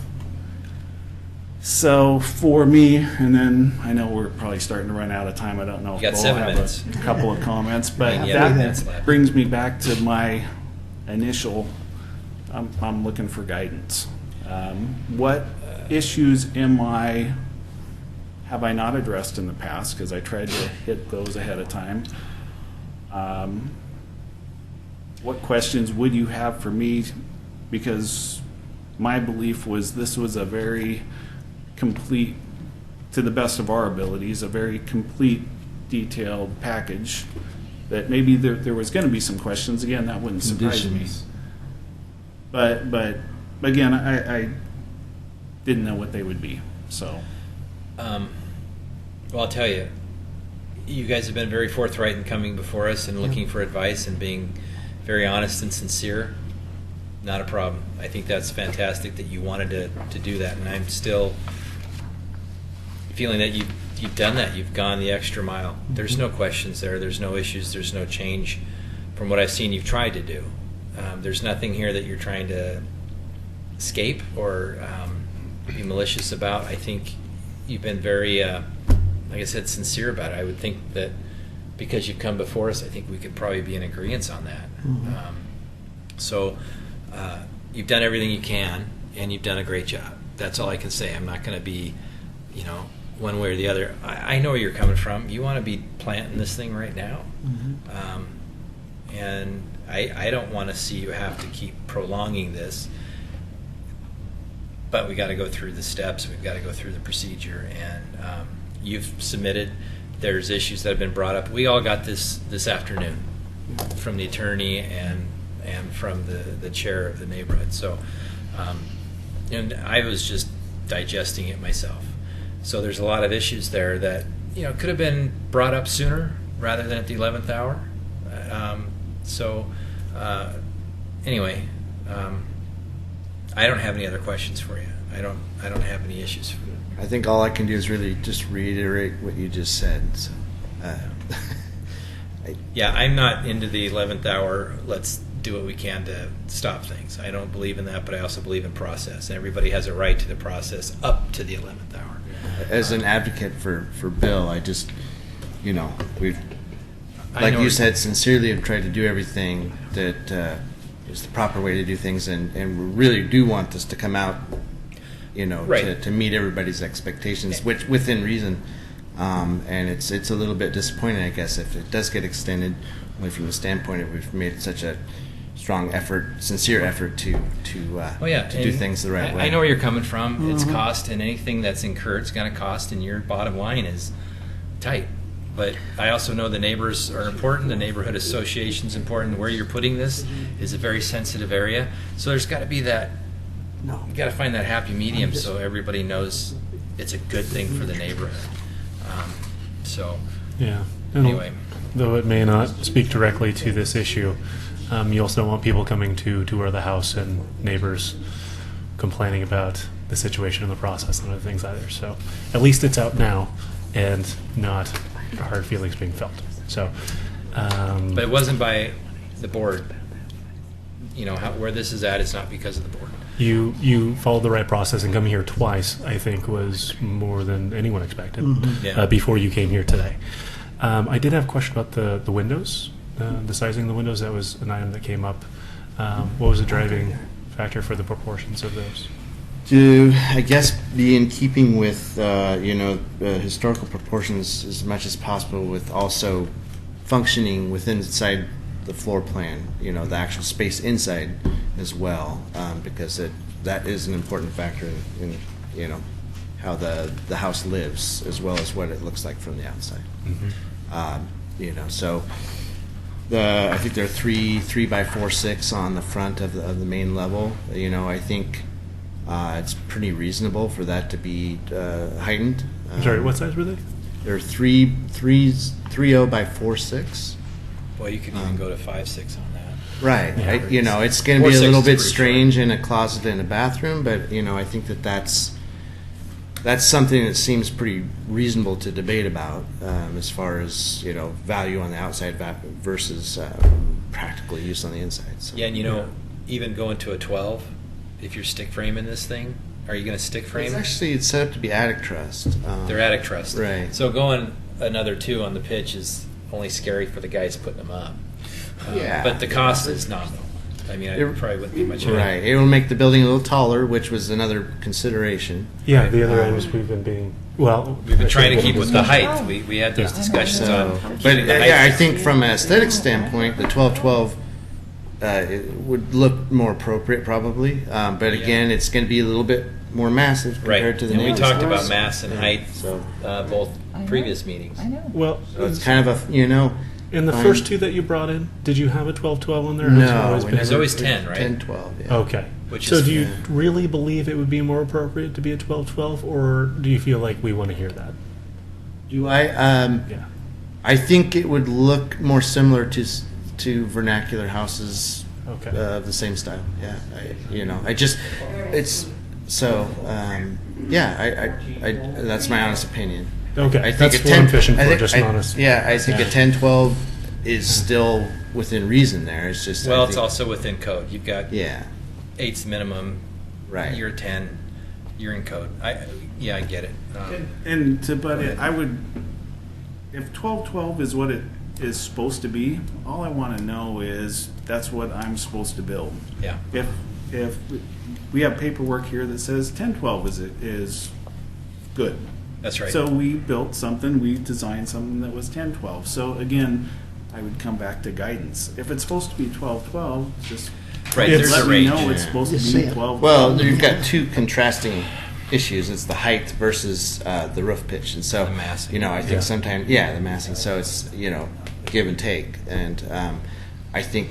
So for me, and then I know we're probably starting to run out of time. I don't know if You got Bo 7 have minutes. a couple of comments, but And you have 8 that minutes left. brings me back to my initial. I'm looking for guidance. What issues have I not addressed in the past? Because I tried to hit those ahead of time. What questions would you have for me? Because my belief was this was a very complete, to the best of our abilities, a very complete, detailed package that maybe there was going to be some questions. Again, that wouldn't surprise me. But again, I didn't know what they would be. So, Well, I'll tell you, you guys have been very forthright in coming before us and looking for advice and being very honest and sincere. Not a problem. I think that's fantastic that you wanted to do that, and I'm still feeling that you've done that. You've gone the extra mile. There's no questions there. There's no issues. There's no change from what I've seen you've tried to do. There's nothing here that you're trying to escape or be malicious about. I think you've been very, like I said, sincere about it. I would think that because you've come before us, I think we could probably be in agreement on that. So you've done everything you can, and you've done a great job. That's all I can say. I'm not going to be, one way or the other. I know where you're coming from. You want to be planting this thing right now. And I don't want to see you have to keep prolonging this. But we got to go through the steps. We've got to go through the procedure. And you've submitted. There's issues that have been brought up. We all got this afternoon from the attorney and from the chair of the neighborhood. So, and I was just digesting it myself. So there's a lot of issues there that could have been brought up sooner rather than at the 11th hour. Anyway, I don't have any other questions for you. I don't have any issues for you. I think all I can do is really just reiterate what you just said. So, yeah, I'm not into the 11th hour. Let's do what we can to stop things. I don't believe in that, but I also believe in process. And everybody has a right to the process up to the 11th hour. As an advocate for Bill, I just, we've, I like know you said, sincerely have tried to do everything that is the proper way to do things, and we really do want this to come out, right. to meet everybody's expectations, which within reason. And it's a little bit disappointing, I guess, if it does get extended, only from the standpoint of we've made such a strong effort, sincere effort to do things the right way. I know where you're coming from. It's cost, and anything that's incurred is going to cost, and your bottom line is tight. But I also know the neighbors are important. The neighborhood association's important. Where you're putting this is a very sensitive area. So there's got to be that. You got to find that happy medium so everybody knows it's a good thing for the neighborhood. Yeah. Anyway, Though it may not speak directly to this issue, you also don't want people coming to tour the house and neighbors complaining about the situation in the process and other things either. So at least it's out now and not hard feelings being felt. So, but it wasn't by the board. Where this is at is not because of the board. You followed the right process, and coming here twice, I think, was more than anyone expected Yeah. before you came here today. I did have a question about the windows, the sizing of the windows. That was an item that came up. What was the driving factor for the proportions of those? To, I guess, be in keeping with, historical proportions as much as possible, with also functioning within inside the floor plan, the actual space inside as well, because that is an important factor in how the house lives, as well as what it looks like from the outside. So I think there are 3 by 4 6 on the front of the main level. I think it's pretty reasonable for that to be heightened. Sorry, what size were they? They're 3.0 by 4.6. Boy, you could even go to 5.6 on that. Right. Yeah. It's going to be a 4.6 little is bit pretty strange in a closet and a bathroom, but I think that's something that seems pretty reasonable to debate about, as far as value on the outside versus practical use on the inside. So. Yeah, and even going to a 12, if you're stick framing this thing, Are you going to stick frame? It's set up to be attic trussed. They're attic trussed. Right. So going another 2 on the pitch is only scary for the guys putting them up. Yeah. But the cost is nominal. I mean, it probably wouldn't be much. Right. It will make the building a little taller, which was another consideration. Yeah, the other end is we've been trying to keep with the height. We had those discussions on. But I think from an aesthetic standpoint, the 1212 it would look more appropriate probably. But again, it's going to be a little bit more massive compared to the and we neighbors' talked house. about mass and height both previous meetings. I know. Well, So it's kind of a in the fine. first 2 that you brought in, did you have a 12-12 on there? No, There's always 10, right? 10-12. Yeah. Okay. Which So is- do you really believe it would be more appropriate to be a 12-12, or do you feel like we want to hear that? Do I? Yeah. I think it would look more similar to vernacular houses Okay. of the same style. Yeah, it's so. That's my honest opinion. Okay, I think that's a what 10, I'm fishing I for, think- just I- honest. Yeah, I think Yeah. a 10-12 is still within reason. There, it's just. Well, I it's think- also within code. You've got 8's minimum. Right. You're 10. You're in code. I get it. And to butt it, I would, if 1212 is what it is supposed to be, all I want to know is that's what I'm supposed to build. Yeah. If we have paperwork here that says 1012 is good. That's right. So we built something, we designed something that was 1012. So again, I would come back to guidance. If it's supposed to be 1212, just Right, let there's a me range. know it's supposed Just to say be it. 1212. Well, you've got 2 contrasting issues. It's the height versus the roof pitch, and so The massing. I think sometimes the massing. So it's give and take, and I think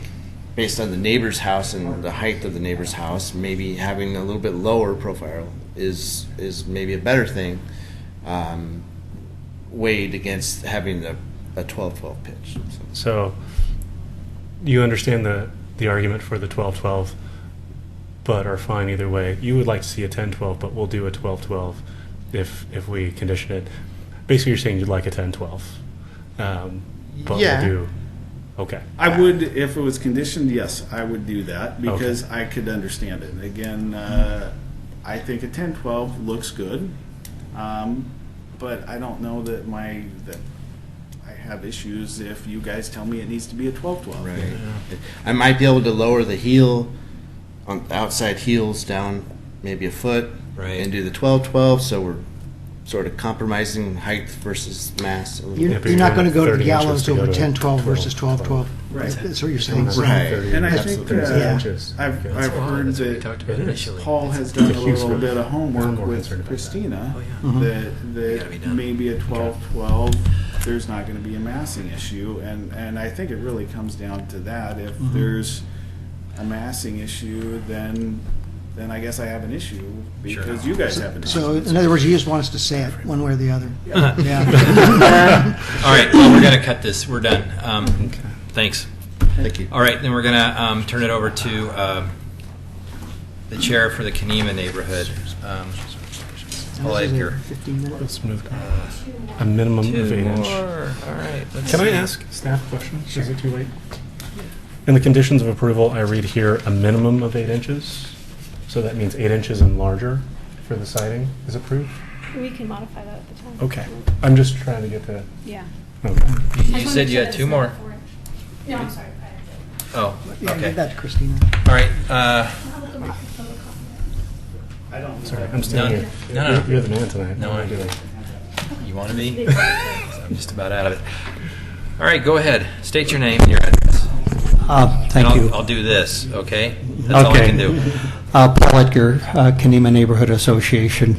based on the neighbor's house and the height of the neighbor's house, maybe having a little bit lower profile is maybe a better thing, weighed against having a 12-12 pitch. So you understand the argument for the 12-12, but are fine either way. You would like to see a 10-12, but we'll do a 12-12 if we condition it. Basically, you're saying you'd like a 10-12, but Yeah. we'll do. Okay. I would, if it was conditioned, yes, I would do that because I could understand it. Again, I think a 10-12 looks good, but I don't know that that I have issues if you guys tell me it needs to be a 12-12. Right. I might be able to lower the heel on the outside heels down maybe a foot, Right. and do the 12-12. So we're sort of compromising height versus mass. A little You're, bit. you're not going to go to the 30 inches gallows to go over to 10-12 versus 12-12. Right. That's what you're saying. Right. And I That's think 36 yeah. inches. I've Okay. heard That's what we that talked about initially. Paul has done a Hugh's little gonna- bit of I'm homework more with concerned about that. Christina Oh, that Gotta be done. maybe a 12-12 there's not going to be a massing issue, and I think it really comes down to that. If there's a massing issue, then I guess I have an issue because you guys have an issue. So, in other words, you just want us to say it one way or the other. Yeah. All right, well, we're going to cut this. We're done. Thanks. Thank you. All right, then we're going to turn it over to the chair for the Kenema neighborhood, Paul Edgar. 15 minutes. Let's move a minimum of 8 inch. All right. Can I ask staff a question? Is it too late? In the conditions of approval, I read here a minimum of 8 inches. So that means 8 inches and larger for the siding is approved? We can modify that at the time. Okay. I'm just trying to get to. Yeah. Okay. You said you had 2 more. No, I'm sorry. Oh, Yeah, okay. give that to Christina. All right. Sorry, I'm standing here. No. You're the man tonight. No, What am I I'm doing? You want to be? I'm just about out of it. All right, go ahead. State your name and your address. Thank And you. I'll do this, okay? That's all I can do. Paul Edgar, Kenema Neighborhood Association.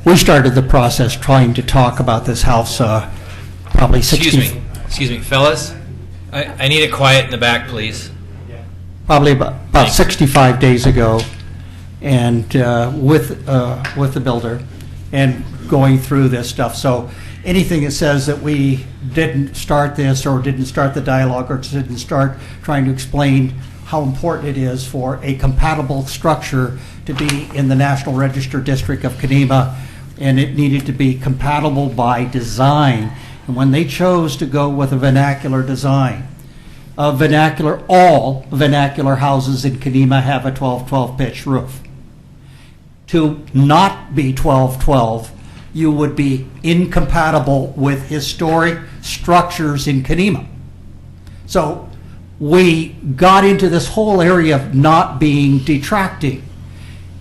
We started the process trying to talk about this house probably 60... Excuse me, fellas. I need it quiet in the back, please. Probably about 65 days ago, and with the builder, and going through this stuff. So anything that says that we didn't start this, or didn't start the dialogue, or didn't start trying to explain how important it is for a compatible structure to be in the National Register District of Kenema, and it needed to be compatible by design. And when they chose to go with a vernacular design, all vernacular houses in Kenema have a 12-12 pitch roof. to not be 1212, you would be incompatible with historic structures in Kenema. So we got into this whole area of not being detracting.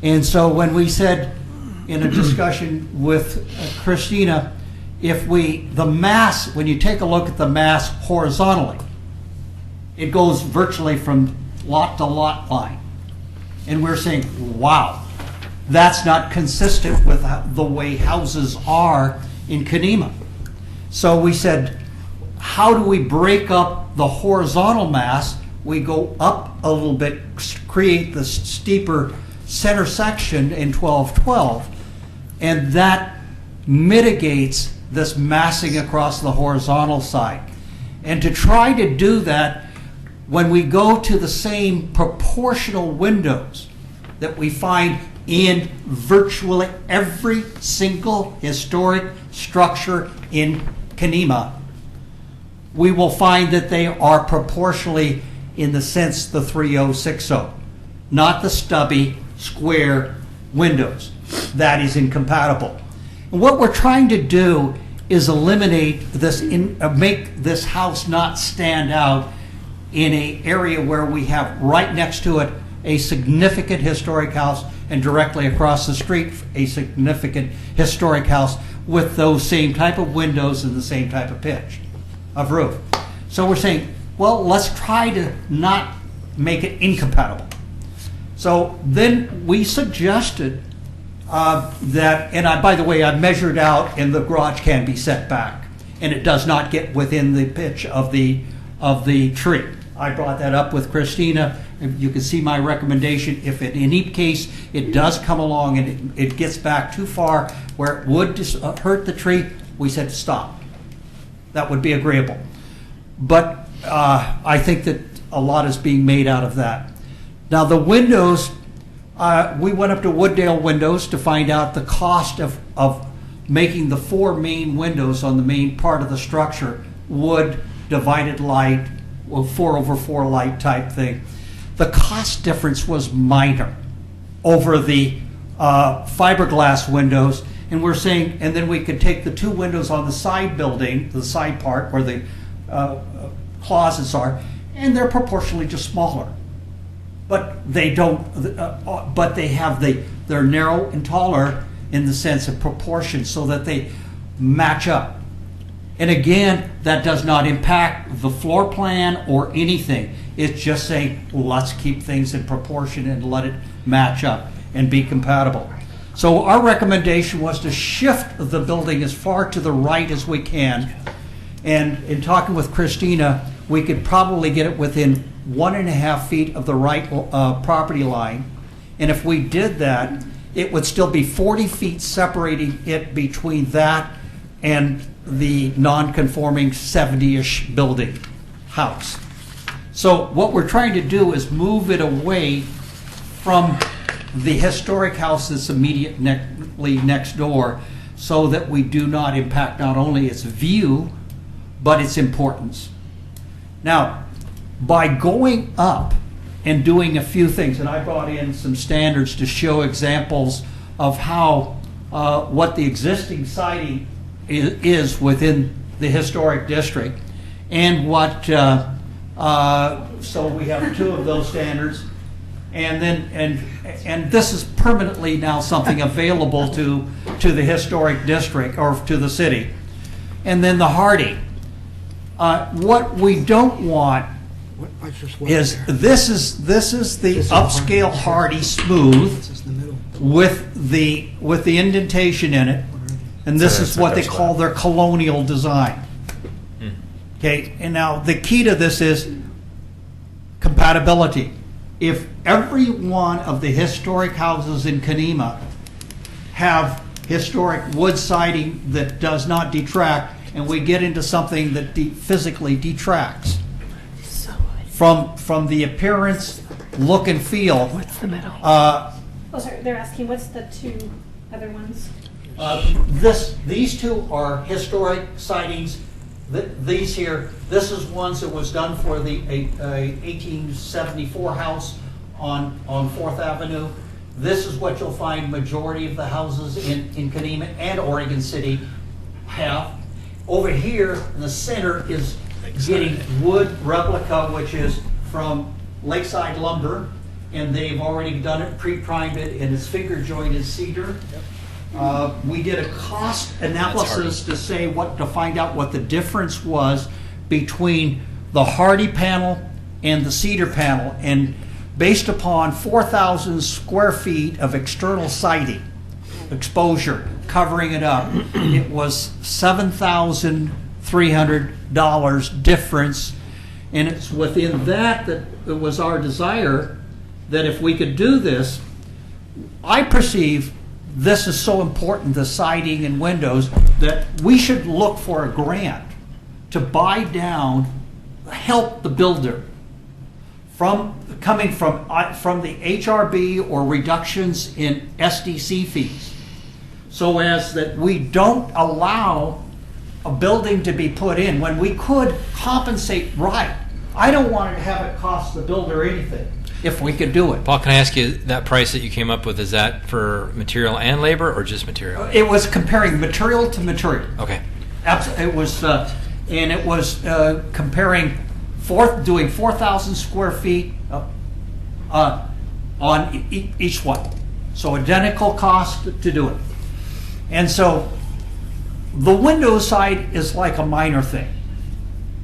And so when we said in a discussion with Christina, the mass, when you take a look at the mass horizontally, it goes virtually from lot to lot line. And we're saying, wow, that's not consistent with the way houses are in Kenema. So we said, how do we break up the horizontal mass? We go up a little bit, create the steeper center section in 1212, and that mitigates this massing across the horizontal side. And to try to do that, when we go to the same proportional windows that we find in virtually every single historic structure in Kenema, we will find that they are proportionally, in the sense, the 3060, not the stubby square windows. That is incompatible. And what we're trying to do is eliminate this, make this house not stand out in an area where we have right next to it a significant historic house, and directly across the street a significant historic house with those same type of windows and the same type of pitch of roof. So we're saying, well, let's try to not make it incompatible. So then we suggested that, and by the way, I measured out, and the garage can be set back, and it does not get within the pitch of the tree. I brought that up with Christina. You can see my recommendation. If in any case it does come along and it gets back too far where it would hurt the tree, we said stop. That would be agreeable. But I think that a lot is being made out of that. Now the windows, we went up to Wooddale Windows to find out the cost of making the 4 main windows on the main part of the structure, wood, divided light, 4/4 light type thing. The cost difference was minor over the fiberglass windows, and we're saying, and then we could take the 2 windows on the side building, the side part where the closets are, and they're proportionally just smaller. But they don't. But they have they're narrow and taller in the sense of proportion, so that they match up. And again, that does not impact the floor plan or anything. It's just saying, let's keep things in proportion and let it match up and be compatible. So our recommendation was to shift the building as far to the right as we can. And in talking with Christina, we could probably get it within 1.5 feet of the right property line. And if we did that, it would still be 40 feet separating it between that and the non-conforming 70-ish building house. So what we're trying to do is move it away from the historic house that's immediately next door, so that we do not impact not only its view, but its importance. Now, by going up and doing a few things, and I brought in some standards to show examples of how what the existing siding is within the historic district, and what so we have 2 of those standards, and then and this is permanently now something available to the historic district or to the city. And then the Hardy. What we don't want is this is the upscale Hardy smooth with the indentation in it. And this is what they call their colonial design. Okay, and now the key to this is compatibility. If every one of the historic houses in Kenema have historic wood siding that does not detract, and we get into something that physically detracts from the appearance, look, and feel. What's the middle? Sorry, they're asking what's the 2 other ones? These 2 are historic sightings. These here, this is ones that was done for the 1874 house on 4th Avenue. This is what you'll find majority of the houses in Kemah and Oregon City have. Over here in the center is getting wood replica, which is from Lakeside Lumber, and they've already done it, pre-primed it, and it's finger jointed cedar. We did a cost analysis to find out what the difference was between the hardy panel and the cedar panel, and based upon 4,000 square feet of external siding exposure covering it up, it was $7,300 difference, and it's within that it was our desire that if we could do this, I perceive this is so important, the siding and windows, that we should look for a grant to buy down, help the builder coming from the HRB or reductions in SDC fees, so as that we don't allow a building to be put in when we could compensate right. I don't want to have it cost the builder anything if we could do it. Paul, can I ask you, that price that you came up with, is that for material and labor or just material? It was comparing material to material. Okay. Absolutely. It was, and it was comparing doing 4,000 square feet on each one. So identical cost to do it. And so the window side is like a minor thing.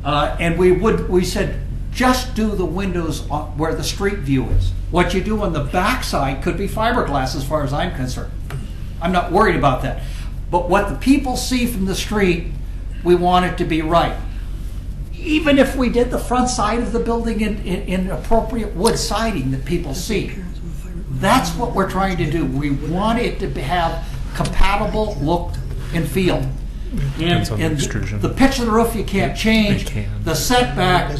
And we said, just do the windows where the street view is. What you do on the back side could be fiberglass as far as I'm concerned. I'm not worried about that. But what the people see from the street, we want it to be right. Even if we did the front side of the building in appropriate wood siding that people see. That's what we're trying to do. We want it to have compatible look and feel. And the pitch of the roof you can't change. The setback,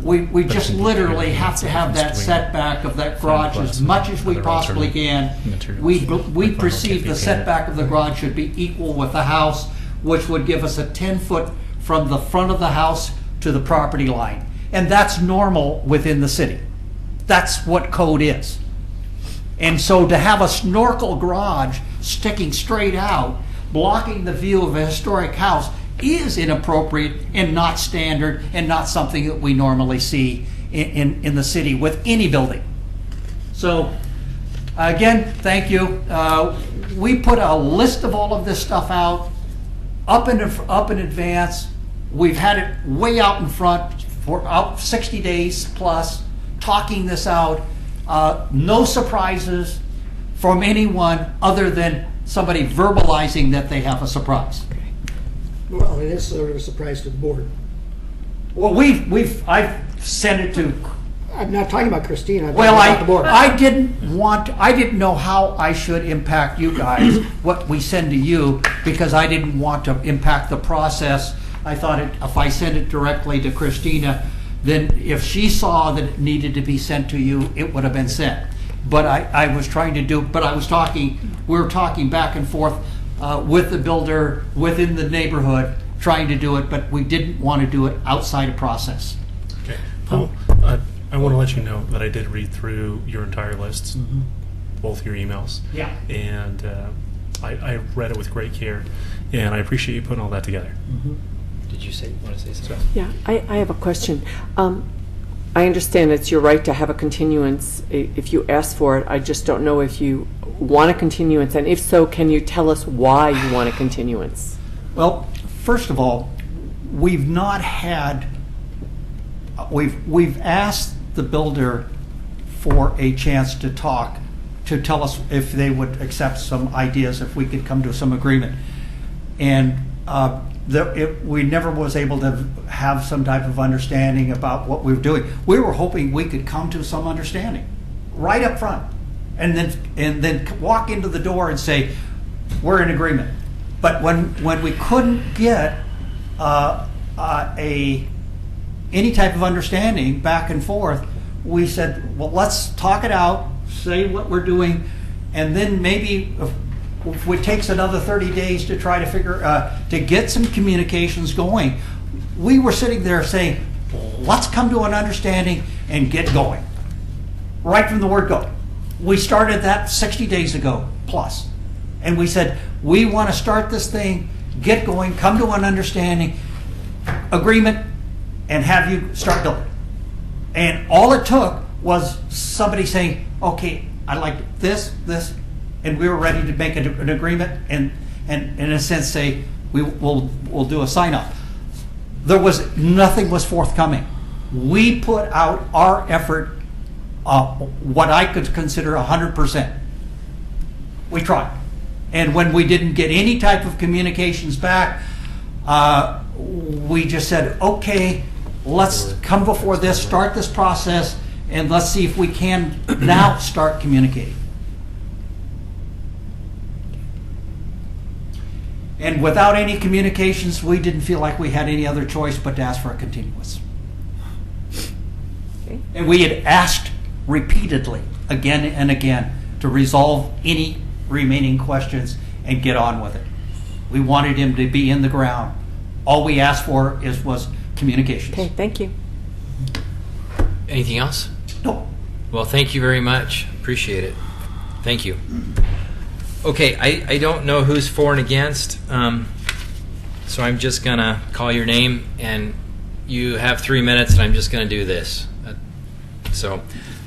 we just literally have to have that setback of that garage as much as we possibly can. We perceive the setback of the garage should be equal with the house, which would give us a 10-foot from the front of the house to the property line. And that's normal within the city. That's what code is. And so to have a snorkel garage sticking straight out, blocking the view of a historic house, is inappropriate and not standard and not something that we normally see in the city with any building. So again, thank you. We put a list of all of this stuff out up in advance. We've had it way out in front for 60 days plus, talking this out. No surprises from anyone other than somebody verbalizing that they have a surprise. Well, it is sort of a surprise to the board. Well, I've sent it to. I'm not talking about Christine. I'm Well, talking about the board. I didn't know how I should impact you guys, what we send to you, because I didn't want to impact the process. I thought if I sent it directly to Christina, then if she saw that it needed to be sent to you, it would have been sent. But I was trying to do, but we were talking back and forth with the builder within the neighborhood, trying to do it, but we didn't want to do it outside of process. Okay. Paul, I want to let you know that I did read through your entire lists, both your emails. Yeah. And I read it with great care, and I appreciate you putting all that together. Did you want to say something? Yeah, I have a question. I understand it's your right to have a continuance if you ask for it. I just don't know if you want a continuance, and if so, can you tell us why you want a continuance? Well, first of all, we've asked the builder for a chance to talk, to tell us if they would accept some ideas, if we could come to some agreement. And we never was able to have some type of understanding about what we were doing. We were hoping we could come to some understanding right up front, and then walk into the door and say, we're in agreement. But when we couldn't get any type of understanding back and forth, we said, well, let's talk it out, say what we're doing, and then maybe if it takes another 30 days to try to get some communications going. We were sitting there saying, let's come to an understanding and get going. Right from the word go. We started that 60 days ago plus. And we said, we want to start this thing, get going, come to an understanding, agreement, and have you start building. And all it took was somebody saying, okay, I like this, and we were ready to make an agreement and in a sense say, we'll do a sign up. Nothing was forthcoming. We put out our effort, what I could consider 100%. We tried. And when we didn't get any type of communications back, we just said, okay, let's come before this, start this process, and let's see if we can now start communicating. And without any communications, we didn't feel like we had any other choice but to ask for a continuance. Okay. And we had asked repeatedly, again and again, to resolve any remaining questions and get on with it. We wanted him to be in the ground. All we asked for was communications. Okay, thank you. Anything else? No. Well, thank you very much. Appreciate it. Thank you. Okay, I don't know who's for and against, so I'm just going to call your name, and you have 3 minutes, and I'm just going to do this.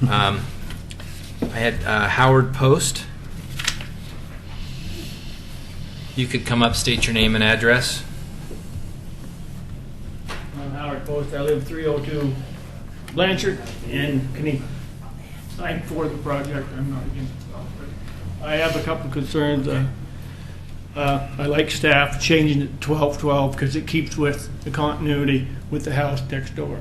I had Howard Post. You could come up, state your name and address. I'm Howard Post. I live 302 Blanchard in Kennebec. I'm for the project. I'm not against it. I have a couple of concerns. I like staff changing it to 1212 because it keeps with the continuity with the house next door.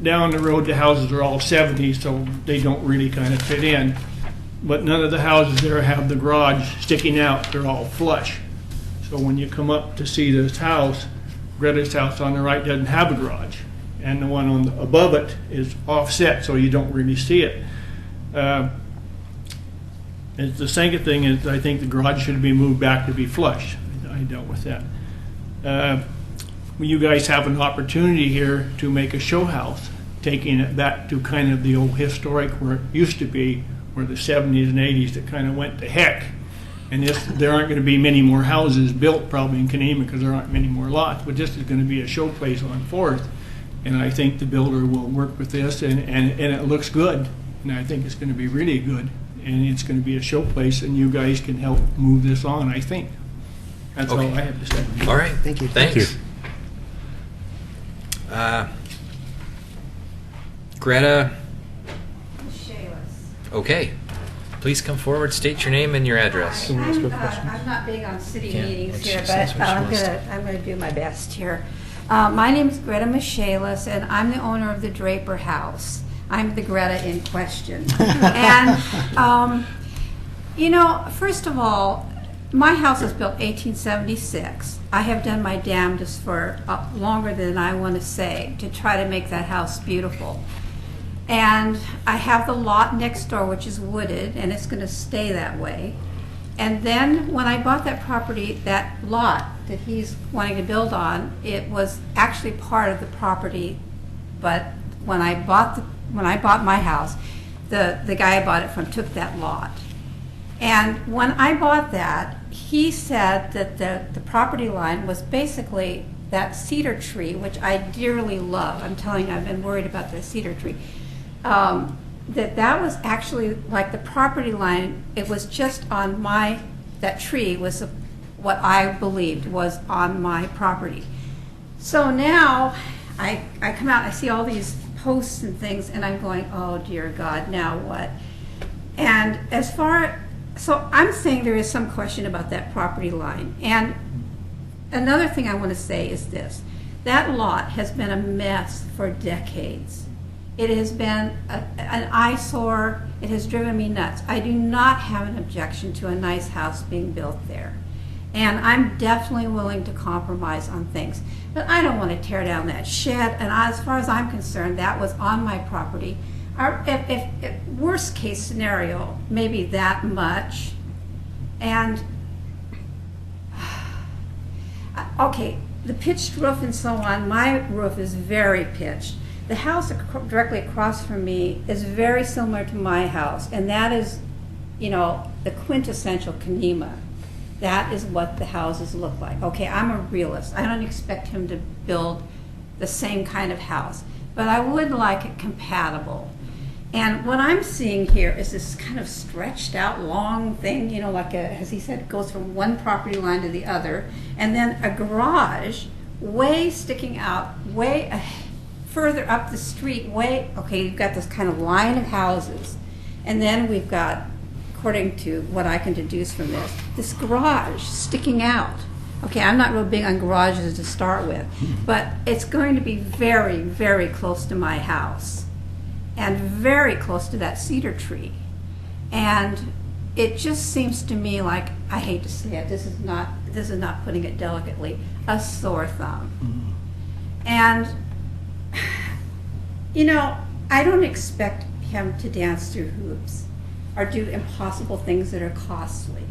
Down the road, the houses are all 70, so they don't really kind of fit in. But none of the houses there have the garage sticking out. They're all flush. So when you come up to see this house, Greta's house on the right doesn't have a garage. And the one on above it is offset, so you don't really see it. The second thing is I think the garage should be moved back to be flush. I dealt with that. You guys have an opportunity here to make a show house, taking it back to kind of the old historic where it used to be, where the 70s and 80s that kind of went to heck. And there aren't going to be many more houses built probably in Kenema because there aren't many more lots, but this is going to be a show place on 4th. And I think the builder will work with this, and it looks good. And I think it's going to be really good. And it's going to be a show place, and you guys can help move this on, I think. That's all I have to say. All right. Thank you. Thanks. Thank Greta. Shayless. Okay. Please come forward, state your name and your address. I'm not big on city meetings here, but I'm gonna do my best here. My name is Greta Michaelis, and I'm the owner of the Draper House. I'm the Greta in question. And, you know, first of all, my house was built 1876. I have done my damnedest for longer than I want to say to try to make that house beautiful. And I have the lot next door, which is wooded, and it's going to stay that way. And then when I bought that property, that lot that he's wanting to build on, it was actually part of the property. But when I bought my house, the guy I bought it from took that lot. And when I bought that, he said that the property line was basically that cedar tree, which I dearly love. I'm telling you, I've been worried about the cedar tree. That was actually like the property line. It was just on that tree was what I believed was on my property. So now I come out, I see all these posts and things, and I'm going, oh dear God, now what? And so I'm saying there is some question about that property line. And another thing I want to say is this. That lot has been a mess for decades. It has been an eyesore. It has driven me nuts. I do not have an objection to a nice house being built there. And I'm definitely willing to compromise on things. But I don't want to tear down that shed. And as far as I'm concerned, that was on my property. If worst case scenario, maybe that much. And, okay, the pitched roof and so on, my roof is very pitched. The house directly across from me is very similar to my house, and that is you know, the quintessential Kenema. That is what the houses look like. Okay, I'm a realist. I don't expect him to build the same kind of house, but I would like it compatible. And what I'm seeing here is this kind of stretched out long thing, you know, like as he said, goes from one property line to the other, and then a garage way sticking out, way further up the street, okay, you've got this kind of line of houses, and then we've got, according to what I can deduce from this garage sticking out. Okay, I'm not real big on garages to start with, but it's going to be very, very close to my house and very close to that cedar tree. And it just seems to me like, I hate to say it, this is not putting it delicately, a sore thumb. And, you know, I don't expect him to dance through hoops or do impossible things that are costly.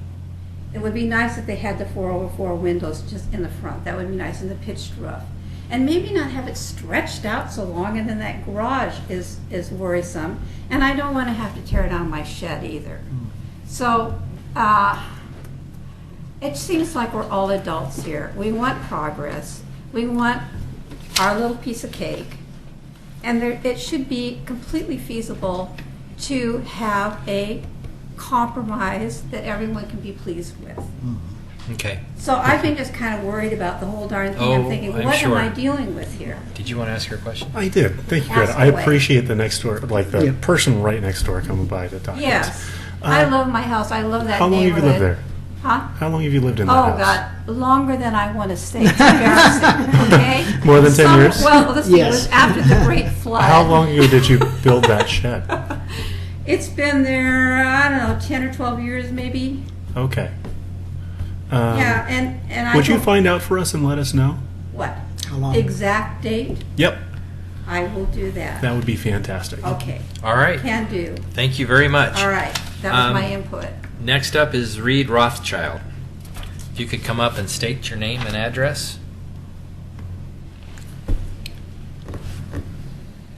It would be nice if they had the 4over4 windows just in the front. That would be nice, in the pitched roof. And maybe not have it stretched out so long, and then that garage is worrisome. And I don't want to have to tear down my shed either. So it seems like we're all adults here. We want progress. We want our little piece of cake. And it should be completely feasible to have a compromise that everyone can be pleased with. Okay. So I've been just kind of worried about the whole darn thing. I'm thinking, what am I dealing with here? Did you want to ask her a question? I did. Thank you, Greta. I appreciate the next door, like the person right next door coming by to talk. Yes. I love my house. I love that neighborhood. How long have you lived there? Huh? How long have you lived in that house? Oh, God. Longer than I want to say. It's embarrassing. Okay? More than 10 years? Well, let's see. It was after the Great Flood. How long ago did you build that shed? It's been there, I don't know, 10 or 12 years maybe. Okay. Yeah, and I would you find out for us and let us know? What? How long? Exact date? Yep. I will do that. That would be fantastic. Okay. All right. Can do. Thank you very much. All right. That was my input. Next up is Reed Rothschild. If you could come up and state your name and address.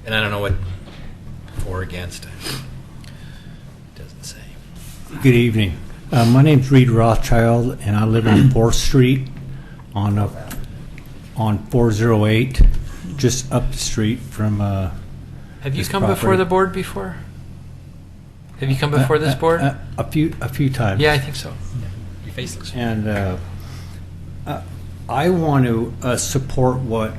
And I don't know what for or against. Doesn't say. Good evening. My name's Reed Rothschild, and I live on 4th Street on 408, just up the street from Have you this come property. before the board before? Have you come before this board? A few times. Yeah, I think so. Your face looks. And I want to support what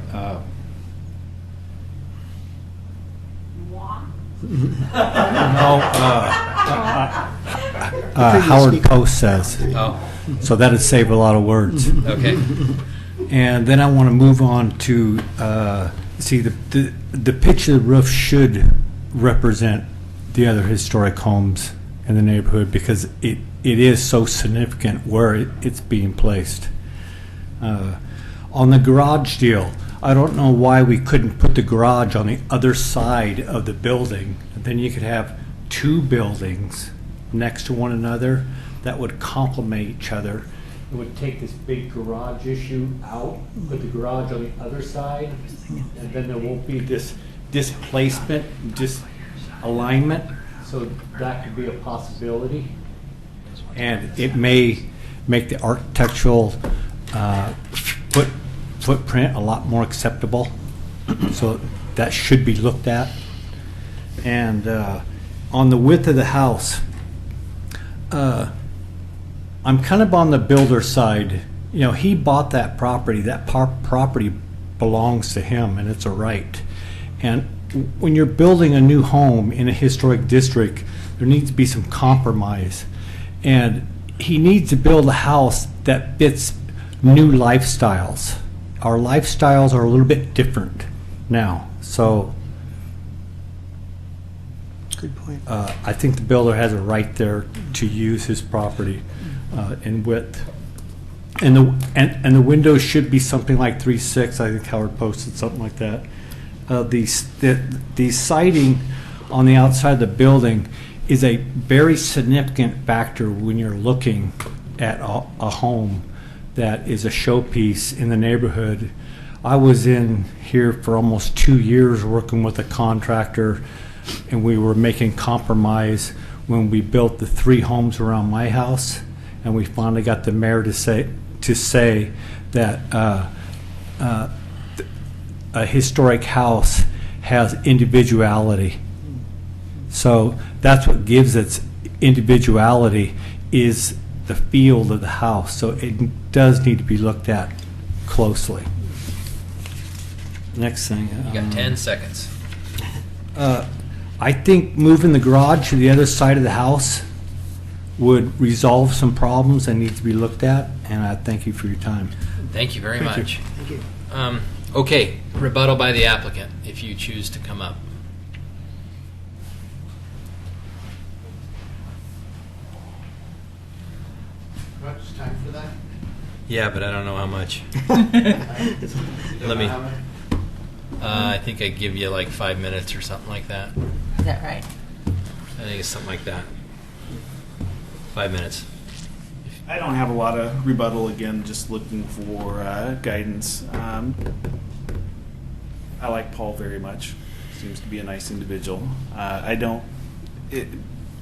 Howard Post says. Oh. So that'd save a lot of words. Okay. And then I want to move on to see the pitch of the roof should represent the other historic homes in the neighborhood because it is so significant where it's being placed. On the garage deal, I don't know why we couldn't put the garage on the other side of the building. Then you could have two buildings next to one another that would complement each other. It would take this big garage issue out, put the garage on the other side, and then there won't be this displacement, disalignment. So that could be a possibility. And it may make the architectural footprint a lot more acceptable. So that should be looked at. And on the width of the house, I'm kind of on the builder side. You know, he bought that property. That property belongs to him, and it's a right. And when you're building a new home in a historic district, there needs to be some compromise. And he needs to build a house that fits new lifestyles. Our lifestyles are a little bit different now. So Good point. I think the builder has a right there to use his property in width. And the windows should be something like 3.6. I think Howard posted something like that. The siding on the outside of the building is a very significant factor when you're looking at a home that is a showpiece in the neighborhood. I was in here for almost 2 years working with a contractor, and we were making compromise when we built the 3 homes around my house, and we finally got the mayor to say that a historic house has individuality. So that's what gives its individuality, is the feel of the house. So it does need to be looked at closely. Next thing. You got 10 seconds. I think moving the garage to the other side of the house would resolve some problems that need to be looked at, and I thank you for your time. Thank you very Thank you. much. Thank you. Okay, rebuttal by the applicant, if you choose to come up. Much time for that? Yeah, but I don't know how much. Let me. I think I give you like 5 minutes or something like that. Is that right? I think it's something like that. 5 minutes. I don't have a lot of rebuttal. Again, just looking for guidance. I like Paul very much. Seems to be a nice individual.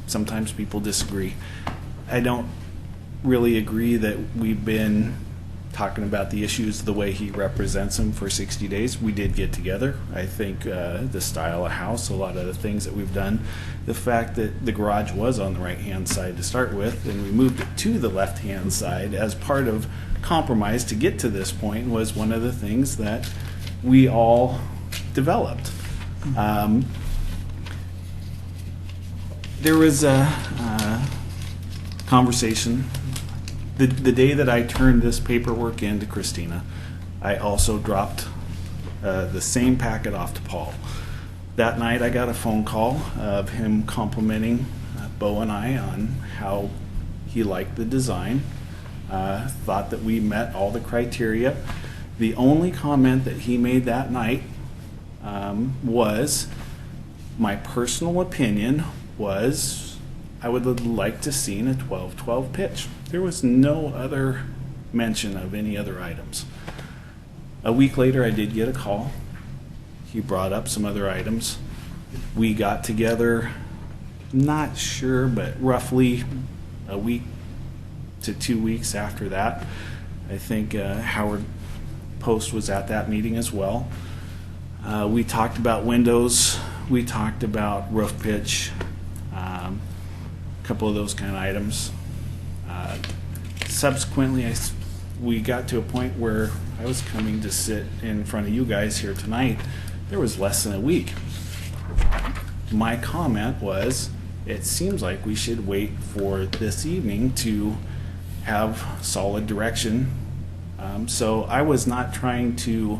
Sometimes people disagree. I don't really agree that we've been talking about the issues the way he represents them for 60 days. We did get together. I think the style of house, a lot of the things that we've done, the fact that the garage was on the right-hand side to start with, and we moved it to the left-hand side as part of compromise to get to this point, was one of the things that we all developed. There was a conversation the day that I turned this paperwork in to Christina. I also dropped the same packet off to Paul. That night I got a phone call of him complimenting Bo and I on how he liked the design, thought that we met all the criteria. The only comment that he made that night was, my personal opinion was, I would have liked to seen a 12-12 pitch. There was no other mention of any other items. A week later, I did get a call. He brought up some other items. We got together, not sure, but roughly a week to 2 weeks after that. I think Howard Post was at that meeting as well. We talked about windows. We talked about roof pitch, a couple of those kind of items. Subsequently, we got to a point where I was coming to sit in front of you guys here tonight. There was less than a week. My comment was, it seems like we should wait for this evening to have solid direction. So I was not trying to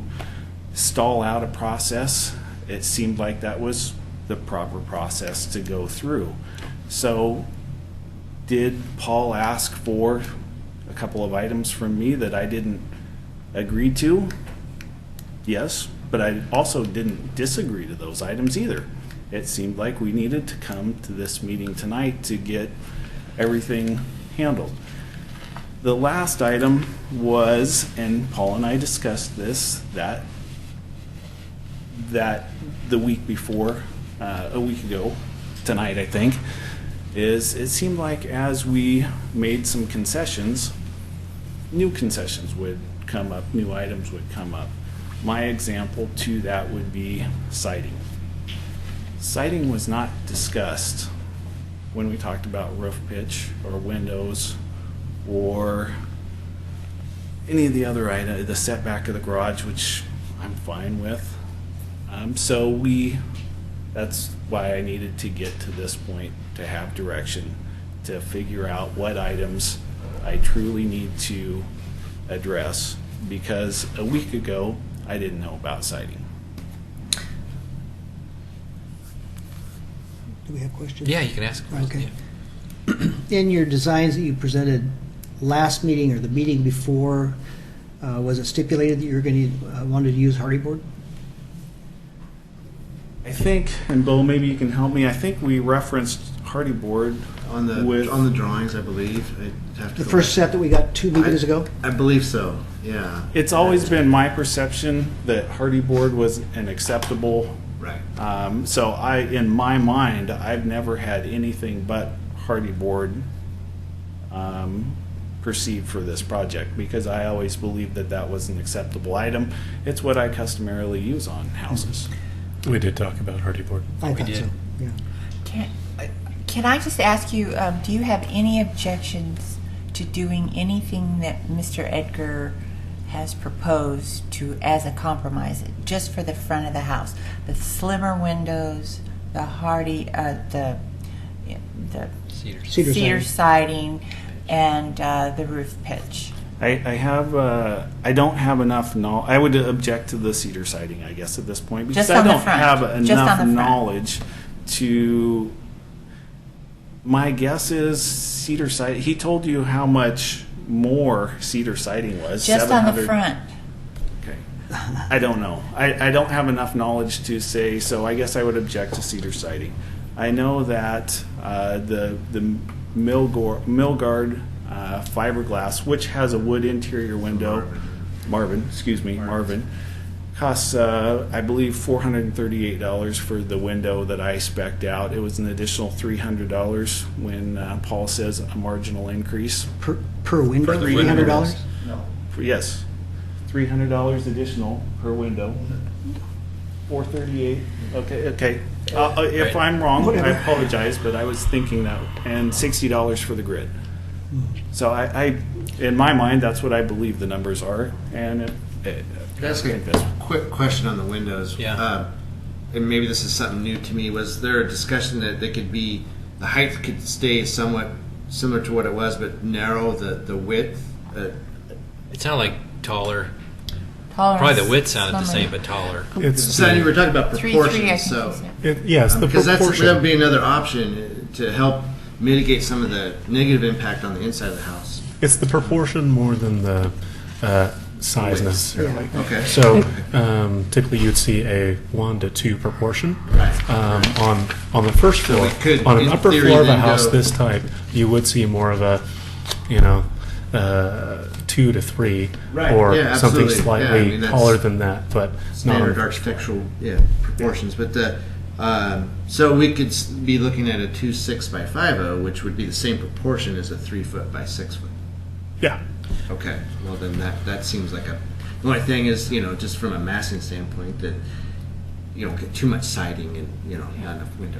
stall out a process. It seemed like that was the proper process to go through. So did Paul ask for a couple of items from me that I didn't agree to? Yes, but I also didn't disagree to those items either. It seemed like we needed to come to this meeting tonight to get everything handled. The last item was, and Paul and I discussed this, that the week before, a week ago, tonight I think, is it seemed like as we made some concessions, new concessions would come up, new items would come up. My example to that would be siding. Siding was not discussed when we talked about roof pitch or windows or any of the other items, the setback of the garage, which I'm fine with. So that's why I needed to get to this point, to have direction, to figure out what items I truly need to address, because a week ago I didn't know about siding. Do we have questions? Yeah, you can ask a question. Okay. In your designs that you presented last meeting or the meeting before, was it stipulated that you were going to wanted to use hardy board? I think, and Bo, maybe you can help me. I think we referenced hardy board on the drawings, I believe. I'd have to The first set that we got 2 meetings ago? I believe so. Yeah. It's always been my perception that hardy board was an acceptable Right. So in my mind, I've never had anything but hardy board perceived for this project, because I always believed that that was an acceptable item. It's what I customarily use on houses. We did talk about hardy board. I thought so, yeah. Can I just ask you, do you have any objections to doing anything that Mr. Edgar has proposed to as a compromise, just for the front of the house? The slimmer windows, the hardy, the cedar siding, and the roof pitch. I don't have enough knowledge. I would object to the cedar siding, I guess, at this point, because Just I on the don't front. have Just enough on the front. knowledge to. My guess is cedar siding. He told you how much more cedar siding was. Just on the 700 front. Okay. I don't know. I don't have enough knowledge to say, so I guess I would object to cedar siding. I know that the Milgard fiberglass, which has a wood interior window, Marvin, costs, I believe, $438 for the window that I spec'd out. It was an additional $300 when Paul says a marginal increase. Per window, For the $300? No. Yes, $300 additional per window. $438. Okay. If I'm wrong, I apologize, but I was thinking that. And $60 for the grid. So I, in my mind, that's what I believe the numbers are. And That's a quick question on the windows. Yeah. And maybe this is something new to me. Was there a discussion that they could be, the height could stay somewhat similar to what it was, but narrow the width? It sounded like taller. Tolerance. Probably the width sounded the same, but taller. So you were talking about 3-3, I proportions, think so he said. Yes, the because proportion. that would be another option to help mitigate some of the negative impact on the inside of the house. It's the proportion more than the size necessarily. Okay. So typically you'd see a 1 to 2 proportion. Right. On the first So floor, we could, on an in upper theory, floor of a then house go- this type, you would see more of a, 2 to 3, Right, or yeah, something absolutely. slightly Yeah, I mean, that's taller than that, but not on Standard architectural proportions. But so we could be looking at a 2.6 by 5.0, which would be the same proportion as a 3 foot by 6 foot. Yeah. Okay. Well, then that seems like a. The only thing is, just from a massing standpoint, that you don't get too much siding and not enough window.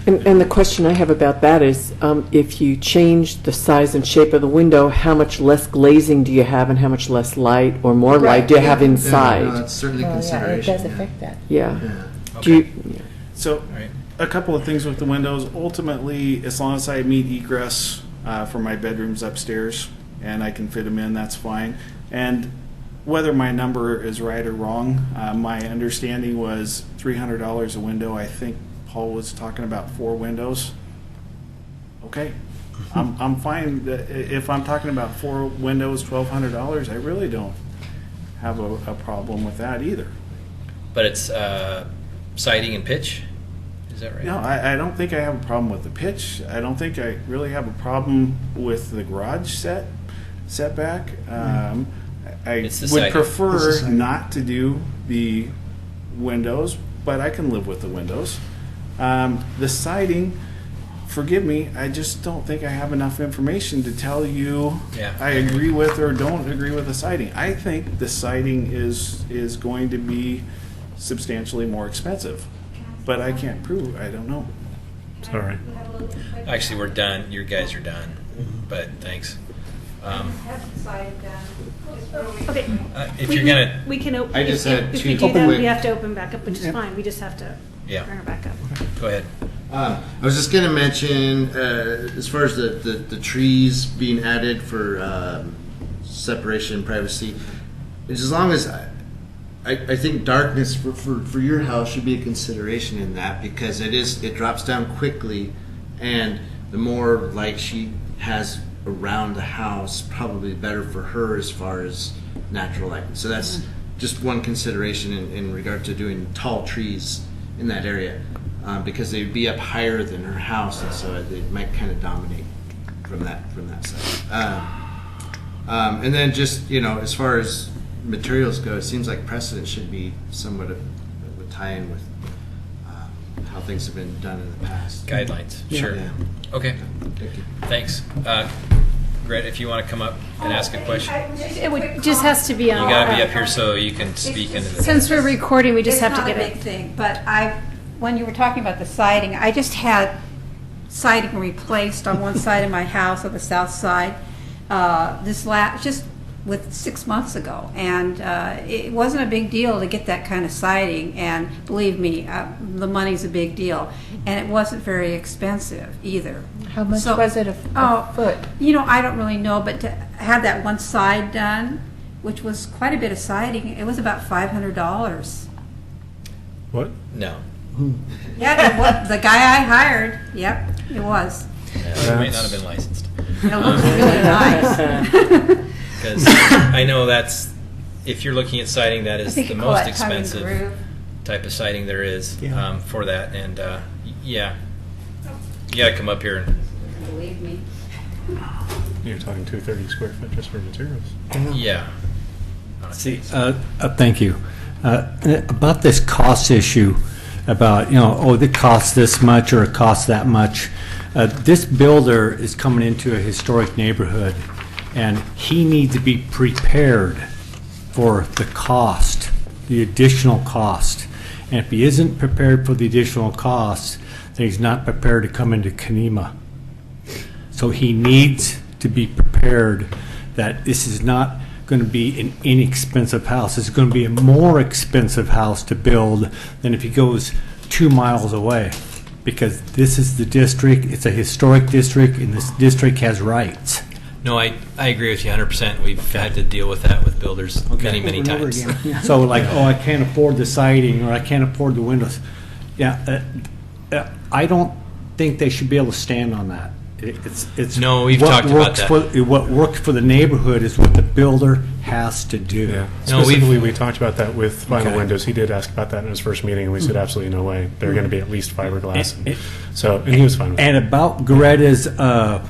And the question I have about that is, if you change the size and shape of the window, how much less glazing do you have, and how much less light or more light do you have inside? No, that's certainly Well, yeah, it consideration. does affect that. Yeah. Okay. Do you, So, a couple of things with the windows. Ultimately, as long as I meet egress for my bedrooms upstairs and I can fit them in, that's fine. And whether my number is right or wrong, my understanding was $300 a window. I think Paul was talking about 4 windows. Okay. I'm fine. If I'm talking about 4 windows, $1,200, I really don't have a problem with that either. But it's siding and pitch? Is that right? No, I don't think I have a problem with the pitch. I don't think I really have a problem with the garage setback. I It's the would siding. It's the prefer siding. not to do the windows, but I can live with the windows. The siding, forgive me, I just don't think I have enough information to tell you Yeah. I agree with or don't agree with the siding. I think the siding is going to be substantially more expensive, but I can't prove. I don't know. Sorry. Actually, we're done. You guys are done. But thanks. Okay. If We you're can- gonna, We can open. I just had If two we do that, quick- we have to open back up, which is fine. We just have to Yeah. bring her back up. go ahead. I was just going to mention, as far as the trees being added for separation and privacy, it's as long as I think darkness for your house should be a consideration in that, because it drops down quickly, and the more light she has around the house, probably better for her as far as natural light. So that's just one consideration in regard to doing tall trees in that area, because they would be up higher than her house, and so they might kind of dominate from that side. And then just as far as materials go, it seems like precedent should be somewhat of a tie-in with how things have been done in the past. Guidelines, Yeah. sure. Yeah. Okay, Thank you. thanks. Greta, if you want to come up and ask a question, It would, just has to be you on. got to be up here so you can speak into the. Since we're recording, we just have to get It's not a it. big thing, but when you were talking about the siding, I just had siding replaced on one side of my house on the south side, just with 6 months ago, and it wasn't a big deal to get that kind of siding, and believe me, the money's a big deal, and it wasn't very expensive either. How much was it a foot? You know, I don't really know, but to have that one side done, which was quite a bit of siding, it was about $500. What? No. Yeah, the guy I hired, yep, it was. Yeah, it might not have been licensed. It looks really nice. Because I know that's, if you're looking at siding, that is think the you call most that tongue and expensive groove. type of siding there is Yeah. for that. And yeah, you got to come up here and. Believe me. You're talking 230 square foot just for materials. Yeah. See, thank you. About this cost issue, about, it costs this much or it costs that much. This builder is coming into a historic neighborhood, and he needs to be prepared for the cost, the additional cost. And if he isn't prepared for the additional cost, then he's not prepared to come into Kenema. So he needs to be prepared that this is not going to be an inexpensive house. It's going to be a more expensive house to build than if he goes 2 miles away. Because this is the district, it's a historic district, and this district has rights. No, I agree with you 100%. We've had to deal with that with builders many times. So like, I can't afford the siding, or I can't afford the windows. Yeah, I don't think they should be able to stand on that. It's No, we've what talked about works that. What works for the neighborhood is what the builder has to do. Yeah. No, Specifically, we talked about that with Vinyl Okay. Windows. He did ask about that in his first meeting, and we said absolutely no way. They're going to be at least fiberglass. And he was fine with it. And about Greta's, I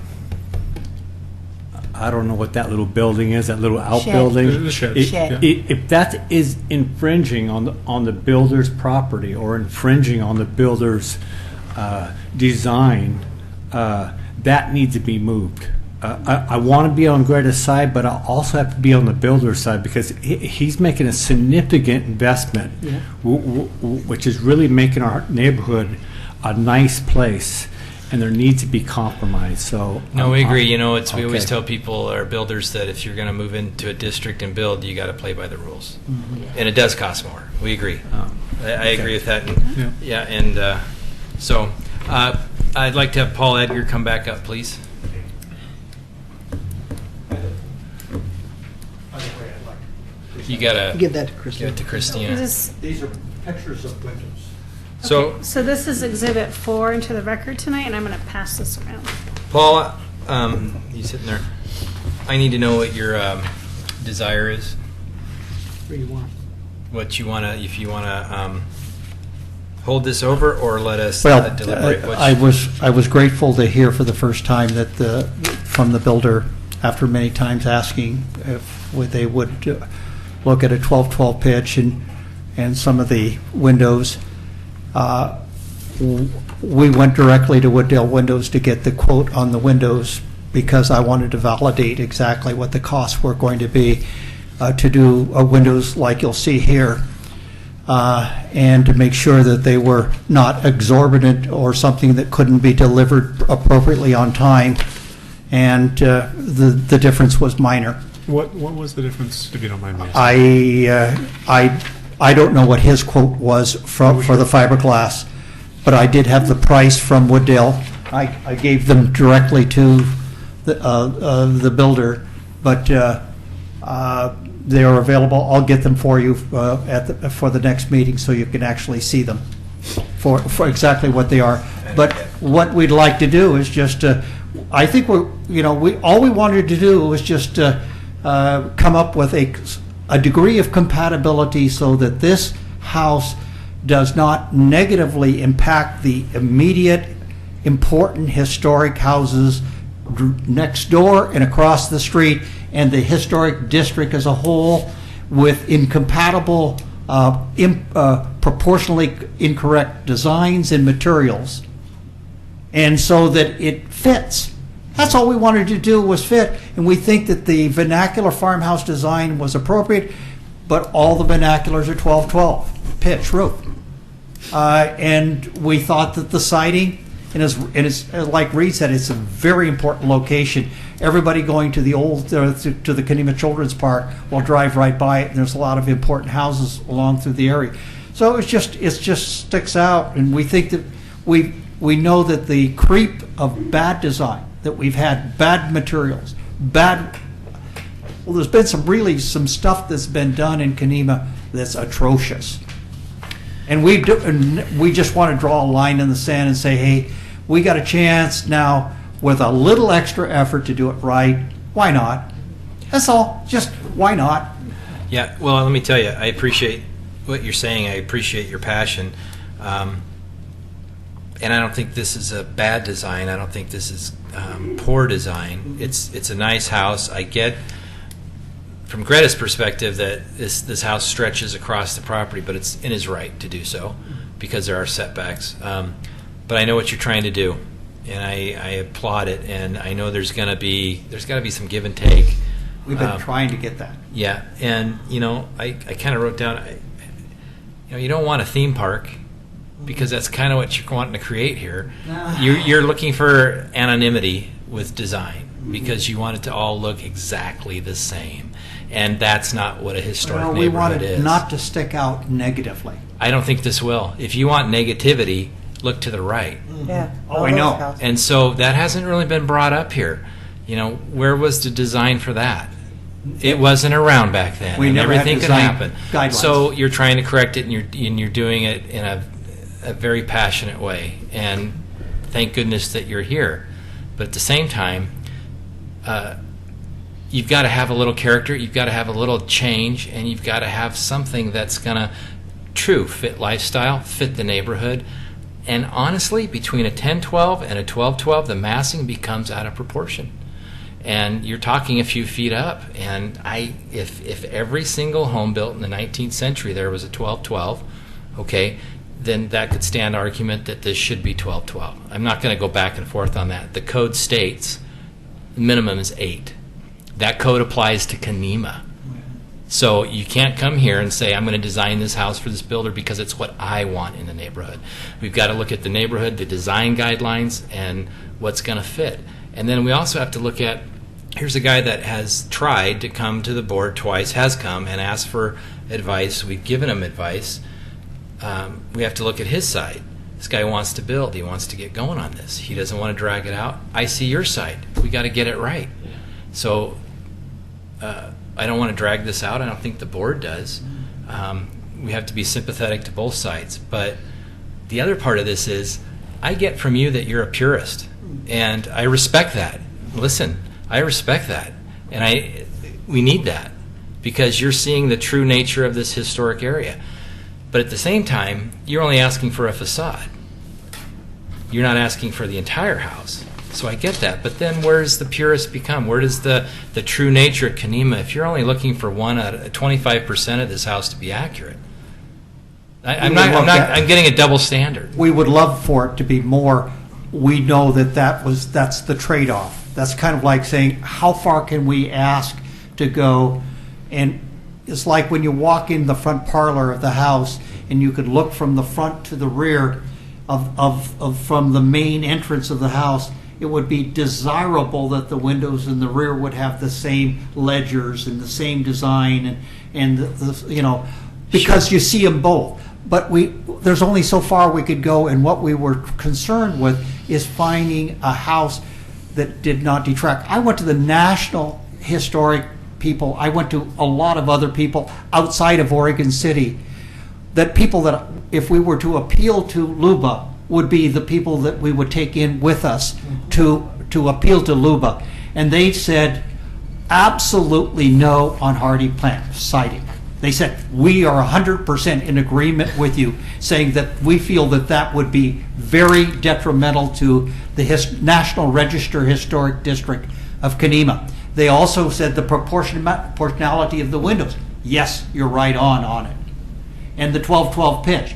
don't know what that little building is, that little outbuilding. The shed. Shed. If that is infringing on the builder's property or infringing on the builder's design, that needs to be moved. I want to be on Greta's side, but I also have to be on the builder's side because he's making a significant investment, which is really making our neighborhood a nice place, and there needs to be compromise. So No, we agree. We always okay. tell people, our builders, that if you're going to move into a district and build, you got to play by the rules. And it does cost more. We agree. I agree with that. And, and so I'd like to have Paul Edgar come back up, please. You got to Give that to Christina. give it to Christina. These are pictures of windows. So, So this is Exhibit 4 into the record tonight, and I'm going to pass this around. Paul, you sitting there. I need to know what your desire is. What do you want? What you want to, if you want to hold this over or let us Well, deliberate. I was grateful to hear for the first time that from the builder, after many times asking if they would look at a 12-12 pitch and some of the windows. We went directly to Wooddale Windows to get the quote on the windows because I wanted to validate exactly what the costs were going to be to do windows like you'll see here, and to make sure that they were not exorbitant or something that couldn't be delivered appropriately on time. And the difference was minor. What was the difference, if you don't mind me asking? I don't know what his quote was for the fiberglass, but I did have the price from Wooddale. I gave them directly to the builder, but they are available. I'll get them for you for the next meeting so you can actually see them for exactly what they are. But what we'd like to do is just, I think all we wanted to do was just come up with a degree of compatibility so that this house does not negatively impact the immediate important historic houses next door and across the street and the historic district as a whole with incompatible proportionally incorrect designs and materials, and so that it fits. That's all we wanted to do was fit, and we think that the vernacular farmhouse design was appropriate, but all the vernaculars are 12-12 pitch roof. And we thought that the siding, and it's like Reed said, it's a very important location. Everybody going to the to the Kenema Children's Park will drive right by it, and there's a lot of important houses along through the area. So it just sticks out, and we think that we know that the creep of bad design that we've had, bad materials, well, there's been some stuff that's been done in Kenema that's atrocious. And we just want to draw a line in the sand and say, hey, we got a chance now with a little extra effort to do it right. Why not? That's all. Just why not? Yeah, well, let me tell you, I appreciate what you're saying. I appreciate your passion. And I don't think this is a bad design. I don't think this is poor design. It's a nice house. I get from Greta's perspective that this house stretches across the property, but it's in his right to do so because there are setbacks. But I know what you're trying to do, and I applaud it. And I know there's got to be some give and take. We've been trying to get that. Yeah, and I kind of wrote down, you don't want a theme park, because that's kind of what you're wanting to create here. You're looking for anonymity with design because you want it to all look exactly the same, and that's not what a historic neighborhood is. We want it not to stick out negatively. I don't think this will. If you want negativity, look to the right. Yeah. Oh, I know. And so that hasn't really been brought up here. Where was the design for that? It wasn't around back then. We never everything had could design happen. guidelines. So you're trying to correct it, and you're doing it in a very passionate way, and thank goodness that you're here. But at the same time, you've got to have a little character, you've got to have a little change, and you've got to have something that's going to fit lifestyle, fit the neighborhood. And honestly, between a 10-12 and a 12-12, the massing becomes out of proportion. And you're talking a few feet up, and if every single home built in the 19th century there was a 12-12, okay, then that could stand argument that this should be 12-12. I'm not going to go back and forth on that. The code states minimum is 8. That code applies to Kenema. So you can't come here and say, I'm going to design this house for this builder because it's what I want in the neighborhood. We've got to look at the neighborhood, the design guidelines, and what's going to fit. And then we also have to look at, here's a guy that has tried to come to the board twice, has come and asked for advice. We've given him advice. We have to look at his side. This guy wants to build. He wants to get going on this. He doesn't want to drag it out. I see your side. We got to get it right. So I don't want to drag this out. I don't think the board does. We have to be sympathetic to both sides. But the other part of this is, I get from you that you're a purist, and I respect that. Listen, I respect that, and we need that because you're seeing the true nature of this historic area. But at the same time, you're only asking for a facade. You're not asking for the entire house. So I get that. But then where does the purist become? Where does the true nature of Kenema, if you're only looking for 25% of this house to be accurate? I'm getting a double standard. We would love for it to be more. We know that's the trade-off. That's kind of like saying, how far can we ask to go? And it's like when you walk in the front parlor of the house and you could look from the front to the rear from the main entrance of the house. It would be desirable that the windows in the rear would have the same ledgers and the same design and because you see them both. But there's only so far we could go, and what we were concerned with is finding a house that did not detract. I went to the National Historic people. I went to a lot of other people outside of Oregon City, that people that if we were to appeal to LUBA would be the people that we would take in with us to appeal to LUBA. And they said absolutely no on hardy plant siding. They said, we are 100% in agreement with you, saying that we feel that would be very detrimental to the National Register Historic District of Kenema. They also said the proportionality of the windows. Yes, you're right on it. and the 12-12 pitch.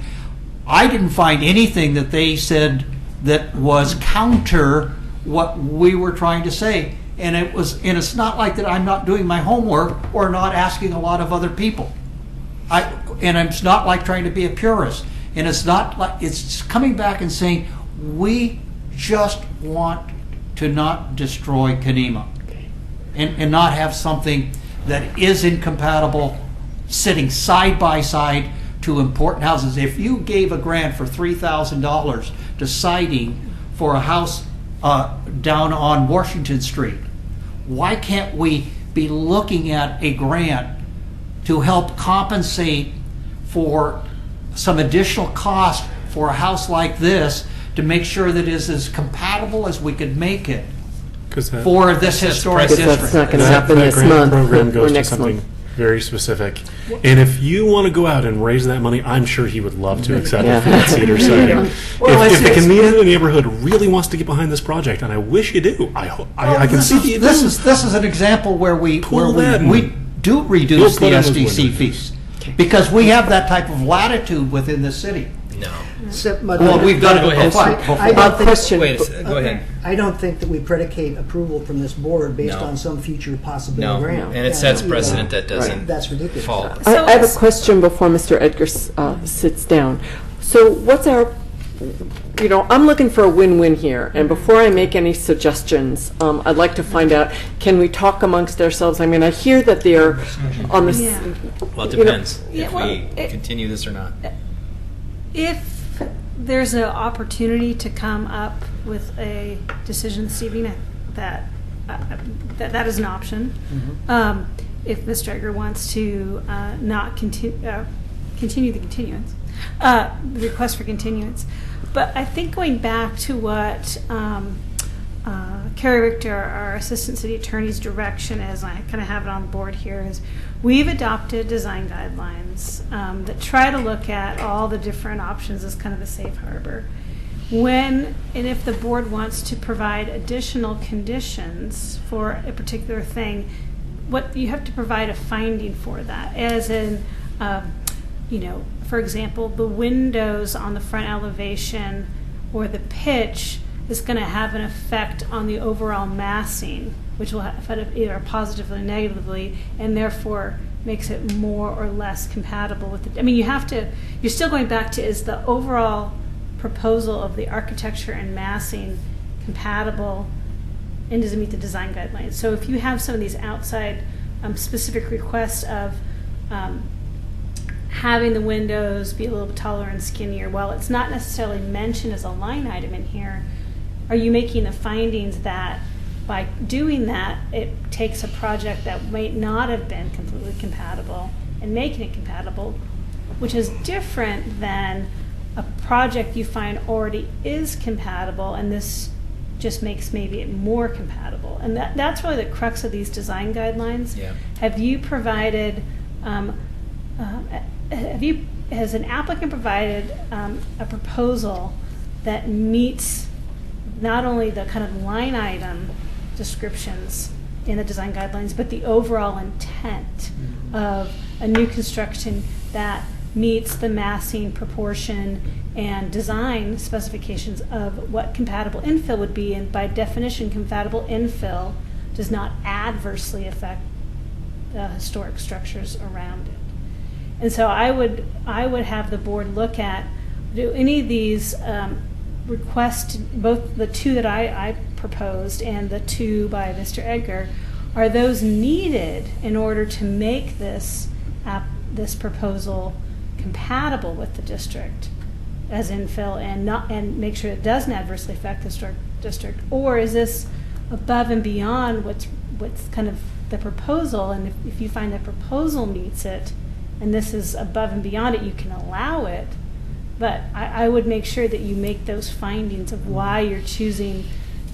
I didn't find anything that they said that was counter what we were trying to say. And it's not like that I'm not doing my homework or not asking a lot of other people. And it's not like trying to be a purist. And it's not like, it's coming back and saying, we just want to not destroy Kenema and not have something that is incompatible sitting side by side to important houses. If you gave a grant for $3,000 to siding for a house down on Washington Street, why can't we be looking at a grant to help compensate for some additional cost for a house like this to make sure that it is as compatible as we could make it for this historic district? That's not going to happen that this grant month program or goes to next something month. very specific. And if you want to go out and raise that money, I'm sure he would love to accept it for that cedar siding. If the community of the neighborhood really wants to get behind this project, and I wish you do, I can see that you do. This is an example where we do reduce You'll the put in those SDC windows. fees because we have that type of latitude within the city. No. Well, we've done it Go ahead. before. I don't think- Wait a second. Go ahead. I don't think that we predicate approval from this board based No. on some future possibility No, grant. and it sets precedent that doesn't Right, that's ridiculous. fall. I have a question before Mr. Edgar sits down. So what's our, I'm looking for a win-win here, and before I make any suggestions, I'd like to find out, can we talk amongst ourselves? I mean, I hear that they're on this. Yeah. Well, it you know- depends if we continue this or not. If there's an opportunity to come up with a decision this evening, that is an option. If Mr. Edgar wants to not continue the continuance, the request for continuance. But I think going back to what Carrie Richter, our Assistant City Attorney's direction is, I kind of have it on the board here, is we've adopted design guidelines that try to look at all the different options as kind of a safe harbor. When and if the board wants to provide additional conditions for a particular thing, what you have to provide a finding for that, as in, for example, the windows on the front elevation or the pitch is going to have an effect on the overall massing, which will affect it either positively or negatively, and therefore makes it more or less compatible with it. I mean, you're still going back to, is the overall proposal of the architecture and massing compatible, and does it meet the design guidelines? So if you have some of these outside specific requests of having the windows be a little bit taller and skinnier, while it's not necessarily mentioned as a line item in here, are you making the findings that by doing that, it takes a project that might not have been completely compatible and making it compatible, which is different than a project you find already is compatible, and this just makes maybe it more compatible. And that's really the crux of these design guidelines. Yeah. Have you provided, has an applicant provided a proposal that meets not only the kind of line item descriptions in the design guidelines, but the overall intent of a new construction that meets the massing, proportion, and design specifications of what compatible infill would be, and by definition, compatible infill does not adversely affect the historic structures around it. And so I would have the board look at, do any of these requests, both the two that I proposed and the two by Mr. Edgar, are those needed in order to make this proposal compatible with the district as infill and make sure it doesn't adversely affect the district, or is this above and beyond what's kind of the proposal? And if you find the proposal meets it, and this is above and beyond it, you can allow it. But I would make sure that you make those findings of why you're choosing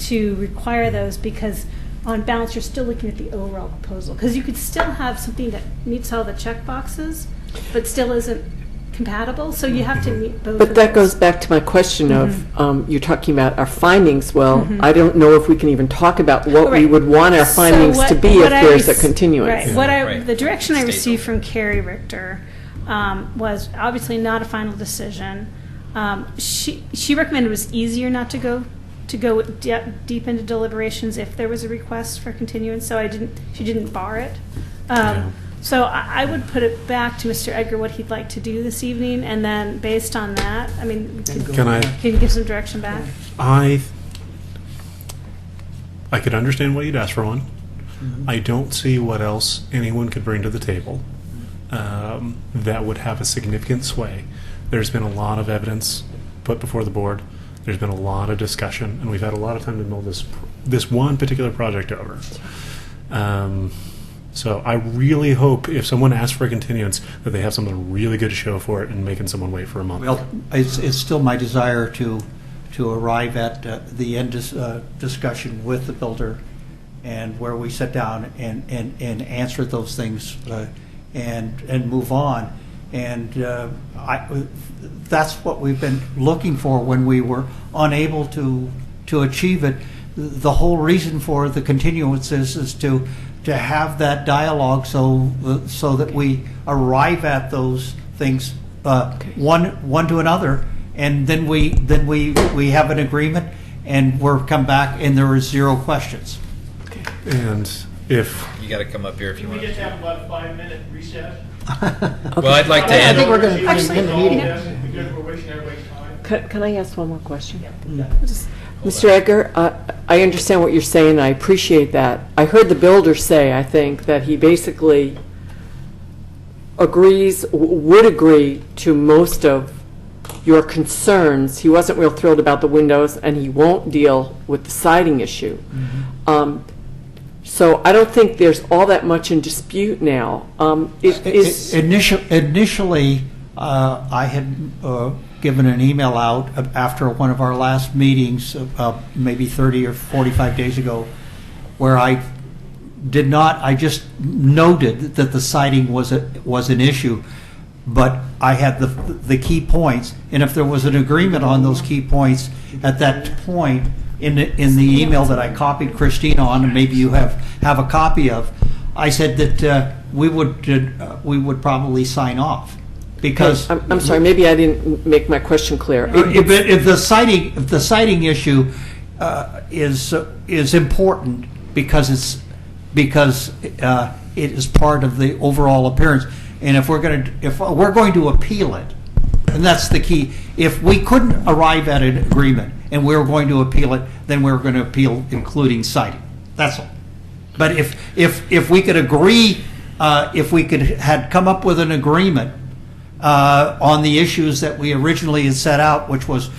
to require those, because on balance, you're still looking at the overall proposal. Because you could still have something that meets all the check boxes, but still isn't compatible. So you have to meet both. But that goes back to my question of, you're talking about our findings. Well, I don't know if we can even talk about what we would want our findings to be if there's a continuance. Right. The direction I received from Carrie Richter was obviously not a final decision. She recommended it was easier not to go deep into deliberations if there was a request for continuance, so she didn't bar it. So I would put it back to Mr. Edgar what he'd like to do this evening, and then based on that, I mean, can you give some direction back? I could understand why you'd ask for one. I don't see what else anyone could bring to the table that would have a significant sway. There's been a lot of evidence put before the board. There's been a lot of discussion, and we've had a lot of time to mull this one particular project over. So I really hope if someone asks for a continuance that they have something really good to show for it and making someone wait for a month. Well, it's still my desire to arrive at the end discussion with the builder, and where we sit down and answer those things and move on. And that's what we've been looking for when we were unable to achieve it. The whole reason for the continuance is to have that dialogue so that we arrive at those things one to another, and then we have an agreement, and we're come back and there is 0 questions. And if you got to come up here if you want. We just have about a 5-minute recess. Well, I'd like to I end. think we're going to Actually, end the meeting. Because we're wasting everybody's time. Can I ask one more question? Mr. Edgar, I understand what you're saying. I appreciate that. I heard the builder say, I think, that he basically would agree to most of your concerns. He wasn't real thrilled about the windows, and he won't deal with the siding issue. So I don't think there's all that much in dispute now. Initially, I had given an email out after one of our last meetings, maybe 30 or 45 days ago, where I just noted that the siding was an issue, but I had the key points, and if there was an agreement on those key points at that point, in the email that I copied Christina on, and maybe you have a copy of, I said that we would probably sign off, because I'm sorry, maybe I didn't make my question clear. If the siding issue is important because it is part of the overall appearance, and if we're going to appeal it, and that's the key. If we couldn't arrive at an agreement and we were going to appeal it, then we were going to appeal including siding. That's all. But if we could agree, if we had come up with an agreement on the issues that we originally had set out, which was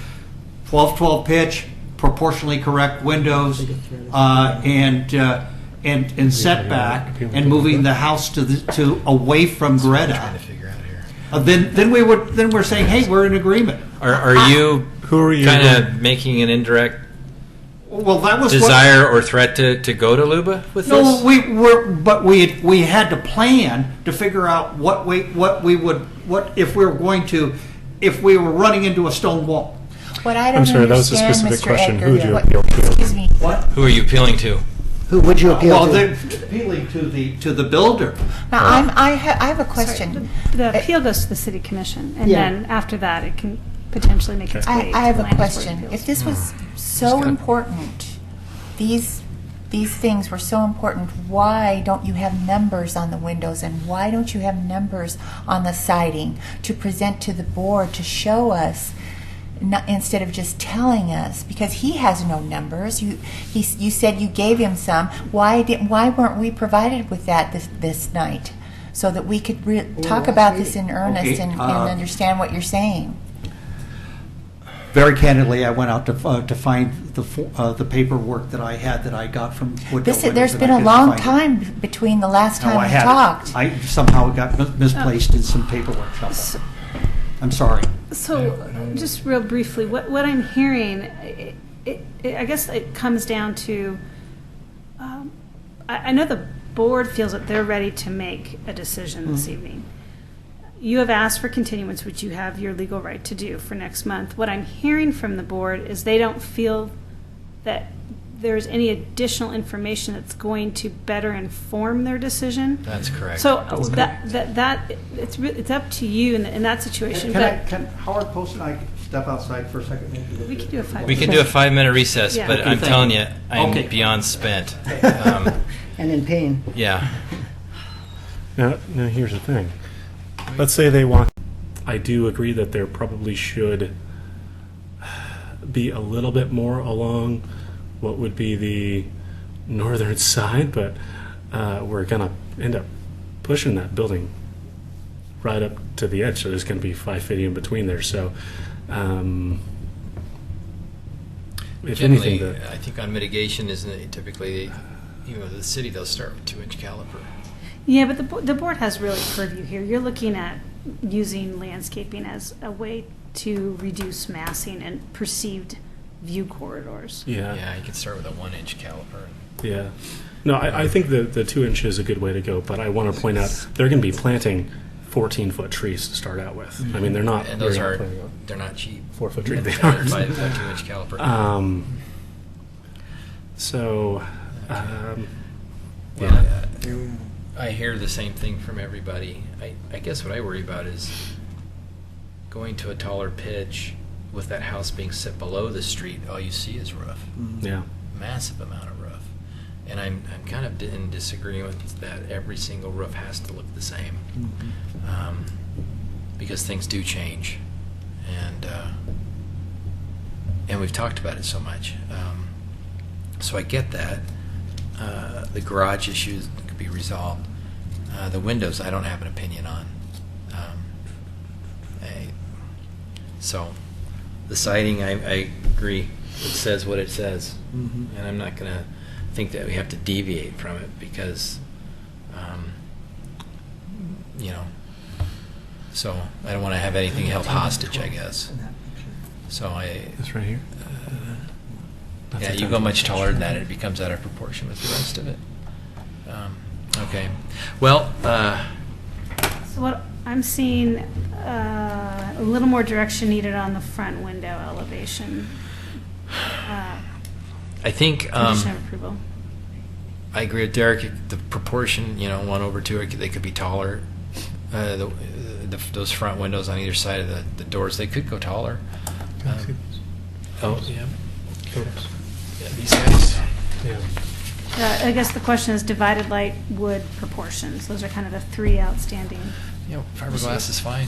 12-12 pitch, proportionally correct windows, and setback, and moving the house to away from Greta. Then we're saying, hey, we're in agreement. Are you kind of making an indirect that was desire or threat to go to Luba with this? No, we had to plan to figure out what if we were running into a stone wall. What I don't I'm sorry, that was a understand, specific Mr. question. Edgar, Who would you what- appeal to? Excuse me. What? Who are you appealing to? Who would you appeal Well, to? they're appealing to the builder. Now, I have a question. The appeal goes to the city commission, and Yeah. then after that, it can potentially make its way to I have the a Land Use Board of question. Appeals. If this was so important, these things were so important, why don't you have numbers on the windows, and why don't you have numbers on the siding to present to the board to show us, instead of just telling us? Because he has no numbers. You said you gave him some. Why weren't we provided with that this night, so that we could talk about this in earnest and understand what you're saying? Very candidly, I went out to find the paperwork that I had that I got from Woodville. There's been a long time between the last time we talked. I somehow got misplaced in some paperwork shuffle. I'm sorry. So, just real briefly, what I'm hearing, I guess it comes down to, I know the board feels that they're ready to make a decision this evening. You have asked for continuance, which you have your legal right to do for next month. What I'm hearing from the board is they don't feel that there's any additional information that's going to better inform their decision. That's correct. So it's up to you in that situation. Can Howard Post and I step outside for a second? We can do a 5 We can do a 5-minute recess, Yeah. but Okay, I'm thank telling you. you, I'm Okay. beyond spent. And in pain. Yeah. Now, here's the thing. Let's say they want. I do agree that there probably should be a little bit more along what would be the northern side, but we're going to end up pushing that building right up to the edge, so there's going to be 5 feet in between there. So, if Generally, anything, I think on mitigation, isn't it typically, the city, they'll start with 2-inch caliper. Yeah, but the board has really purview here. You're looking at using landscaping as a way to reduce massing and perceived view corridors. Yeah. Yeah, you can start with a 1-inch caliper. Yeah. No, I think the 2 inch is a good way to go, but I want to point out they're going to be planting 14-foot trees to start out with. I mean, they're not. And those they're are, not planting on they're not cheap. 4-foot trees. They They're aren't. 2-inch caliper. So, Well, yeah. I hear the same thing from everybody. I guess what I worry about is going to a taller pitch with that house being set below the street. All you see is roof. Yeah. Massive amount of roof. And I'm kind of in disagreement that every single roof has to look the same. Because things do change. And we've talked about it so much. So I get that. The garage issues could be resolved. The windows, I don't have an opinion on. So the siding, I agree. It says what it says. And I'm not going to think that we have to deviate from it because, so I don't want to have anything held hostage, I guess. So This right here? Yeah, you go much taller than that, it becomes out of proportion with the rest of it. Okay. Well, So what I'm seeing, a little more direction needed on the front window elevation. I think Condition of approval. I agree with Derek. The proportion, 1/2, they could be taller. Those front windows on either side of the doors, they could go taller. Yeah, these guys. Yeah. I guess the question is divided light wood proportions. Those are kind of the 3 outstanding. Fiberglass is fine.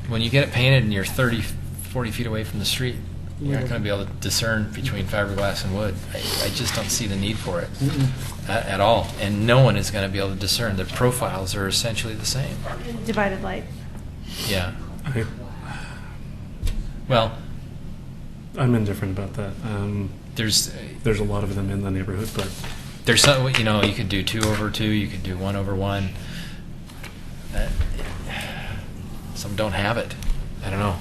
When you get it painted and you're 30, 40 feet away from the street, you're not going to be able to discern between fiberglass and wood. I just don't see the need for it at all. And no one is going to be able to discern. The profiles are essentially the same. Divided light. Yeah. Well, I'm indifferent about that. There's a lot of them in the neighborhood, but there's some, you could do 2/2, you could do 1/1. Some don't have it. I don't know.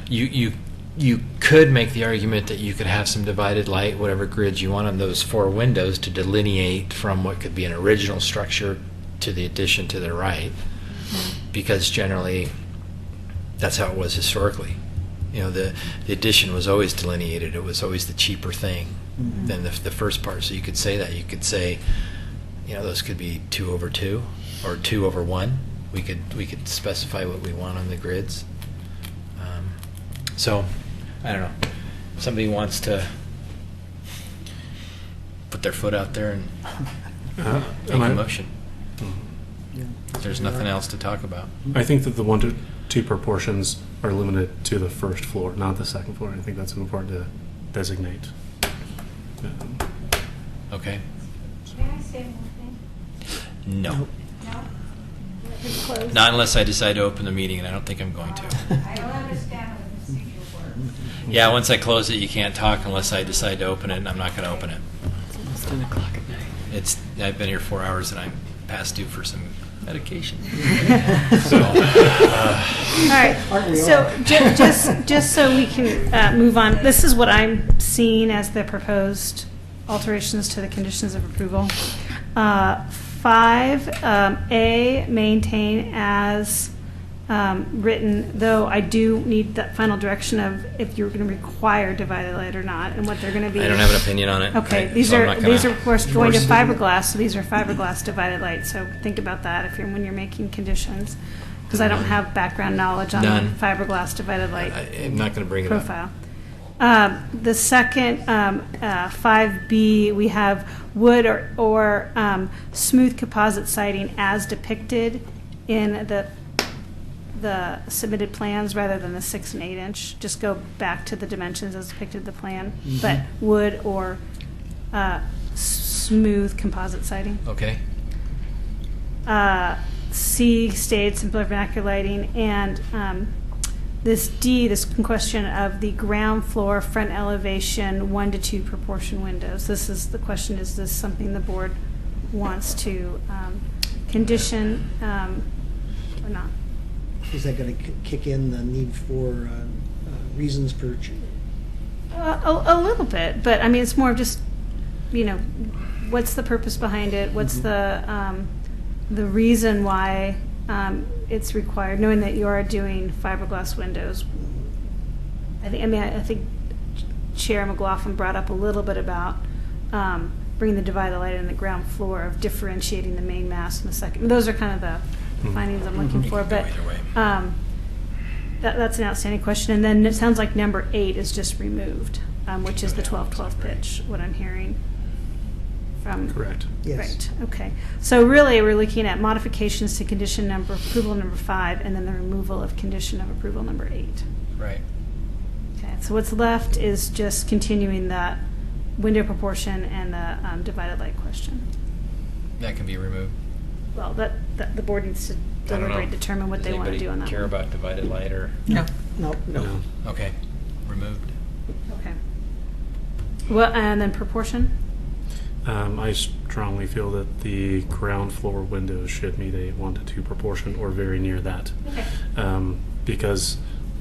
You could make the argument that you could have some divided light, whatever grids you want on those 4 windows to delineate from what could be an original structure to the addition to the right, because generally that's how it was historically. The addition was always delineated. It was always the cheaper thing than the first part. So you could say that. You could say, those could be 2/2 or 2/1. We could specify what we want on the grids. So, I don't know. Somebody wants to put their foot out there and make a motion. There's nothing else to talk about. I think that the 1-2 proportions are limited to the first floor, not the second floor. I think that's important to designate. Okay. Can I say one thing? No. No? It's closed. Not unless I decide to open the meeting, and I don't think I'm going to. I don't understand how the procedure works. Yeah, once I close it, you can't talk unless I decide to open it, and I'm not going to open it. It's almost 10 o'clock at night. I've been here 4 hours, and I'm past due for some medication. All right. So just so we can move on, this is what I'm seeing as the proposed alterations to the conditions of approval. 5, A, maintain as written, though I do need that final direction of if you're going to require divided light or not, and what they're going to be. I don't have an opinion on it. Okay, right? these So I'm are not gonna- of course going to fiberglass, so these are fiberglass divided light. So think about that when you're making conditions, because I don't have background knowledge on None. fiberglass divided light I'm not going to bring it up. profile. The second 5B, we have wood or smooth composite siding as depicted in the submitted plans rather than the 6 and 8 inch. Just go back to the dimensions as depicted in the plan, but wood or smooth composite siding. Okay. C states simpler vernacular lighting, and this D, this question of the ground floor front elevation 1 to 2 proportion windows. This is the question: is this something the board wants to condition or not? Is that going to kick in the need for reasons for? A little bit, but I mean, it's more of just, what's the purpose behind it? What's the reason why it's required? Knowing that you are doing fiberglass windows, I think Chair McLaughlin brought up a little bit about bringing the divided light in the ground floor, of differentiating the main mass and the second. Those are kind of the findings I'm looking for, but that's an outstanding question. And then it sounds like number 8 is just removed, which is the 12-12 pitch, what I'm hearing from. Correct. Yes. Right, okay. So really, we're looking at modifications to condition approval number 5, and then the removal of condition of approval number 8. Right. Okay, so what's left is just continuing that window proportion and the divided light question. That can be removed. Well, that the board needs to I don't know. deliberate, determine what Does they want to anybody do on that care one. about divided light or? No. No. Okay. Removed. Okay. Well, and then proportion? I strongly feel that the ground floor windows should meet a 1 to 2 proportion or very near that. Okay. Because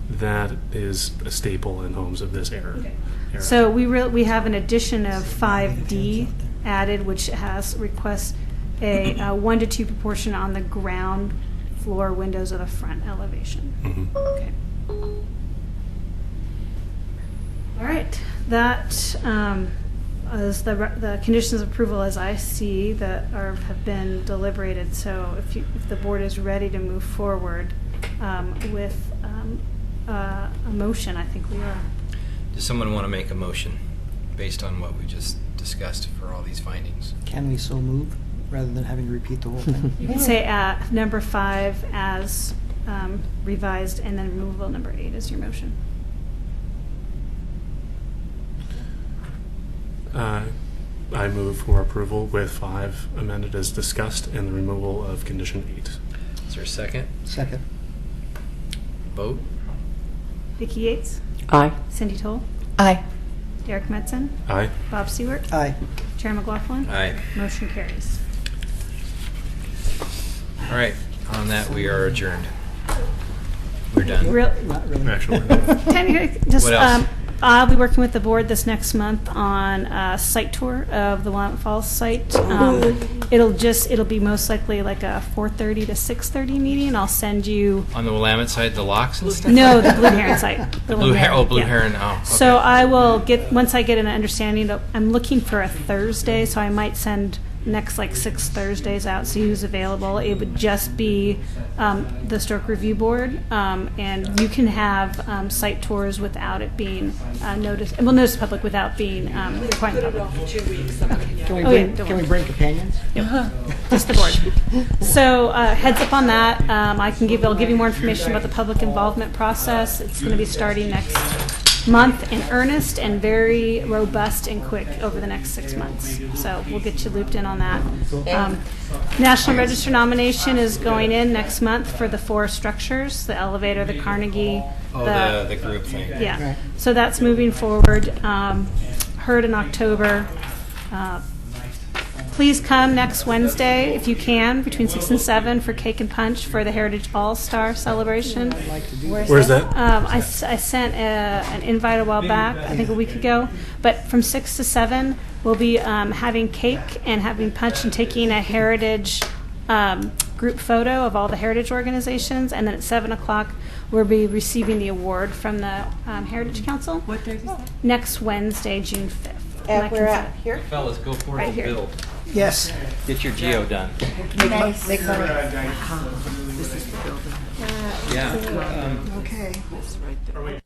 that is a staple in homes of this era. Okay. So we have an addition of 5D added, which has requests a 1 to 2 proportion on the ground floor windows of the front elevation. Okay. All right. That is the conditions of approval as I see that have been deliberated. So if the board is ready to move forward with a motion, I think we are. Does someone want to make a motion based on what we just discussed for all these findings? Can we so move rather than having to repeat the whole thing? You can say number 5 as revised, and then removal number 8 is your motion. I move for approval with 5 amended as discussed and the removal of condition 8. Is there a second? Second. Vote? Vicki Yates? Aye. Cindy Toll? Aye. Derek Metzen? Aye. Bob Stewart? Aye. Chair McLaughlin? Aye. Motion carries. All right. On that, we are adjourned. We're done. Not really. Actually, Just, What else? I'll be working with the board this next month on a site tour of the Willamette Falls site. It'll be most likely like a 4:30 to 6:30 meeting. I'll send you. On the Willamette side, the locks and stuff? No, the Blue Heron site. The Blue Heron. Oh, Blue yeah. Heron. Oh, okay. So I will once I get an understanding, I'm looking for a Thursday, so I might send next 6 Thursdays out, see who's available. It would just be the Historic Review Board, and you can have site tours without it being noticed. We'll notice the public without being requiring the public. Can we bring companions? Just the board. So heads up on that. I'll give you more information about the public involvement process. It's going to be starting next month in earnest and very robust and quick over the next 6 months. So we'll get you looped in on that. National Register nomination is going in next month for the 4 structures, the elevator, the Carnegie. Oh, the group thing. Yeah. Right. So that's moving forward. Heard in October. Please come next Wednesday, if you can, between 6 and 7 for Cake and Punch for the Heritage All-Star Celebration. Where's that? I sent an invite a while back, I think a week ago. But from 6 to 7, we'll be having cake and having punch and taking a Heritage group photo of all the heritage organizations, and then at 7 o'clock we'll be receiving the award from the Heritage Council. What day is that? Next Wednesday, June 5th. At where at? Here? Fellas, go forward Right and here. build. Yes. Get your geo done. Nice. This is the building. Yeah. Okay. That's right there.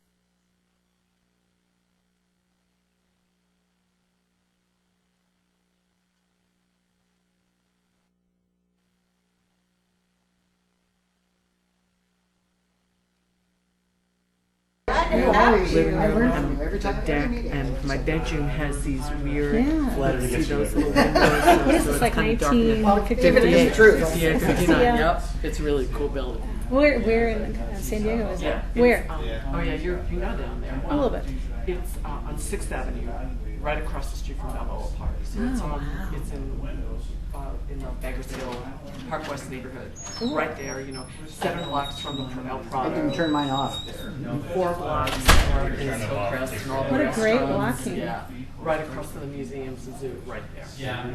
Every time Deck, and my bedroom has these weird, Yeah. see those little windows. What is so this, it's like kind of dark in 1958? the- 58, Yeah. 59, yep. It's a really cool building. Where in San Diego is Yeah. it? Where? Oh yeah, you know down there. A little bit. It's on 6th Avenue, right across the street from Balboa Park. So it's it's in the Bakersfield Park West neighborhood, right there. 7 blocks from the El Prado. I didn't turn mine off there. 4 blocks is Hillcrest and all the What a great restaurants. walking. Yeah, right across from the museums, the zoo, right there. Yeah.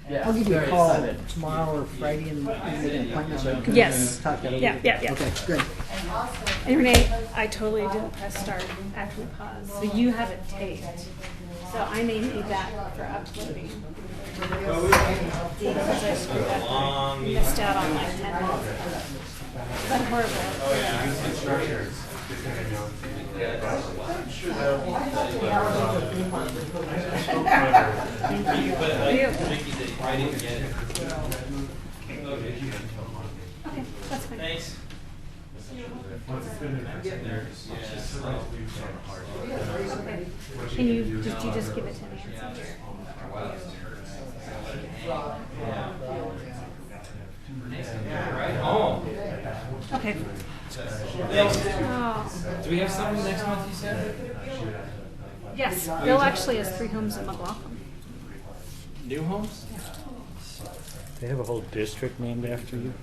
Yeah, I'll give you a very call excited. tomorrow or Friday and make an appointment so I can Yes. talk that over. Yeah, yeah, yeah. Okay, good. And Renee, I totally didn't press start after we paused, so you have it taped. So I may need that for uploading. Because I screwed up. Missed out on like 10 minutes. But horrible. Okay, that's fine. Thanks. Can you, did you just give it to Nancy? Right home. Okay. Thanks. Oh. Do we have something next month, you said? Yes, Bill actually has 3 homes in McLaughlin. New homes? They have a whole district named after you?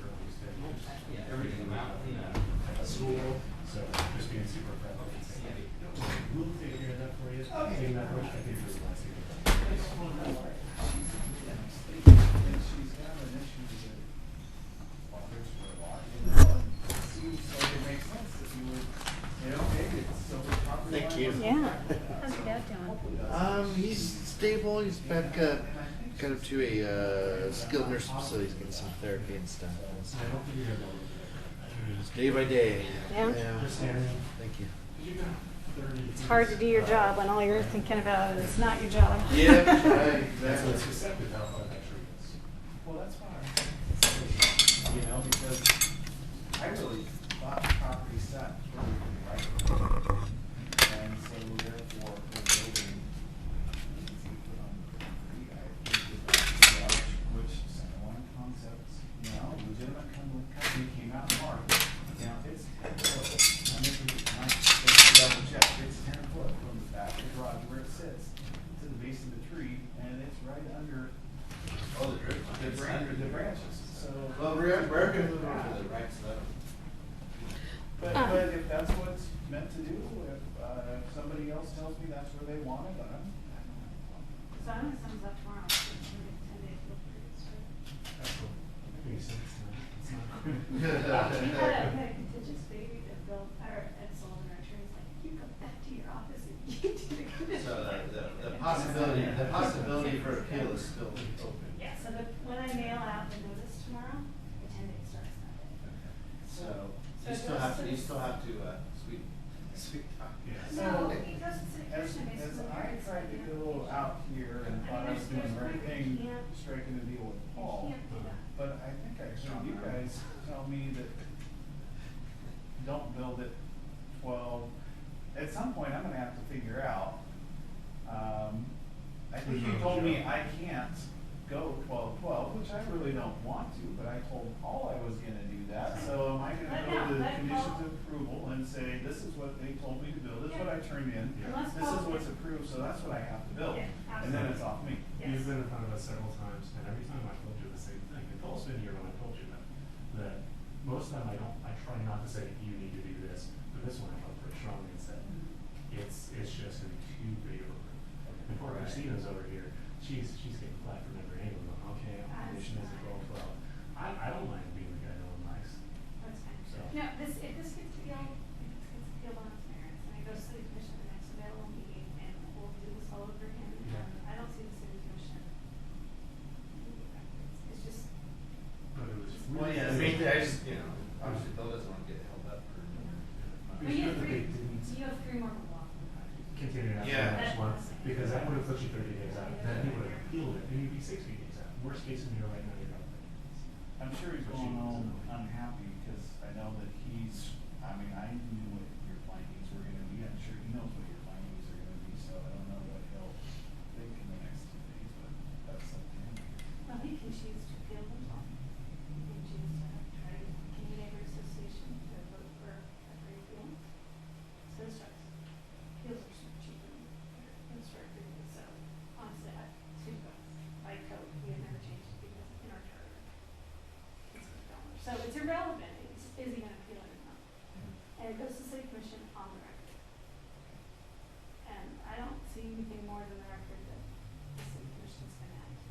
Thank you. Yeah. How's your dad doing? He's stable. He's back kind of to a skilled nursing facility. He's getting some therapy and stuff. So, day by day. Yeah? Thank you. It's hard to do your job when all you're thinking about is not your job. Yeah, right. Exactly. Well, that's fine. Because I really thought the property sat really right. And so therefore, the building, which San Concepts, legitimate company came out and marked. Now, it's 10 foot. I mean, double check, it's 10 foot from the back of the garage where it sits to the base of the tree, and it's right under the branches. So, Well, we're going to move over to the right side. but if that's what's meant to do, if somebody else tells me that's where they want it, then So I'm going to sum up tomorrow. We had a contentious baby that Bill, or Ed Sullivan, our attorney's like, you go back to your office and you do the commission. So the possibility for appeal is still open. Yeah, so when I mail out the notice tomorrow, the 10 days starts that day. So you still have to sweet talk. No, he goes to city as commission, basically. I tried to go out here and thought I was doing the right thing, striking a deal with Paul, but I think I heard you guys tell me that don't build it 12. At some point, I'm gonna have to figure out, I think you told me I can't go 12-12, which I really don't want to, but I told Paul I was gonna do that, so am I gonna go to the conditions of approval and say, this is what they told me to build, this is what I turned in, this is what's approved, so that's what I have to build, and then it's off me. You've been in front of us several times, and every time I told you the same thing. And Paul's been here when I told you that most of the time I try not to say you need to do this, but this one I felt pretty strongly and said it's just gonna be too big of a room. And poor Christina's over here. She's getting flat from every angle. Going, okay, our condition is a 12-12. I don't mind being the guy doing nice. That's fine. So. No, if this gets appealed on its merits, and it goes to the commission at the next available meeting, and we'll do this all over again, I don't see the city commission. It's just. But it was Well, really. yeah, I mean, I just, obviously Bill doesn't want to get held up for. But you have 3 more to walk. Continue after next month, because that would have put you 30 days out. Then he would have appealed it, and you'd be 60 days out. Worst case scenario right now, you're not. I'm sure he's going home unhappy because I know that I knew what your findings were going to be. I'm sure he knows what your findings are going to be, so I don't know what he'll think in the next 2 days, but that's up to him. Well, he can choose to appeal them all. He can choose to try to Community Neighbor Association to vote for a free appeal. So this starts. Appeals are cheaper than instructed, so honestly, by code, we have never changed it because in our charter, it's $1. So it's irrelevant, is he going to appeal it or not? And it goes to the city commission on the record. And I don't see anything more than the record that the city commission's going to act.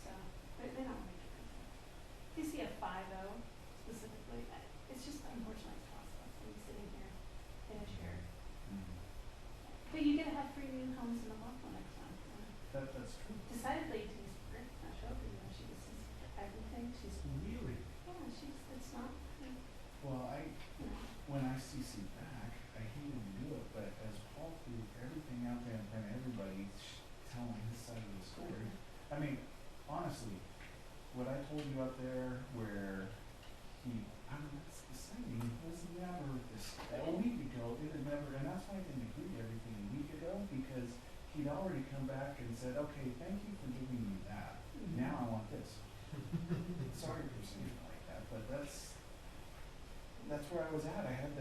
So, they don't make it. If you see a 5-0 specifically, it's just unfortunately possible. I'm sitting here in a chair. But you get to have 3 new homes in the Buffalo next time. That's true. Decidedly, she's not sure, she just sees everything. She's really. Yeah, it's not. Well, when I CC back, I hated to do it, but as Paul threw everything out there in front of everybody, telling his side of the story. I mean, honestly, what I told you out there, where that's exciting. It was never a week ago. It had never, and that's why I didn't agree to everything a week ago, because he'd already come back and said, "Okay, thank you for giving me that. Now I want this." Sorry for saying it like that, but that's where I was at. I had